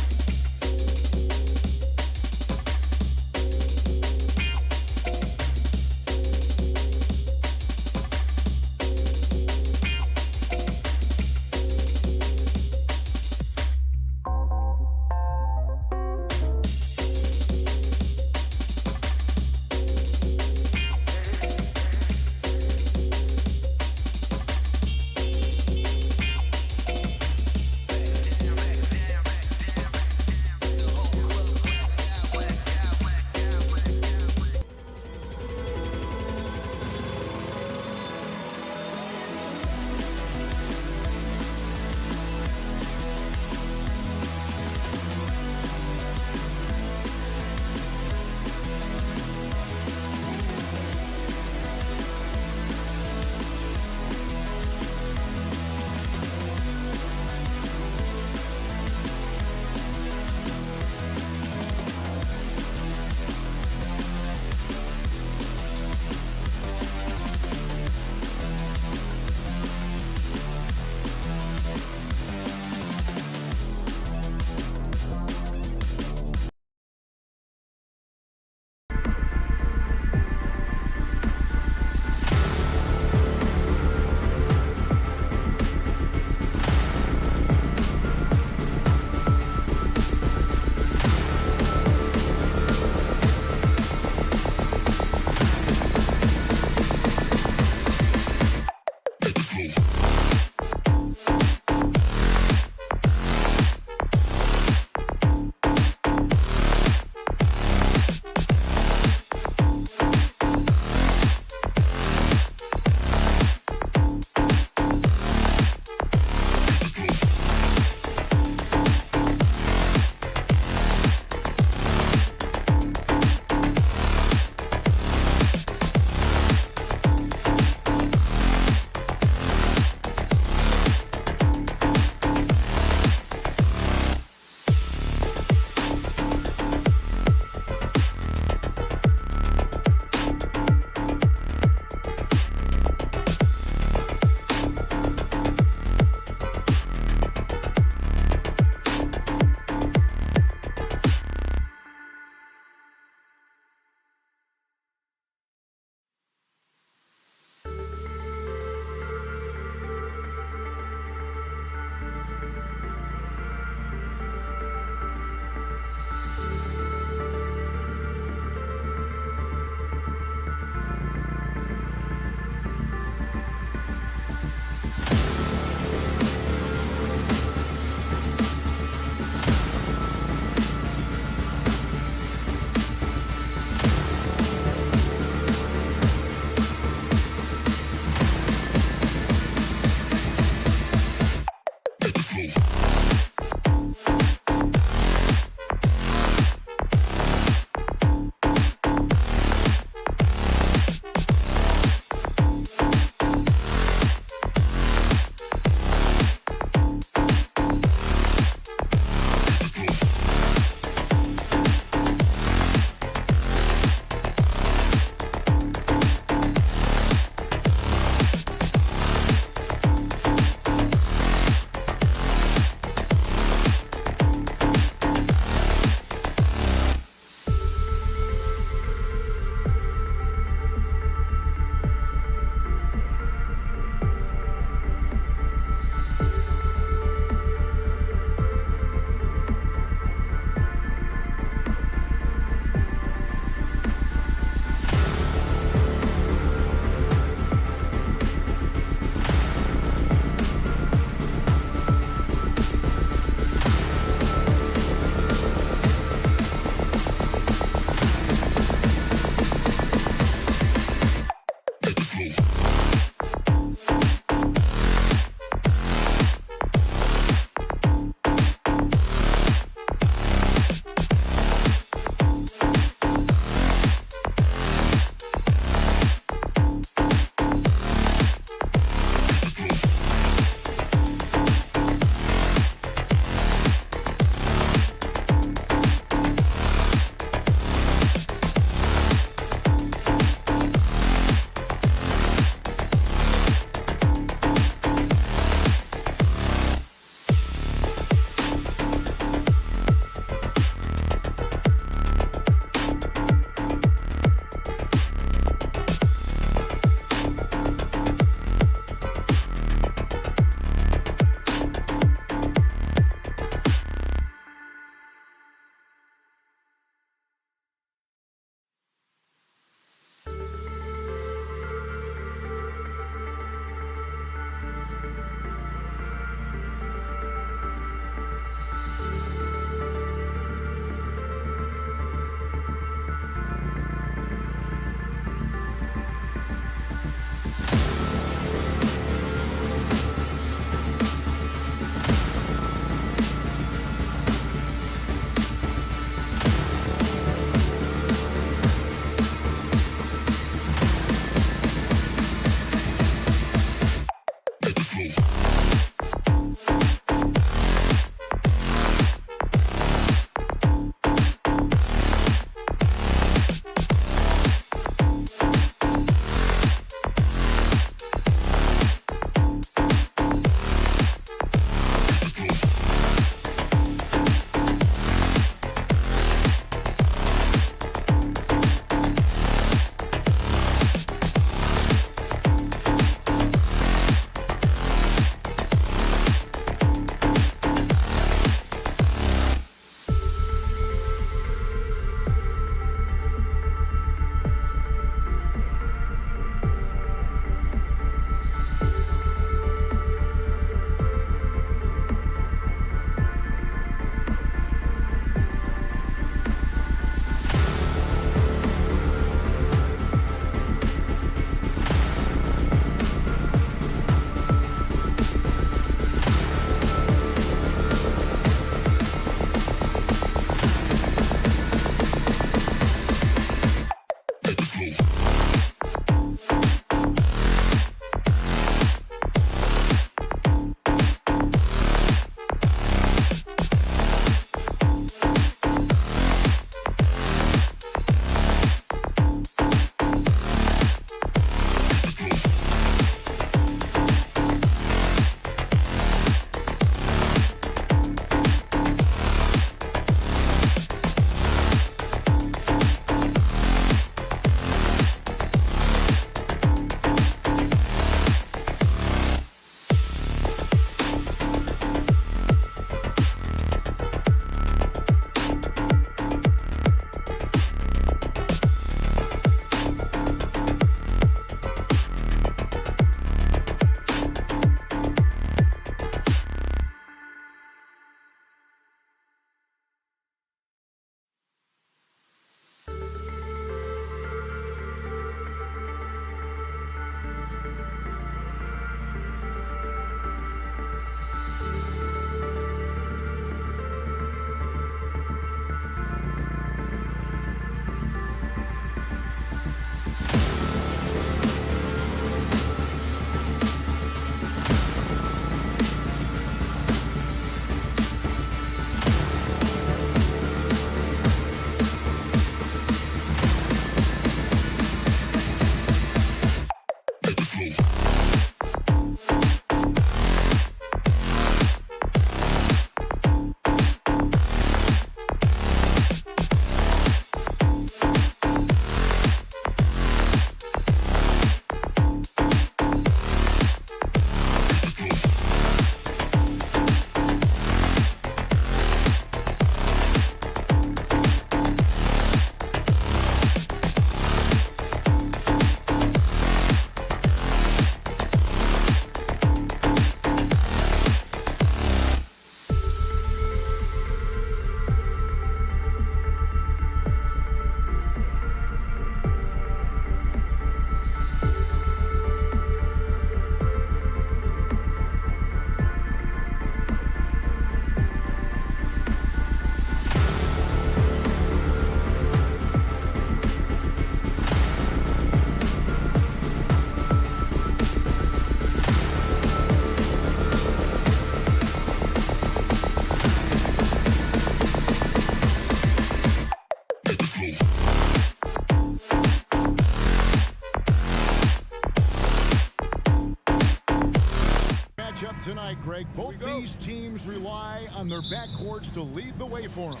tonight, Greg. Both these teams rely on their backcourts to lead the way for them.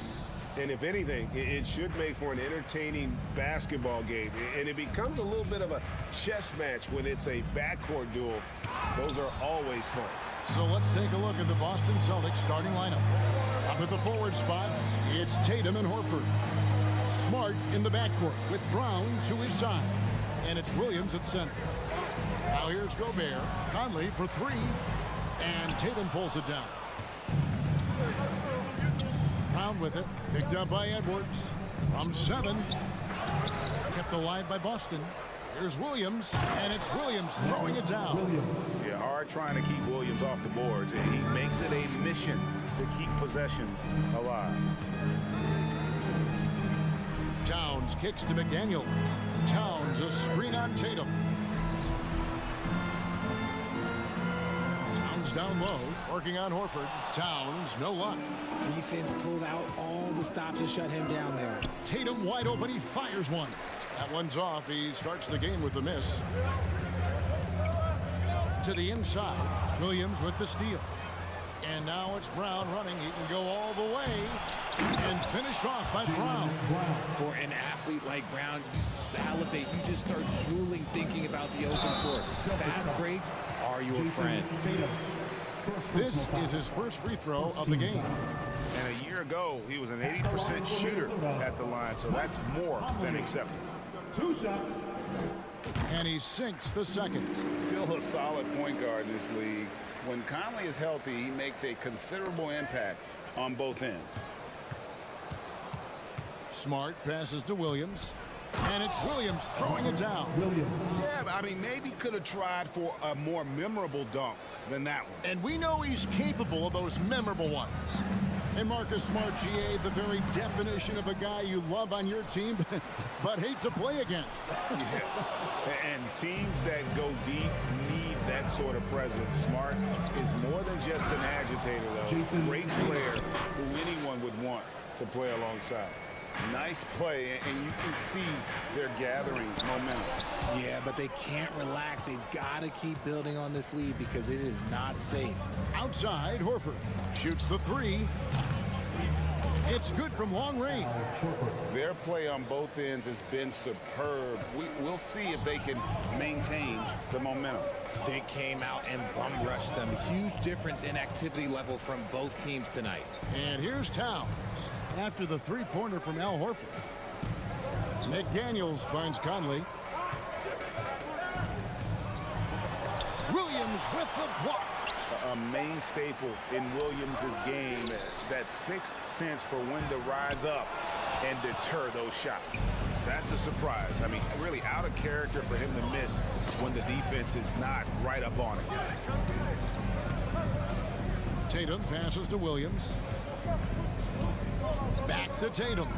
And if anything, it should make for an entertaining basketball game. And it becomes a little bit of a chess match when it's a backcourt duel. Those are always fun. So let's take a look at the Boston Celtics starting lineup. Up at the forward spots, it's Tatum and Horford. Smart in the backcourt with Brown to his side. And it's Williams at center. Now here's Gobert. Conley for three. And Tatum pulls it down. Brown with it. Picked up by Edwards. From 7. Kept alive by Boston. Here's Williams. And it's Williams throwing it down. Yeah, hard trying to keep Williams off the boards. And he makes it a mission to keep possessions alive. Towns kicks to McDaniels. Towns a screen on Tatum. Towns down low, working on Horford. Towns, no luck. Defense pulled out all the stops to shut him down there. Tatum wide open, he fires one. That one's off. He starts the game with a miss. To the inside, Williams with the steal. And now it's Brown running. He can go all the way and finished off by Brown. For an athlete like Brown, you salivate. You just start drooling thinking about the open court. Fast breaks are your friend. This is his first free throw of the game. And a year ago, he was an 80% shooter at the line, so that's more than acceptable. 2 shots. And he sinks the second. Still a solid point guard in this league. When Conley is healthy, he makes a considerable impact on both ends. Smart passes to Williams. And it's Williams throwing it down. Yeah, I mean, maybe could have tried for a more memorable dunk than that one. And we know he's capable of those memorable ones. And Marcus Smart, GA, the very definition of a guy you love on your team, but hate to play against. Yeah. And teams that go deep need that sort of presence. Smart is more than just an agitator, though. Great player who anyone would want to play alongside. Nice play, and you can see they're gathering momentum. Yeah, but they can't relax. They've got to keep building on this lead because it is not safe. Outside, Horford shoots the three. It's good from long range. Their play on both ends has been superb. We'll see if they can maintain the momentum. They came out and bum rushed them. Huge difference in activity level from both teams tonight. And here's Towns after the three-pointer from Al Horford. McDaniels finds Conley. Williams with the block. A main staple in Williams' game, that sixth sense for when to rise up and deter those shots. That's a surprise. I mean, really out of character for him to miss when the defense is not right up on it. Tatum passes to Williams. Back to Tatum.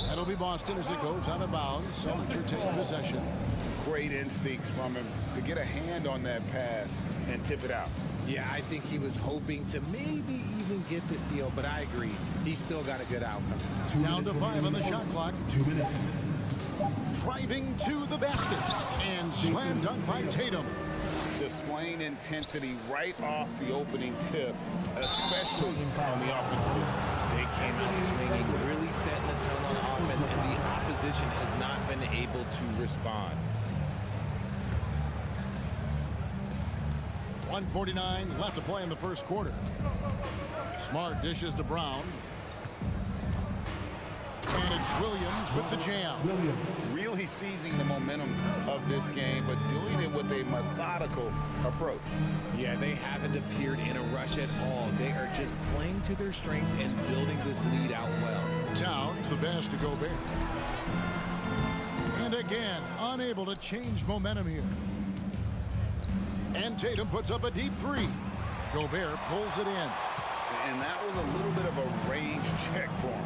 That'll be Boston as it goes out of bounds. Celtics take possession. Great instincts from him to get a hand on that pass and tip it out. Yeah, I think he was hoping to maybe even get the steal, but I agree. He's still got a good outcome. Down to 5 on the shot clock. 2 minutes. Driving to the basket. And slam dunk by Tatum. Displaying intensity right off the opening tip, especially on the offensive end. They came out swinging, really setting the tone on offense, and the opposition has not been able to respond. 1:49 left to play in the first quarter. Smart dishes to Brown. And it's Williams with the jam. Really seizing the momentum of this game, but doing it with a methodical approach. Yeah, they haven't appeared in a rush at all. They are just playing to their strengths and building this lead out well. Towns the pass to Gobert. And again, unable to change momentum here. And Tatum puts up a deep three. Gobert pulls it in. And that was a little bit of a range check for him.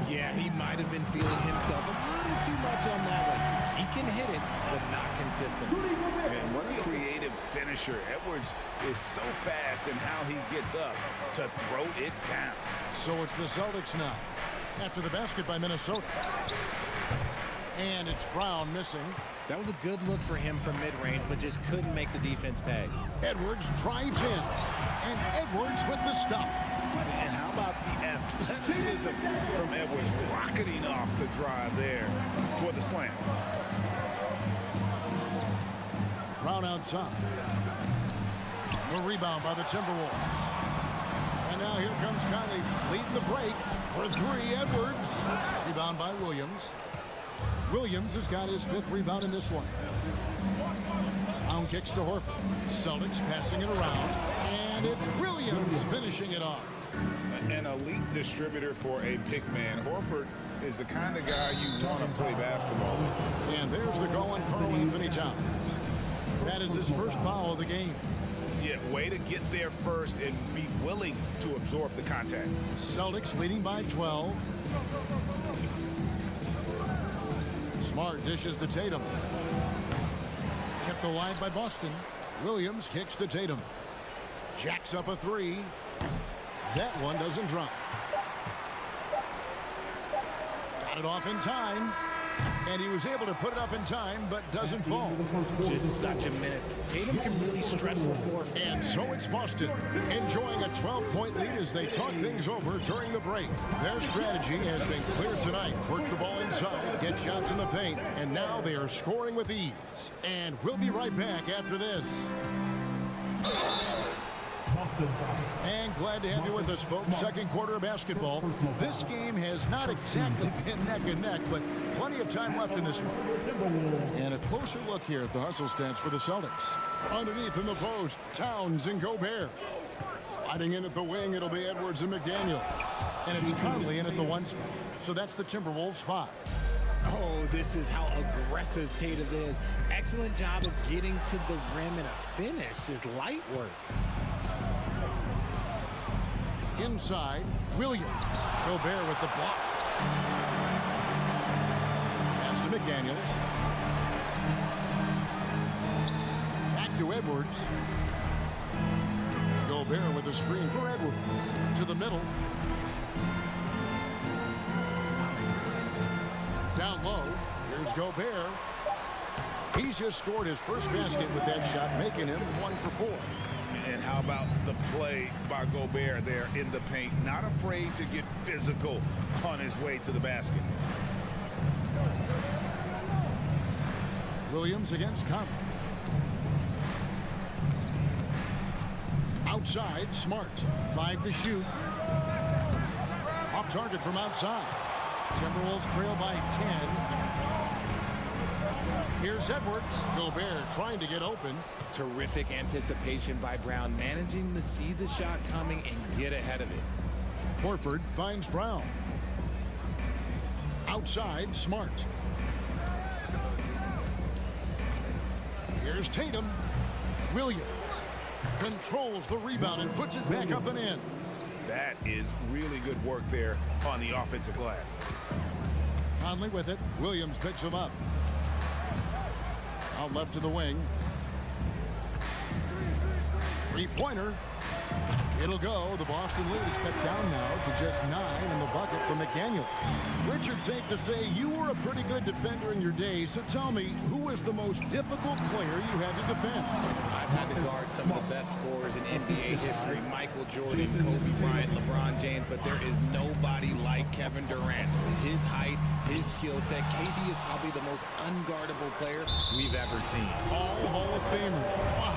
Yeah, he might have been feeling himself a little too much on that one. He can hit it, but not consistent. And what a creative finisher. Edwards is so fast in how he gets up to throw it down. So it's the Celtics now. After the basket by Minnesota. And it's Brown missing. That was a good look for him from mid-range, but just couldn't make the defense pay. Edwards drives in. And Edwards with the stuff. And how about the athleticism from Edwards rocketing off the drive there for the slam. Brown outside. The rebound by the Timberwolves. And now here comes Conley leading the break for three. Edwards. Rebound by Williams. Williams has got his 5th rebound in this one. Brown kicks to Horford. Celtics passing it around. And it's Williams finishing it off. An elite distributor for a pick man. Horford is the kind of guy you want to play basketball with. And there's the goal on Karl-Anthony Towns. That is his first foul of the game. Yeah, way to get there first and be willing to absorb the contact. Celtics leading by 12. Smart dishes to Tatum. Kept alive by Boston. Williams kicks to Tatum. Jacks up a 3. That one doesn't drop. Got it off in time. And he was able to put it up in time, but doesn't fall. Just such a menace. Tatum can really stretch the floor. And so it's Boston enjoying a 12-point lead as they talk things over during the break. Their strategy has been clear tonight. Work the ball inside, get shots in the paint, and now they are scoring with ease. And we'll be right back after this. And glad to have you with us, folks. Second quarter of basketball. This game has not exactly been neck and neck, but plenty of time left in this one. And a closer look here at the hustle stance for the Celtics. Underneath in the post, Towns and Gobert. Sliding in at the wing, it'll be Edwards and McDaniel. And it's Conley in at the 1 spot. So that's the Timberwolves 5. Oh, this is how aggressive Tatum is. Excellent job of getting to the rim and a finish. Just light work. Inside, Williams. Gobert with the block. Pass to McDaniels. Back to Edwards. Gobert with a screen for Edwards. To the middle. Down low. Here's Gobert. He's just scored his first basket with that shot, making him 1 for 4. And how about the play by Gobert there in the paint? Not afraid to get physical on his way to the basket. Williams against Conley. Outside, Smart. 5 to shoot. Off target from outside. Timberwolves trail by 10. Here's Edwards. Gobert trying to get open. Terrific anticipation by Brown, managing to see the shot coming and get ahead of it. Horford finds Brown. Outside, Smart. Here's Tatum. Williams controls the rebound and puts it back up and in. That is really good work there on the offensive glass. Conley with it. Williams picks him up. Out left to the wing. Three-pointer. It'll go. The Boston lead is cut down now to just 9 in the bucket from McDaniel. Richard, safe to say you were a pretty good defender in your day, so tell me, who was the most difficult player you had to defend? I've had to guard some of the best scorers in NBA history. Michael Jordan, Kobe Bryant, LeBron James, but there is nobody like Kevin Durant. His height, his skill set. KD is probably the most unguardable player we've ever seen. All Hall of Famers. Wow.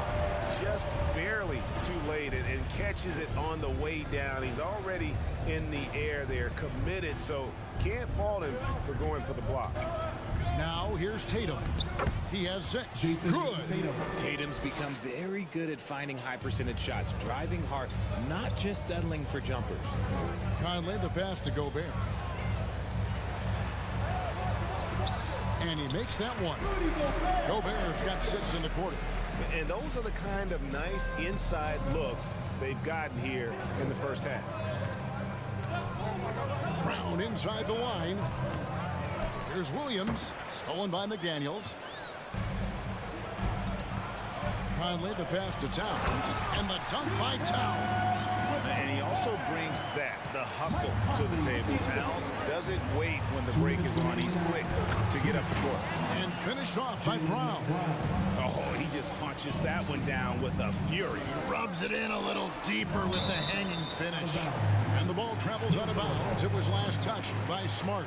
Just barely too late and catches it on the way down. He's already in the air there, committed, so can't fault him for going for the block. Now here's Tatum. He has 6. Good. Tatum's become very good at finding high percentage shots, driving hard, not just settling for jumpers. Conley the pass to Gobert. And he makes that one. Gobert's got 6 in the quarter. And those are the kind of nice inside looks they've gotten here in the first half. Brown inside the line. Here's Williams. Stolen by McDaniels. Conley the pass to Towns. And the dunk by Towns. And he also brings the hustle to the table. Towns doesn't wait when the break is on. He's quick to get up the court. And finished off by Brown. Oh, he just punches that one down with a fury. Rubs it in a little deeper with the hanging finish. And the ball travels out of bounds. It was last touched by Smart.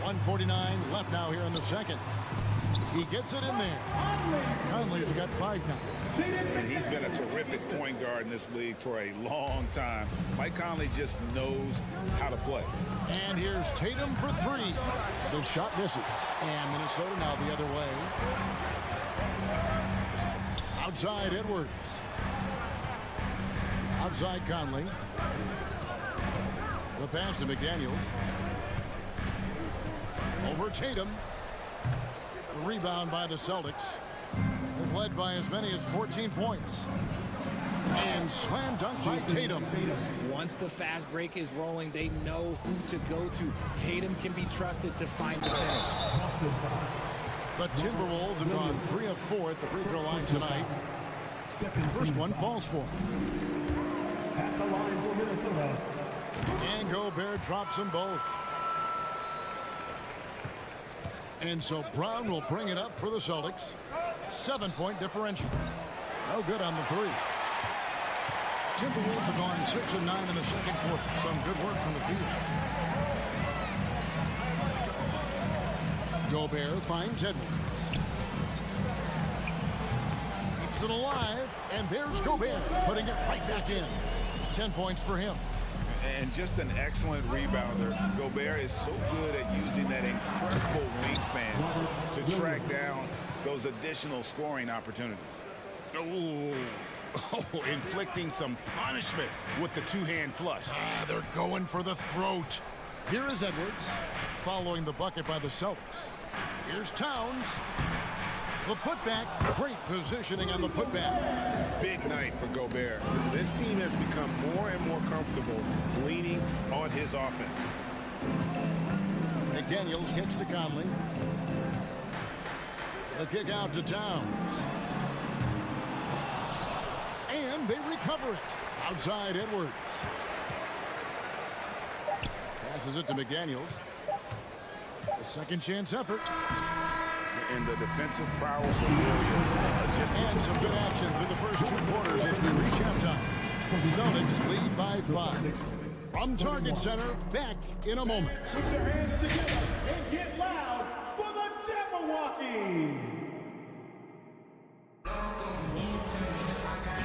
.149 left now here in the second. He gets it in there. Conley's got 5 now. And he's been a terrific point guard in this league for a long time. Mike Conley just knows how to play. And here's Tatum for 3. The shot misses. And Minnesota now the other way. Outside Edwards. Outside Conley. The pass to McDaniels. Over Tatum. The rebound by the Celtics. They've led by as many as 14 points. And slam dunk by Tatum. Once the fast break is rolling, they know who to go to. Tatum can be trusted to find the finish. The Timberwolves have gone 3 of 4 at the free throw line tonight. First one falls for him. At the line for Minnesota. And Gobert drops them both. And so Brown will bring it up for the Celtics. 7-point differential. No good on the 3. Timberwolves have gone 6 of 9 in the second quarter. Some good work from the field. Gobert finds Edwards. Keeps it alive. And there's Gobert putting it right back in. 10 points for him. And just an excellent rebounder. Gobert is so good at using that incredible wingspan to track down those additional scoring opportunities. Oh, inflicting some punishment with the two-hand flush. They're going for the throat. Here is Edwards following the bucket by the Celtics. Here's Towns. The putback. Great positioning on the putback. Big night for Gobert. This team has become more and more comfortable leaning on his offense. McDaniels kicks to Conley. The kick out to Towns. And they recover it. Outside Edwards. Passes it to McDaniels. A second chance effort. And the defensive prowess of Williams. And some good action through the first 2 quarters as we reach halftime. Celtics lead by 5. From Target Center, back in a moment. Put your hands together and get loud for the Jabberwockies.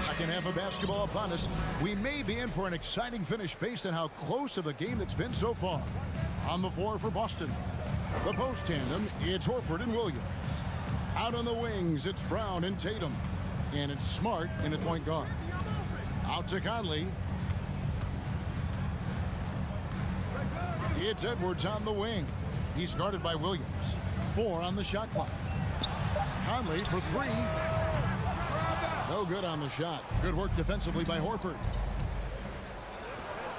Second half of basketball upon us. We may be in for an exciting finish based on how close of a game that's been so far. On the floor for Boston. The post tandem, it's Horford and Williams. Out on the wings, it's Brown and Tatum. And it's Smart in the point guard. Out to Conley. It's Edwards on the wing. He's guarded by Williams. 4 on the shot clock. Conley for 3. No good on the shot. Good work defensively by Horford.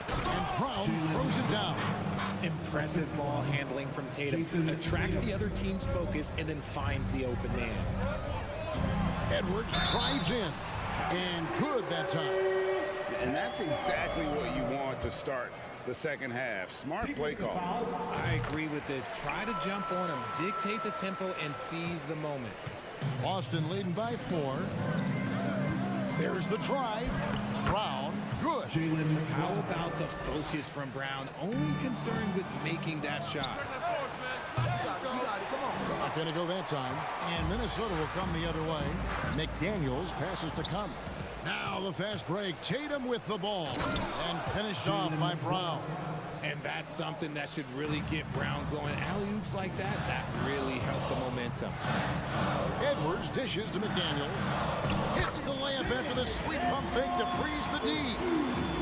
And Brown throws it down. Impressive ball handling from Tatum. Attracts the other team's focus and then finds the open man. Edwards drives in. And good that time. And that's exactly what you want to start the second half. Smart play call. I agree with this. Try to jump on him, dictate the tempo, and seize the moment. Boston leading by 4. There's the drive. Brown, good. How about the focus from Brown? Only concerned with making that shot. Not going to go that time. And Minnesota will come the other way. McDaniels passes to Conley. Now the fast break. Tatum with the ball. And finished off by Brown. And that's something that should really get Brown going. Alley-oops like that, that really helped the momentum. Edwards dishes to McDaniels. Hits the layup after the sweet pump fake to freeze the D.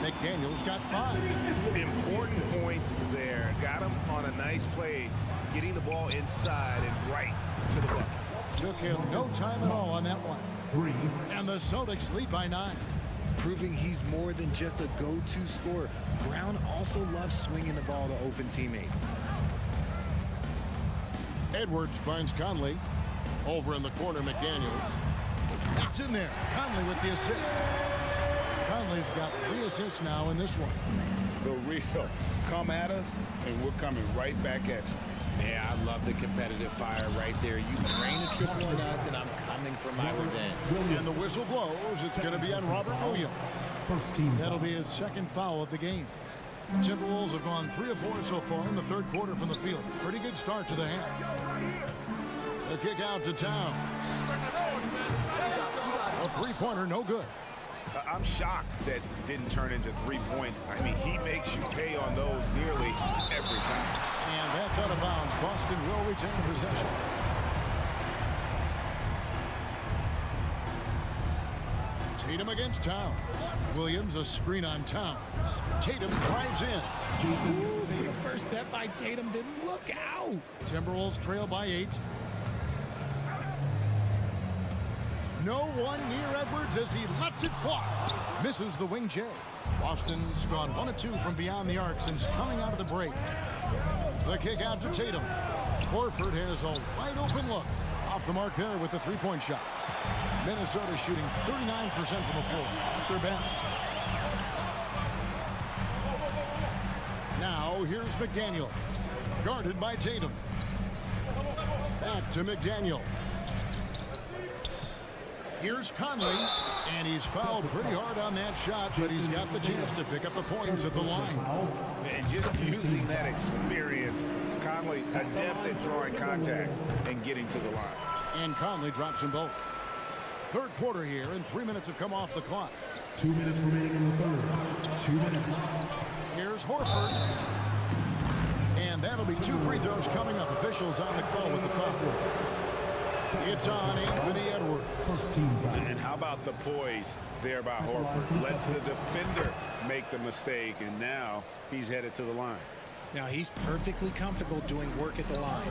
McDaniels got 5. Important points there. Got him on a nice play, getting the ball inside and right to the bucket. Took him no time at all on that one. 3. And the Celtics lead by 9. Proving he's more than just a go-to scorer. Brown also loves swinging the ball to open teammates. Edwards finds Conley. Over in the corner, McDaniels. That's in there. Conley with the assist. Conley's got 3 assists now in this one. The real come at us, and we're coming right back at you. Yeah, I love the competitive fire right there. You drain a triple on us, and I'm coming for my revenge. And the whistle blows. It's going to be on Robert Williams. That'll be his second foul of the game. The Timberwolves have gone 3 of 4 so far in the third quarter from the field. Pretty good start to the half. The kick out to Towns. A three-pointer, no good. I'm shocked that didn't turn into 3 points. I mean, he makes you pay on those nearly every time. And that's out of bounds. Boston will retain possession. Tatum against Towns. Williams a screen on Towns. Tatum drives in. The first step by Tatum, then look out. Timberwolves trail by 8. No one near Edwards as he lets it fly. Misses the wing J. Boston's gone 1 of 2 from beyond the arc since coming out of the break. The kick out to Tatum. Horford has a wide open look. Off the mark there with the three-point shot. Minnesota shooting 39% from the floor. At their best. Now here's McDaniels. Guarded by Tatum. Back to McDaniel. Here's Conley, and he's fouled pretty hard on that shot, but he's got the chance to pick up the points at the line. And just using that experience, Conley adept at drawing contact and getting to the line. And Conley drops them both. Third quarter here, and 3 minutes have come off the clock. 2 minutes remaining in the third. 2 minutes. Here's Horford. And that'll be 2 free throws coming up. Officials on the call with the foul. It's on Anthony Edwards. And how about the poise there by Horford? Lets the defender make the mistake, and now he's headed to the line. Now he's perfectly comfortable doing work at the line.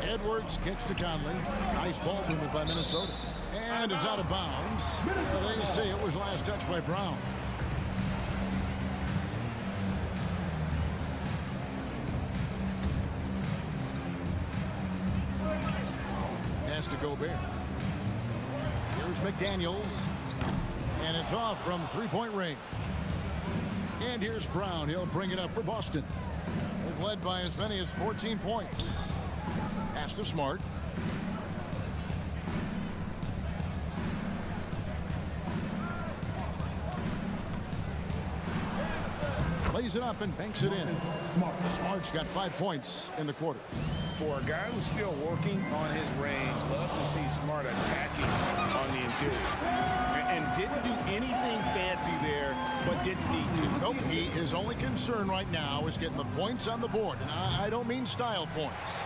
Edwards kicks to Conley. Nice ball movement by Minnesota. And it's out of bounds. They say it was last touched by Brown. Pass to Gobert. Here's McDaniels. And it's off from three-point range. And here's Brown. He'll bring it up for Boston. They've led by as many as 14 points. Pass to Smart. Lays it up and banks it in. Smart's got 5 points in the quarter. For a guy who's still working on his range, love to see Smart attacking on the interior. And didn't do anything fancy there, but didn't need to. Nope, his only concern right now is getting the points on the board. And I don't mean style points.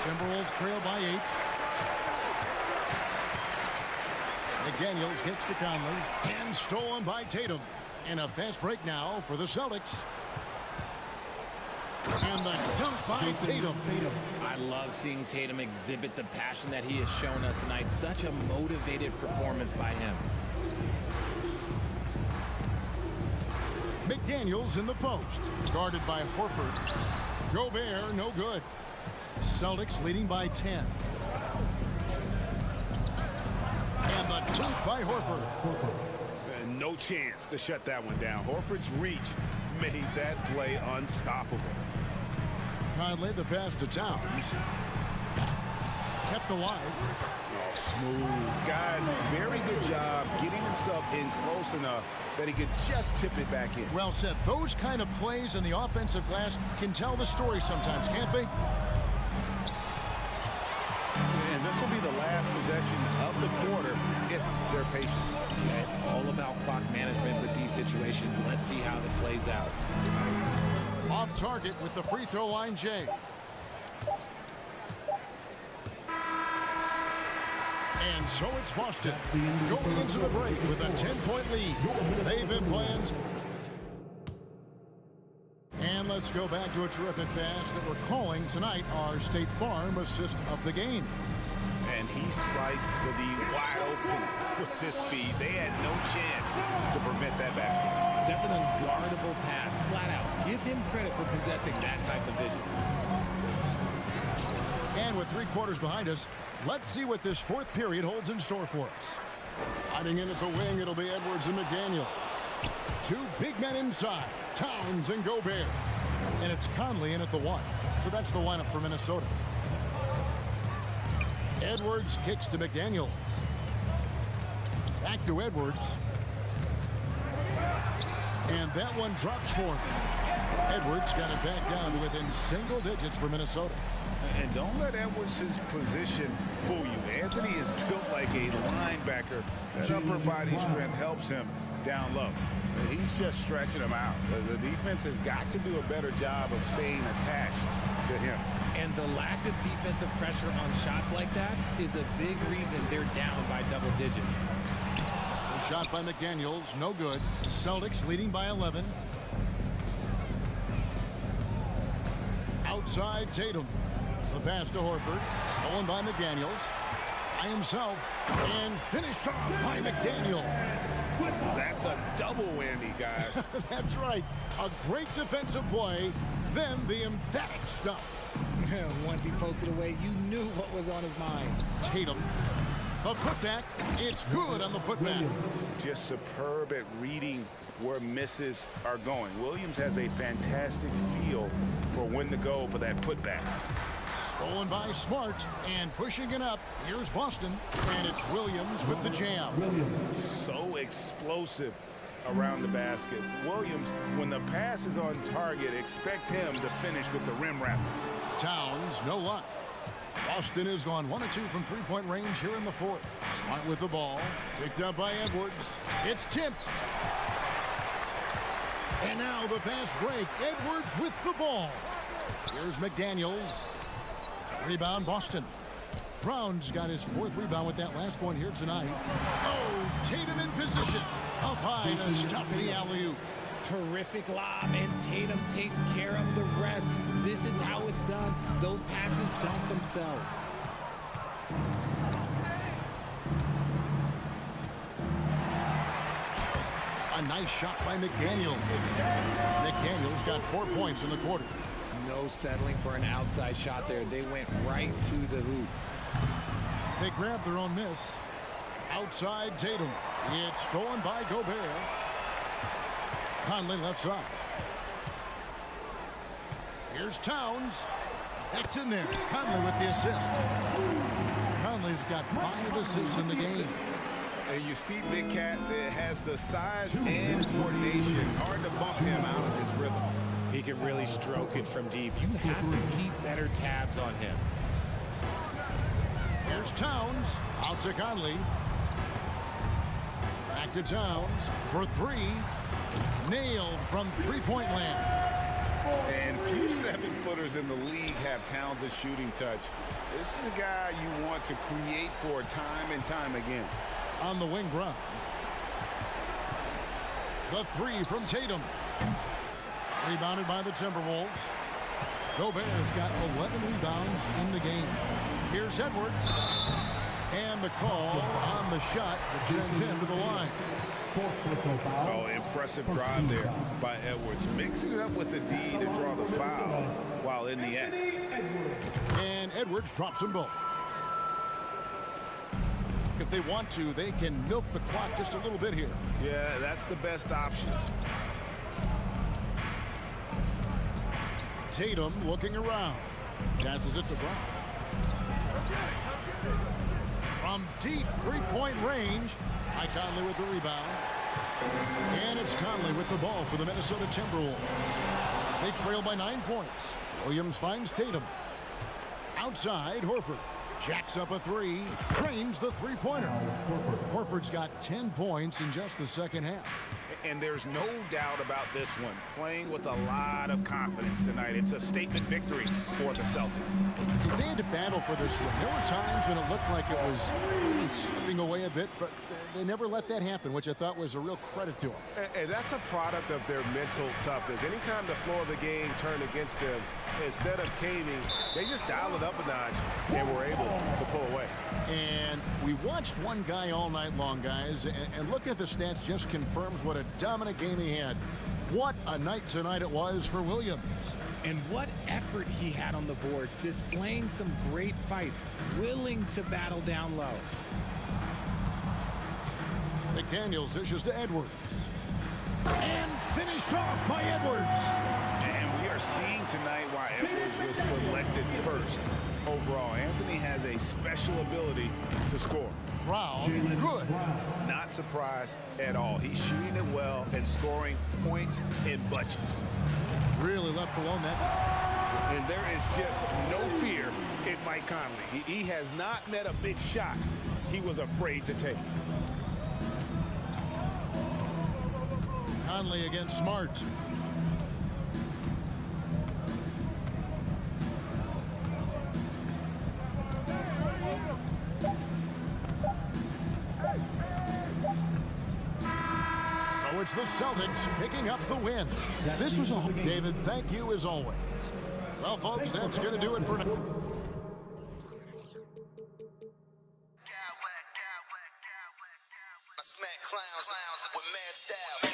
Timberwolves trail by 8. McDaniels gets to Conley and stolen by Tatum. And a fast break now for the Celtics. And the dunk by Tatum. I love seeing Tatum exhibit the passion that he has shown us tonight. Such a motivated performance by him. McDaniels in the post. Guarded by Horford. Gobert, no good. Celtics leading by 10. And the dunk by Horford. No chance to shut that one down. Horford's reach made that play unstoppable. Conley, the pass to Towns. Kept alive. Oh, smooth. Guys, very good job getting himself in close enough that he could just tip it back in. Well said. Those kind of plays in the offensive glass can tell the story sometimes, can't they? And this will be the last possession of the quarter if they're patient. Yeah, it's all about clock management with these situations. Let's see how this plays out. Off target with the free throw line, Jay. And so it's Boston going into the break with a 10-point lead. They've been playing. And let's go back to a terrific pass that we're calling tonight our State Farm assist of the game. And he sliced the D wide open with this speed. They had no chance to prevent that basket. That's an unguardable pass, flat out. Give him credit for possessing that type of vision. And with 3 quarters behind us, let's see what this 4th period holds in store for us. Sliding in at the wing, it'll be Edwards and McDaniel. 2 big men inside, Towns and Gobert. And it's Conley in at the 1. So that's the lineup for Minnesota. Edwards kicks to McDaniels. Back to Edwards. And that one drops for him. Edwards got it back down to within single digits for Minnesota. And don't let Edwards' position fool you. Anthony is built like a linebacker. That upper body strength helps him down low. He's just stretching him out. The defense has got to do a better job of staying attached to him. And the lack of defensive pressure on shots like that is a big reason they're down by double digits. Shot by McDaniels, no good. Celtics leading by 11. Outside Tatum. The pass to Horford. Stolen by McDaniels. By himself. And finished off by McDaniel. That's a double whammy, guys. That's right. A great defensive play. Then the emphatic stuff. Once he poked it away, you knew what was on his mind. Tatum. The putback, it's good on the putback. Just superb at reading where misses are going. Williams has a fantastic feel for when to go for that putback. Stolen by Smart and pushing it up. Here's Boston, and it's Williams with the jam. So explosive around the basket. Williams, when the pass is on target, expect him to finish with the rim wrap. Towns, no luck. Boston has gone 1 of 2 from 3-point range here in the 4th. Smart with the ball. Picked up by Edwards. It's tipped. And now the fast break. Edwards with the ball. Here's McDaniels. Rebound Boston. Brown's got his 4th rebound with that last one here tonight. Oh, Tatum in position. Up high to stuff the alley-oop. Terrific lob, and Tatum takes care of the rest. This is how it's done. Those passes dump themselves. A nice shot by McDaniel. McDaniel's got 4 points in the quarter. No settling for an outside shot there. They went right to the hoop. They grabbed their own miss. Outside Tatum. It's stolen by Gobert. Conley left side. Here's Towns. That's in there. Conley with the assist. Conley's got 5 assists in the game. And you see Big Cat has the size and coordination. Hard to bump him out of his rhythm. He can really stroke it from deep. You have to keep better tabs on him. Here's Towns. Out to Conley. Back to Towns for 3. Nailed from 3-point land. And few 7-footers in the league have Towns' shooting touch. This is a guy you want to create for time and time again. On the wing Brown. The 3 from Tatum. Rebounded by the Timberwolves. Gobert's got 11 rebounds in the game. Here's Edwards. And the call on the shot that sends him to the line. Oh, impressive drive there by Edwards. Mixing it up with the D to draw the foul while in the act. And Edwards drops them both. If they want to, they can milk the clock just a little bit here. Yeah, that's the best option. Tatum looking around. Passes it to Brown. From deep 3-point range, Conley with the rebound. And it's Conley with the ball for the Minnesota Timberwolves. They trail by 9 points. Williams finds Tatum. Outside, Horford. Jacks up a 3. Trains the 3-pointer. Horford's got 10 points in just the second half. And there's no doubt about this one. Playing with a lot of confidence tonight. It's a statement victory for the Celtics. They had to battle for this one. There were times when it looked like it was really slipping away a bit, but they never let that happen, which I thought was a real credit to them. And that's a product of their mental toughness. Anytime the floor of the game turned against them, instead of caving, they just dialed it up a notch and were able to pull away. And we watched one guy all night long, guys, and looking at the stats just confirms what a dominant game he had. What a night tonight it was for Williams. And what effort he had on the board, displaying some great fight, willing to battle down low. McDaniels dishes to Edwards. And finished off by Edwards. And we are seeing tonight why Edwards was selected first overall. Anthony has a special ability to score. Brown, good. Not surprised at all. He's shooting it well and scoring points in bunches. Really left alone that time. And there is just no fear in Mike Conley. He has not met a big shot he was afraid to take. Conley against Smart. So it's the Celtics picking up the win. This was all. David, thank you as always. Well, folks, that's going to do it for now. Smack clowns with mad style.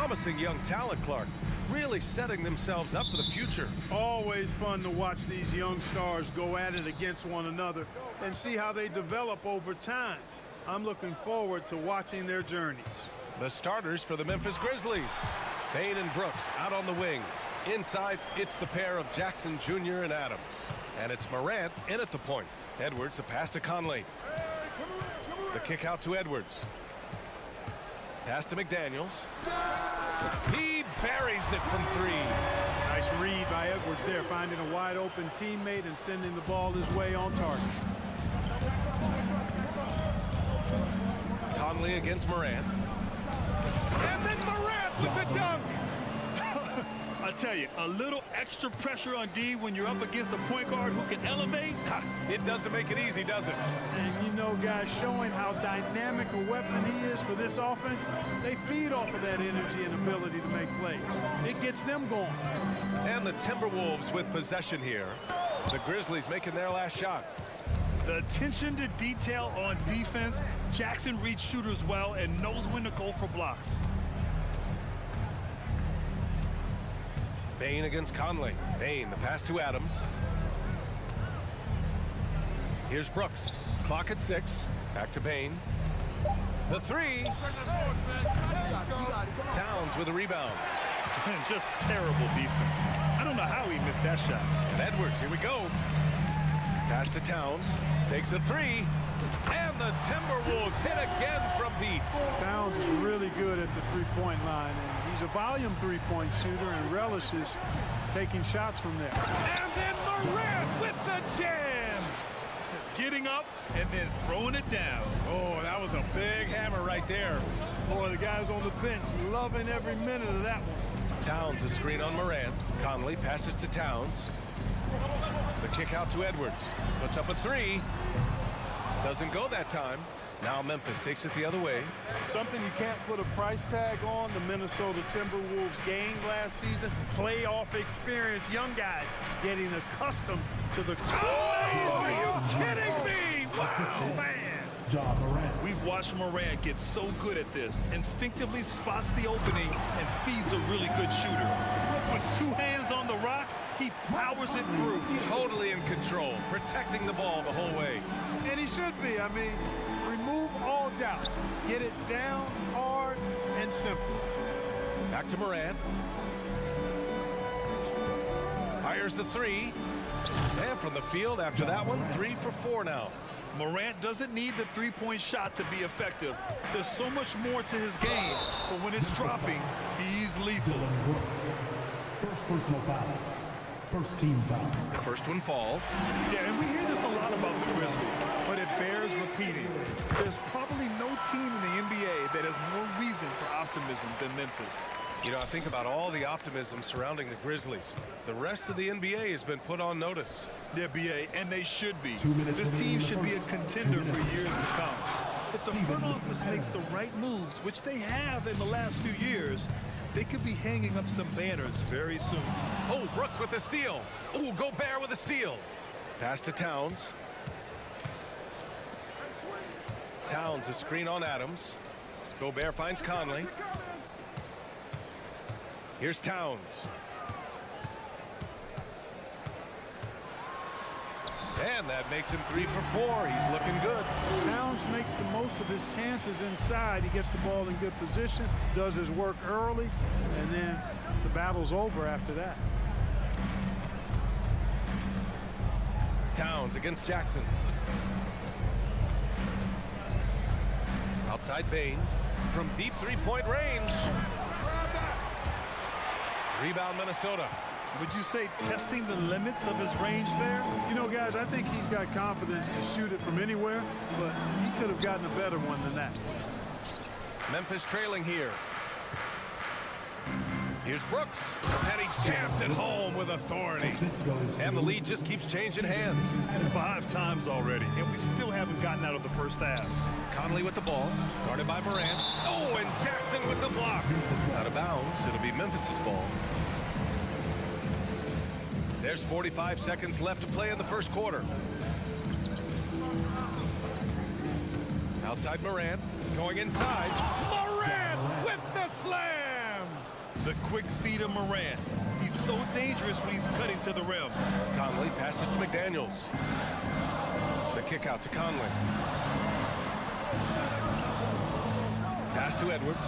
Promising young talent, Clark. Really setting themselves up for the future. Always fun to watch these young stars go at it against one another and see how they develop over time. I'm looking forward to watching their journeys. The starters for the Memphis Grizzlies. Bane and Brooks out on the wing. Inside, it's the pair of Jackson Jr. and Adams. And it's Morant in at the point. Edwards, the pass to Conley. The kick out to Edwards. Pass to McDaniels. He buries it from 3. Nice read by Edwards there, finding a wide open teammate and sending the ball his way on target. Conley against Morant. And then Morant with the dunk. I tell you, a little extra pressure on D when you're up against a point guard who can elevate. It doesn't make it easy, does it? And you know, guys, showing how dynamic a weapon he is for this offense, they feed off of that energy and ability to make plays. It gets them going. And the Timberwolves with possession here. The Grizzlies making their last shot. The attention to detail on defense. Jackson reads shooters well and knows when to go for blocks. Bane against Conley. Bane, the pass to Adams. Here's Brooks. Clock at 6. Back to Bane. The 3. Towns with a rebound. Just terrible defense. I don't know how he missed that shot. And Edwards, here we go. Pass to Towns. Takes a 3. And the Timberwolves hit again from deep. Towns is really good at the three-point line, and he's a volume three-point shooter and relishes taking shots from there. And then Morant with the jam. Getting up and then throwing it down. Oh, that was a big hammer right there. Boy, the guys on the bench loving every minute of that one. Towns a screen on Morant. Conley passes to Towns. The kick out to Edwards. Puts up a 3. Doesn't go that time. Now Memphis takes it the other way. Something you can't put a price tag on, the Minnesota Timberwolves gained last season. Playoff experience, young guys getting accustomed to the... Oh, are you kidding me? Wow, man. We've watched Morant get so good at this. Instinctively spots the opening and feeds a really good shooter. With 2 hands on the rock, he powers it through. Totally in control, protecting the ball the whole way. And he should be. I mean, remove all doubt. Get it down hard and simple. Back to Morant. Fires the 3. And from the field after that one, 3 for 4 now. Morant doesn't need the three-point shot to be effective. There's so much more to his game, but when it's dropping, he's lethal. First personal foul. First team foul. The first one falls. Yeah, and we hear this a lot about the Grizzlies, but it bears repeating. There's probably no team in the NBA that has more reason for optimism than Memphis. You know, I think about all the optimism surrounding the Grizzlies. The rest of the NBA has been put on notice. Yeah, BA, and they should be. This team should be a contender for years to come. If the front office makes the right moves, which they have in the last few years, they could be hanging up some banners very soon. Oh, Brooks with the steal. Oh, Gobert with the steal. Pass to Towns. Towns, a screen on Adams. Gobert finds Conley. Here's Towns. And that makes him 3 for 4. He's looking good. Towns makes the most of his chances inside. He gets the ball in good position, does his work early, and then the battle's over after that. Towns against Jackson. Outside Bane from deep three-point range. Rebound Minnesota. Would you say testing the limits of his range there? You know, guys, I think he's got confidence to shoot it from anywhere, but he could have gotten a better one than that. Memphis trailing here. Here's Brooks, and he jams it home with authority. And the lead just keeps changing hands. 5 times already, and we still haven't gotten out of the first half. Conley with the ball, guarded by Morant. Oh, and Jackson with the block. Out of bounds, it'll be Memphis's ball. There's 45 seconds left to play in the first quarter. Outside Morant, going inside. Morant with the slam! The quick feed of Morant. He's so dangerous when he's cutting to the rim. Conley passes to McDaniels. The kick out to Conley. Pass to Edwards.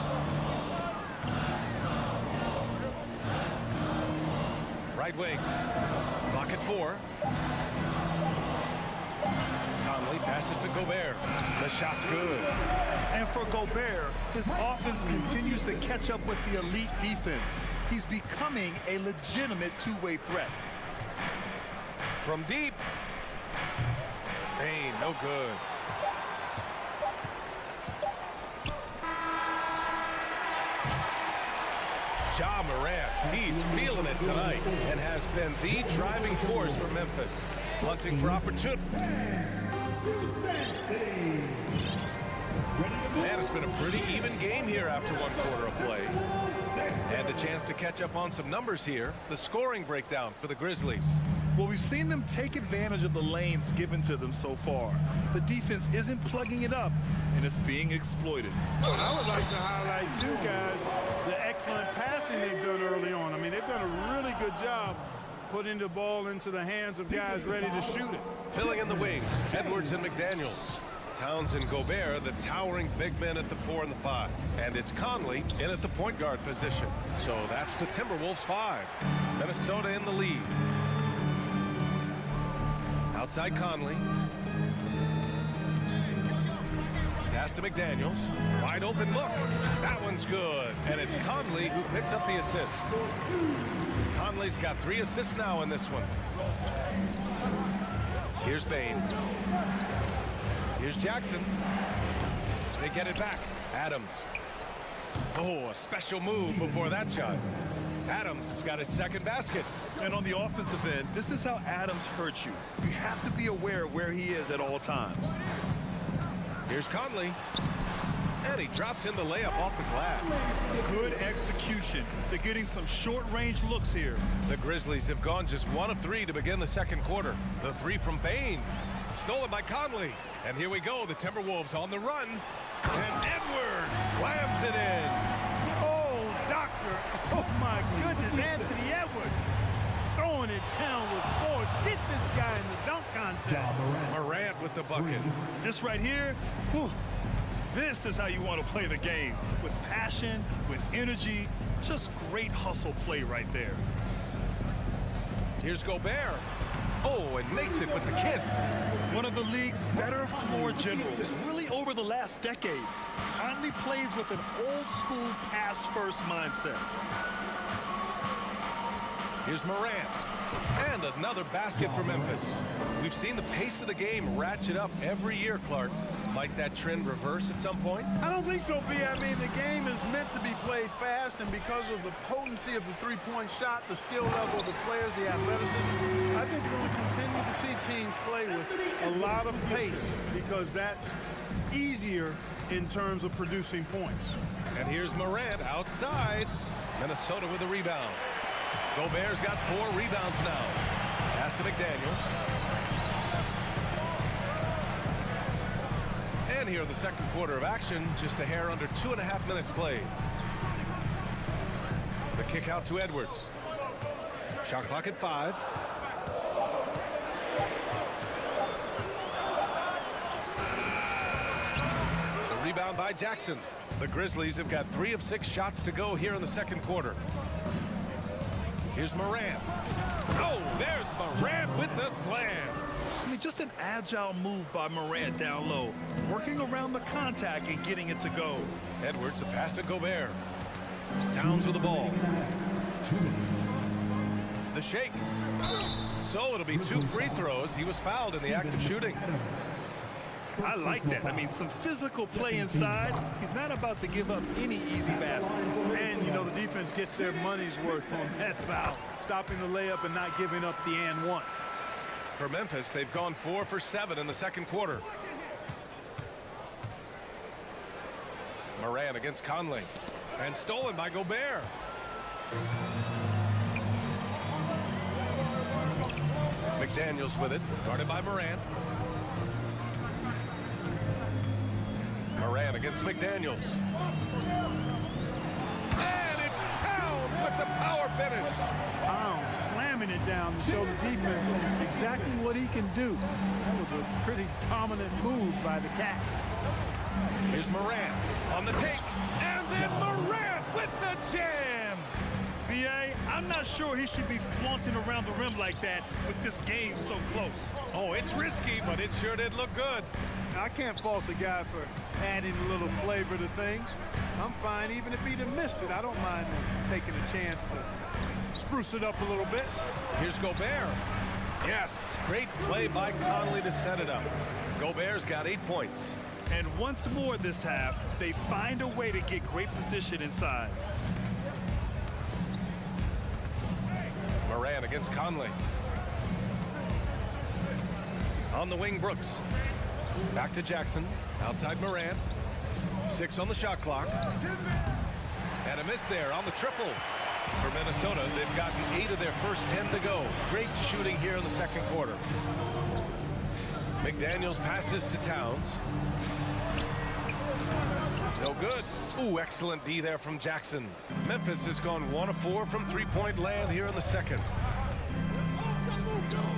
Right wing. Clock at 4. Conley passes to Gobert. The shot's good. And for Gobert, his offense continues to catch up with the elite defense. He's becoming a legitimate two-way threat. From deep. Bain, no good. Ja Morant, he's feeling it tonight and has been the driving force for Memphis. Hunting for opportunity. Man, it's been a pretty even game here after one quarter of play. And a chance to catch up on some numbers here. The scoring breakdown for the Grizzlies. Well, we've seen them take advantage of the lanes given to them so far. The defense isn't plugging it up, and it's being exploited. I would like to highlight, too, guys, the excellent passing they've done early on. I mean, they've done a really good job putting the ball into the hands of guys ready to shoot it. Filling in the wings, Edwards and McDaniels. Towns and Gobert, the towering big men at the 4 and the 5. And it's Conley in at the point guard position. So that's the Timberwolves 5. Minnesota in the lead. Outside Conley. Pass to McDaniels. Wide open look. That one's good. And it's Conley who picks up the assist. Conley's got 3 assists now in this one. Here's Bain. Here's Jackson. They get it back. Adams. Oh, a special move before that shot. Adams has got his second basket. And on the offensive end, this is how Adams hurts you. You have to be aware of where he is at all times. Here's Conley. And he drops in the layup off the glass. Good execution. They're getting some short-range looks here. The Grizzlies have gone just 1 of 3 to begin the second quarter. The 3 from Bain. Stolen by Conley. And here we go, the Timberwolves on the run. And Edwards slams it in. Oh, doctor. Oh, my goodness. Anthony Edwards throwing it down with force. Get this guy in the dunk contest. Morant with the bucket. This right here, whew, this is how you want to play the game. With passion, with energy, just great hustle play right there. Here's Gobert. Oh, and makes it with the kiss. One of the league's better floor generals, really over the last decade. Conley plays with an old-school pass-first mindset. Here's Morant. And another basket for Memphis. We've seen the pace of the game ratchet up every year, Clark. Might that trend reverse at some point? I don't think so, B. I mean, the game is meant to be played fast, and because of the potency of the three-point shot, the skill level of the players, the athleticism, I think we're going to continue to see teams play with a lot of pace because that's easier in terms of producing points. And here's Morant outside. Minnesota with a rebound. Gobert's got 4 rebounds now. Pass to McDaniels. And here in the second quarter of action, just a hair under 2.5 minutes played. The kick out to Edwards. Shot clock at 5. The rebound by Jackson. The Grizzlies have got 3 of 6 shots to go here in the second quarter. Here's Morant. Oh, there's Morant with the slam. I mean, just an agile move by Morant down low, working around the contact and getting it to go. Edwards, a pass to Gobert. Towns with the ball. The shake. So it'll be 2 free throws. He was fouled in the act of shooting. I like that. I mean, some physical play inside. He's not about to give up any easy baskets. And, you know, the defense gets their money's worth on that foul, stopping the layup and not giving up the and one. For Memphis, they've gone 4 for 7 in the second quarter. Morant against Conley. And stolen by Gobert. McDaniels with it, guarded by Morant. Morant against McDaniels. And it's Towns with the power finish. Brown slamming it down to show the defense exactly what he can do. That was a pretty dominant move by the Cat. Here's Morant on the take, and then Morant with the jam. B.A., I'm not sure he should be flaunting around the rim like that with this game so close. Oh, it's risky, but it sure did look good. I can't fault the guy for adding a little flavor to things. I'm fine even if he'd have missed it. I don't mind taking a chance to spruce it up a little bit. Here's Gobert. Yes, great play by Conley to set it up. Gobert's got 8 points. And once more this half, they find a way to get great position inside. Morant against Conley. On the wing, Brooks. Back to Jackson. Outside Morant. 6 on the shot clock. And a miss there on the triple. For Minnesota, they've gotten 8 of their first 10 to go. Great shooting here in the second quarter. McDaniels passes to Towns. No good. Ooh, excellent D there from Jackson. Memphis has gone 1 of 4 from three-point land here in the second.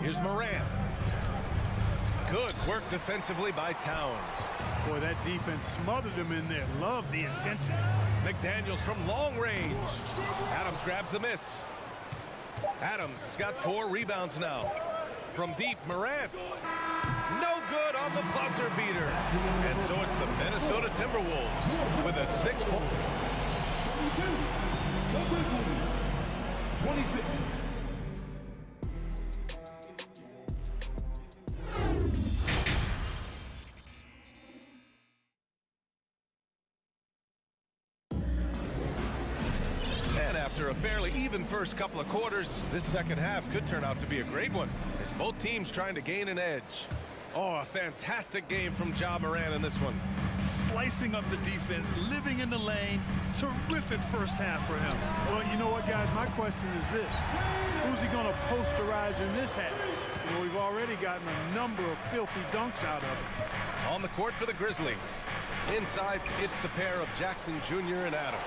Here's Morant. Good work defensively by Towns. Boy, that defense smothered him in there. Love the intensity. McDaniels from long range. Adams grabs the miss. Adams has got 4 rebounds now. From deep, Morant. No good on the buzzer beater. And so it's the Minnesota Timberwolves with a 6-point. 26. After a fairly even first couple of quarters, this second half could turn out to be a great one as both teams trying to gain an edge. Oh, a fantastic game from Ja Morant in this one. Slicing up the defense, living in the lane. Terrific first half for him. Well, you know what, guys? My question is this. Who's he going to posterize in this half? You know, we've already gotten a number of filthy dunks out of him. On the court for the Grizzlies. Inside, it's the pair of Jackson Jr. and Adams.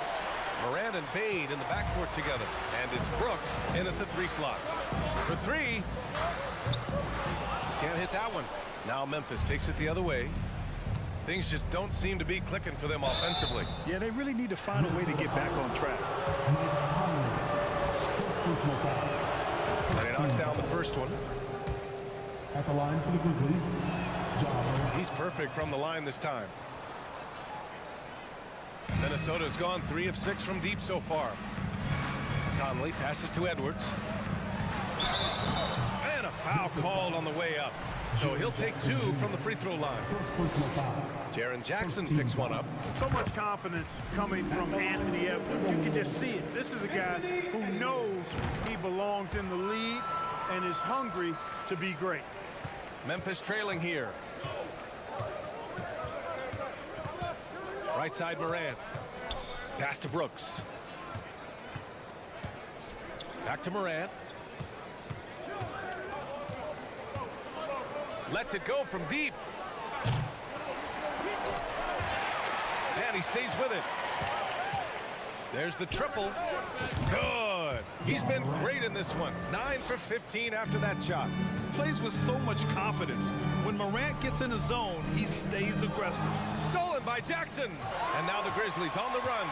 Morant and Bane in the backcourt together. And it's Brooks in at the 3 slot. For 3. Can't hit that one. Now Memphis takes it the other way. Things just don't seem to be clicking for them offensively. Yeah, they really need to find a way to get back on track. And he knocks down the first one. At the line for the Grizzlies. He's perfect from the line this time. Minnesota's gone 3 of 6 from deep so far. Conley passes to Edwards. And a foul called on the way up. So he'll take 2 from the free throw line. Jaren Jackson picks one up. So much confidence coming from Anthony Edwards. You can just see it. This is a guy who knows he belongs in the league and is hungry to be great. Memphis trailing here. Right side Morant. Pass to Brooks. Back to Morant. Lets it go from deep. And he stays with it. There's the triple. Good. He's been great in this one. 9 for 15 after that shot. Plays with so much confidence. When Morant gets in the zone, he stays aggressive. Stolen by Jackson. And now the Grizzlies on the run.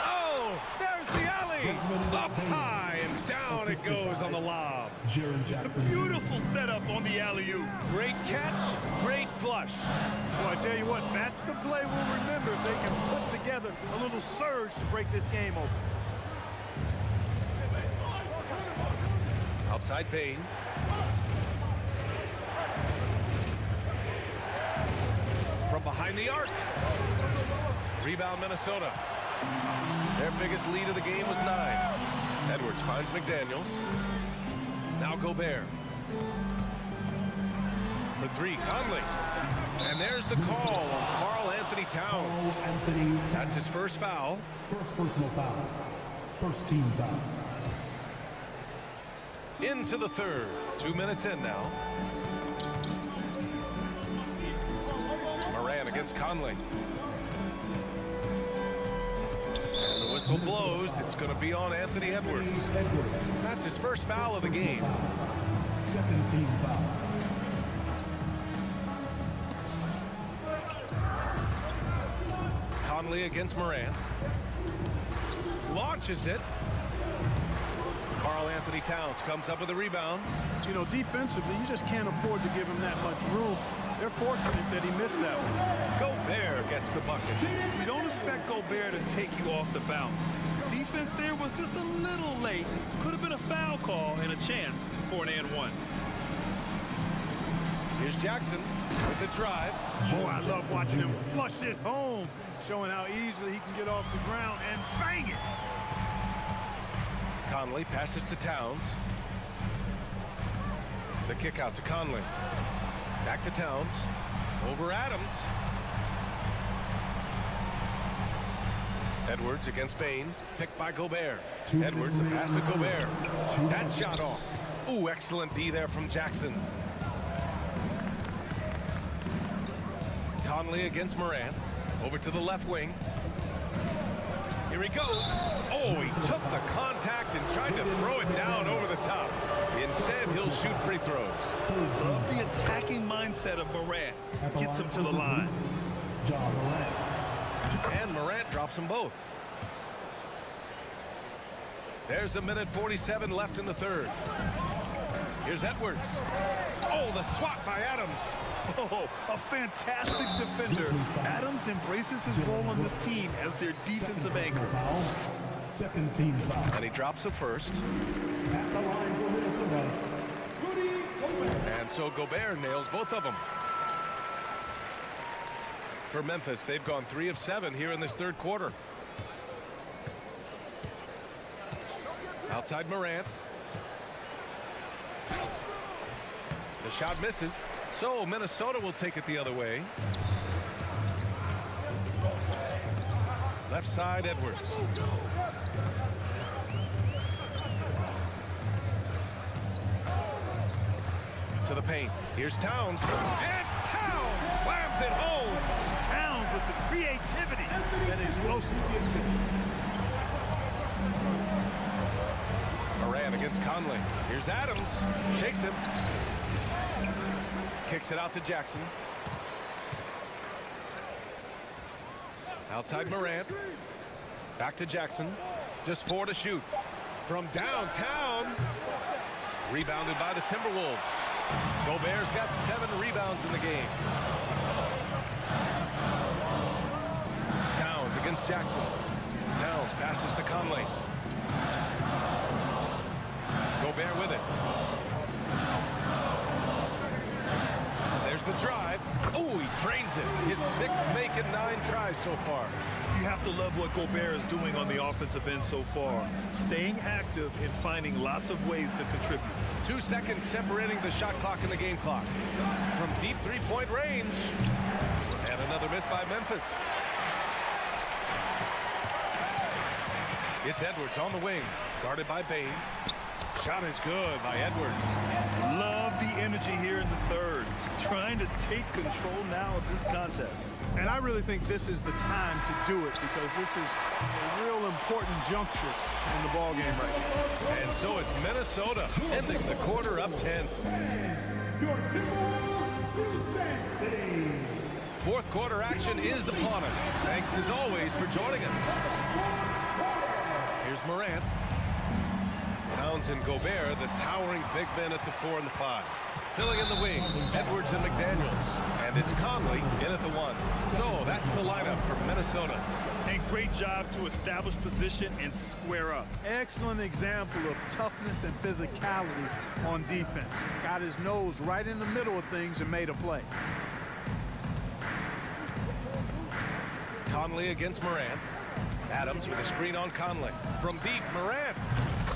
Oh, there's the alley. Up high and down it goes on the lob. Beautiful setup on the alley-oop. Great catch, great flush. Well, I tell you what, that's the play we'll remember if they can put together a little surge to break this game open. Outside Bane. From behind the arc. Rebound Minnesota. Their biggest lead of the game was 9. Edwards finds McDaniels. Now Gobert. For 3, Conley. And there's the call on Karl Anthony Towns. That's his first foul. First personal foul. First team foul. Into the third. 2 minutes in now. Morant against Conley. And the Whistle blows. It's going to be on Anthony Edwards. That's his first foul of the game. Second team foul. Conley against Morant. Launches it. Karl Anthony Towns comes up with a rebound. You know, defensively, you just can't afford to give him that much room. They're fortunate that he missed that one. Gobert gets the bucket. You don't expect Gobert to take you off the bounce. The defense there was just a little late. Could have been a foul call and a chance for an and one. Here's Jackson with the drive. Oh, I love watching him flush it home, showing how easily he can get off the ground and bang it. Conley passes to Towns. The kick out to Conley. Back to Towns. Over Adams. Edwards against Bane. Picked by Gobert. Edwards, the pass to Gobert. That shot off. Ooh, excellent D there from Jackson. Conley against Morant. Over to the left wing. Here he goes. Oh, he took the contact and tried to throw it down over the top. Instead, he'll shoot free throws. Love the attacking mindset of Morant. Gets him to the line. And Morant drops them both. There's 1:47 left in the third. Here's Edwards. Oh, the swat by Adams. Oh, a fantastic defender. Adams embraces his role on this team as their defensive anchor. Second team foul. And he drops it first. At the line for Minnesota, Rudy Gobert. And so Gobert nails both of them. For Memphis, they've gone 3 of 7 here in this third quarter. Outside Morant. The shot misses. So Minnesota will take it the other way. Left side, Edwards. To the paint. Here's Towns. And Towns slams it home. Towns with the creativity and explosive. Morant against Conley. Here's Adams. Shakes him. Kicks it out to Jackson. Outside Morant. Back to Jackson. Just 4 to shoot. From downtown. Rebounded by the Timberwolves. Gobert's got 7 rebounds in the game. Towns against Jackson. Towns passes to Conley. Gobert with it. There's the drive. Oh, he drains it. His 6th make in 9 tries so far. You have to love what Gobert is doing on the offensive end so far. Staying active and finding lots of ways to contribute. 2 seconds separating the shot clock and the game clock. From deep 3-point range. And another miss by Memphis. It's Edwards on the wing. Guarded by Bane. Shot is good by Edwards. Love the energy here in the third. Trying to take control now of this contest. And I really think this is the time to do it because this is a real important juncture in the ballgame right now. And so it's Minnesota ending the quarter up 10. Fourth quarter action is upon us. Thanks as always for joining us. Here's Morant. Towns and Gobert, the towering big men at the 4 and the 5. Filling in the wings, Edwards and McDaniels. And it's Conley in at the 1. So that's the lineup for Minnesota. And great job to establish position and square up. Excellent example of toughness and physicality on defense. Got his nose right in the middle of things and made a play. Conley against Morant. Adams with a screen on Conley. From deep, Morant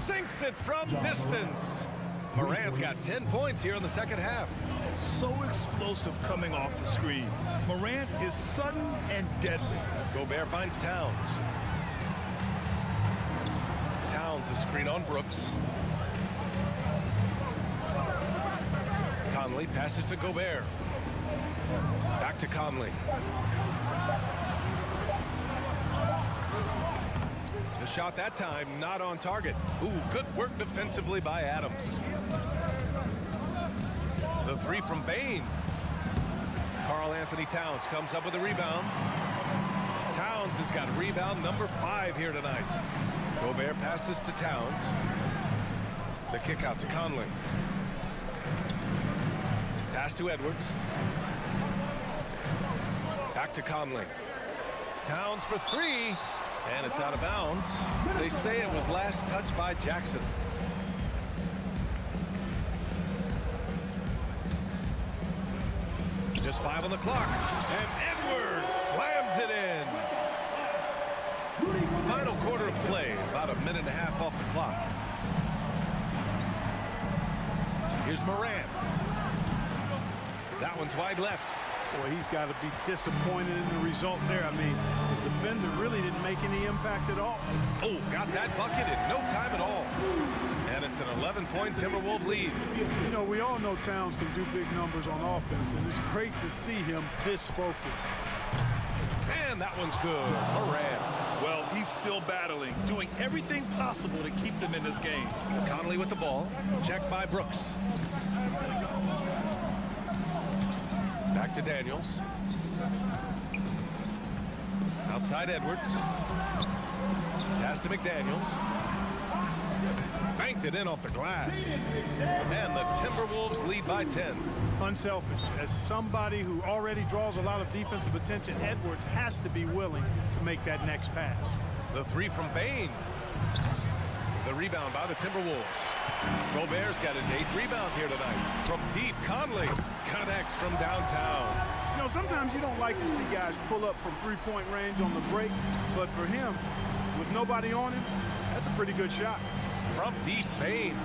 sinks it from distance. Morant's got 10 points here in the second half. So explosive coming off the screen. Morant is sudden and deadly. Gobert finds Towns. Towns a screen on Brooks. Conley passes to Gobert. Back to Conley. shot that time, not on target. Ooh, good work defensively by Adams. The three from Bain. Karl Anthony Towns comes up with a rebound. Towns has got rebound number 5 here tonight. Gobert passes to Towns. The kick out to Conley. Pass to Edwards. Back to Conley. Towns for 3, and it's out of bounds. They say it was last touched by Jackson. Just 5 on the clock, and Edwards slams it in. Final quarter of play, about a minute and a half off the clock. Here's Morant. That one's wide left. Boy, he's got to be disappointed in the result there. I mean, the defender really didn't make any impact at all. Oh, got that bucket in no time at all. And it's an 11-point Timberwolves lead. You know, we all know Towns can do big numbers on offense, and it's great to see him this focused. And that one's good. Morant. Well, he's still battling, doing everything possible to keep them in this game. Conley with the ball. Checked by Brooks. Back to Daniels. Outside Edwards. Pass to McDaniels. Banked it in off the glass. And the Timberwolves lead by 10. Unselfish. As somebody who already draws a lot of defensive attention, Edwards has to be willing to make that next pass. The 3 from Bain. The rebound by the Timberwolves. Gobert's got his 8th rebound here tonight. From deep, Conley connects from downtown. You know, sometimes you don't like to see guys pull up from three-point range on the break, but for him, with nobody on him, that's a pretty good shot. From deep, Bain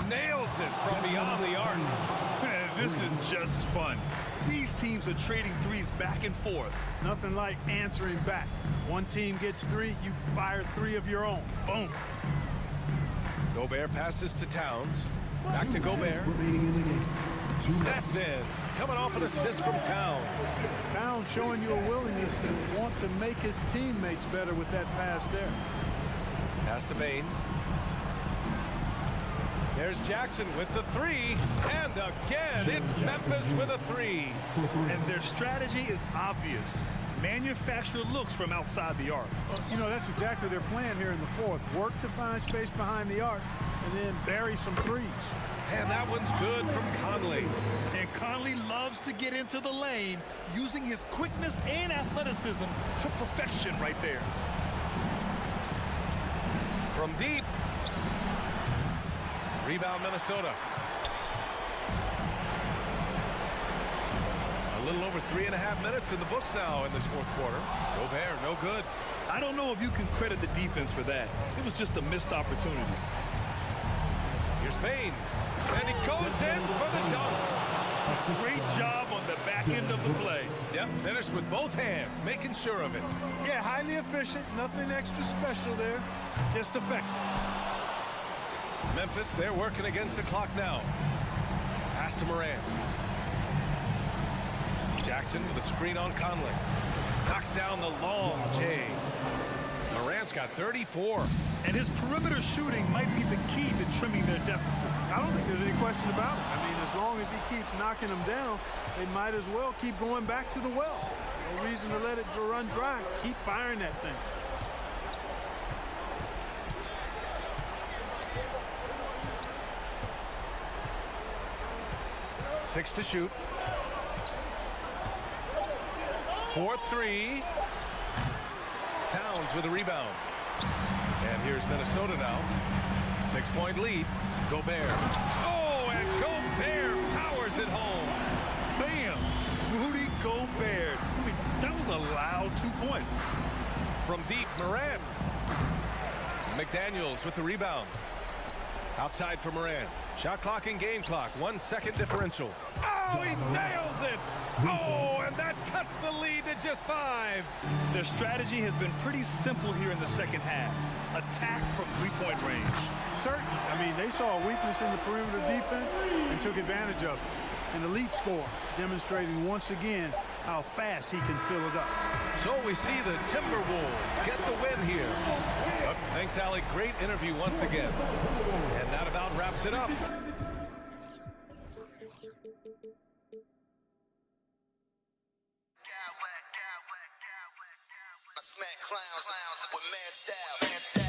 nails it from beyond the arc. Man, this is just fun. These teams are trading threes back and forth. Nothing like answering back. One team gets 3, you fire 3 of your own. Boom. Gobert passes to Towns. Back to Gobert. That's in. Coming off an assist from Towns. Towns showing you a willingness to want to make his teammates better with that pass there. Pass to Bain. There's Jackson with the 3. And again, it's Memphis with a 3. And their strategy is obvious. Manufacture looks from outside the arc. You know, that's exactly their plan here in the 4th. Work to find space behind the arc and then bury some 3s. And that one's good from Conley. And Conley loves to get into the lane using his quickness and athleticism to perfection right there. From deep. Rebound Minnesota. A little over 3.5 minutes in the books now in this 4th quarter. Gobert, no good. I don't know if you can credit the defense for that. It was just a missed opportunity. Here's Bain. And he goes in for the dunk. Great job on the back end of the play. Yep, finished with both hands, making sure of it. Yeah, highly efficient. Nothing extra special there. Just effective. Memphis, they're working against the clock now. Pass to Morant. Jackson with a screen on Conley. Knocks down the long J. Morant's got 34. And his perimeter shooting might be the key to trimming their deficit. I don't think there's any question about it. I mean, as long as he keeps knocking them down, they might as well keep going back to the well. No reason to let it run dry. Keep firing that thing. Six to shoot. 4-3. Towns with a rebound. And here's Minnesota now. 6-point lead. Gobert. Oh, and Gobert powers it home. Bam! Rudy Gobert. I mean, that was a loud 2 points. From deep, Morant. McDaniels with the rebound. Outside for Morant. Shot clock and game clock. 1 second differential. Oh, he nails it. Oh, and that cuts the lead to just 5. Their strategy has been pretty simple here in the second half. Attack from 3-point range. Certainly. I mean, they saw a weakness in the perimeter defense and took advantage of it. An elite score, demonstrating once again how fast he can fill it up. So we see the Timberwolves get the win here. Yep, thanks, Allie. Great interview once again. And that about wraps it up. I smack clowns with mad style.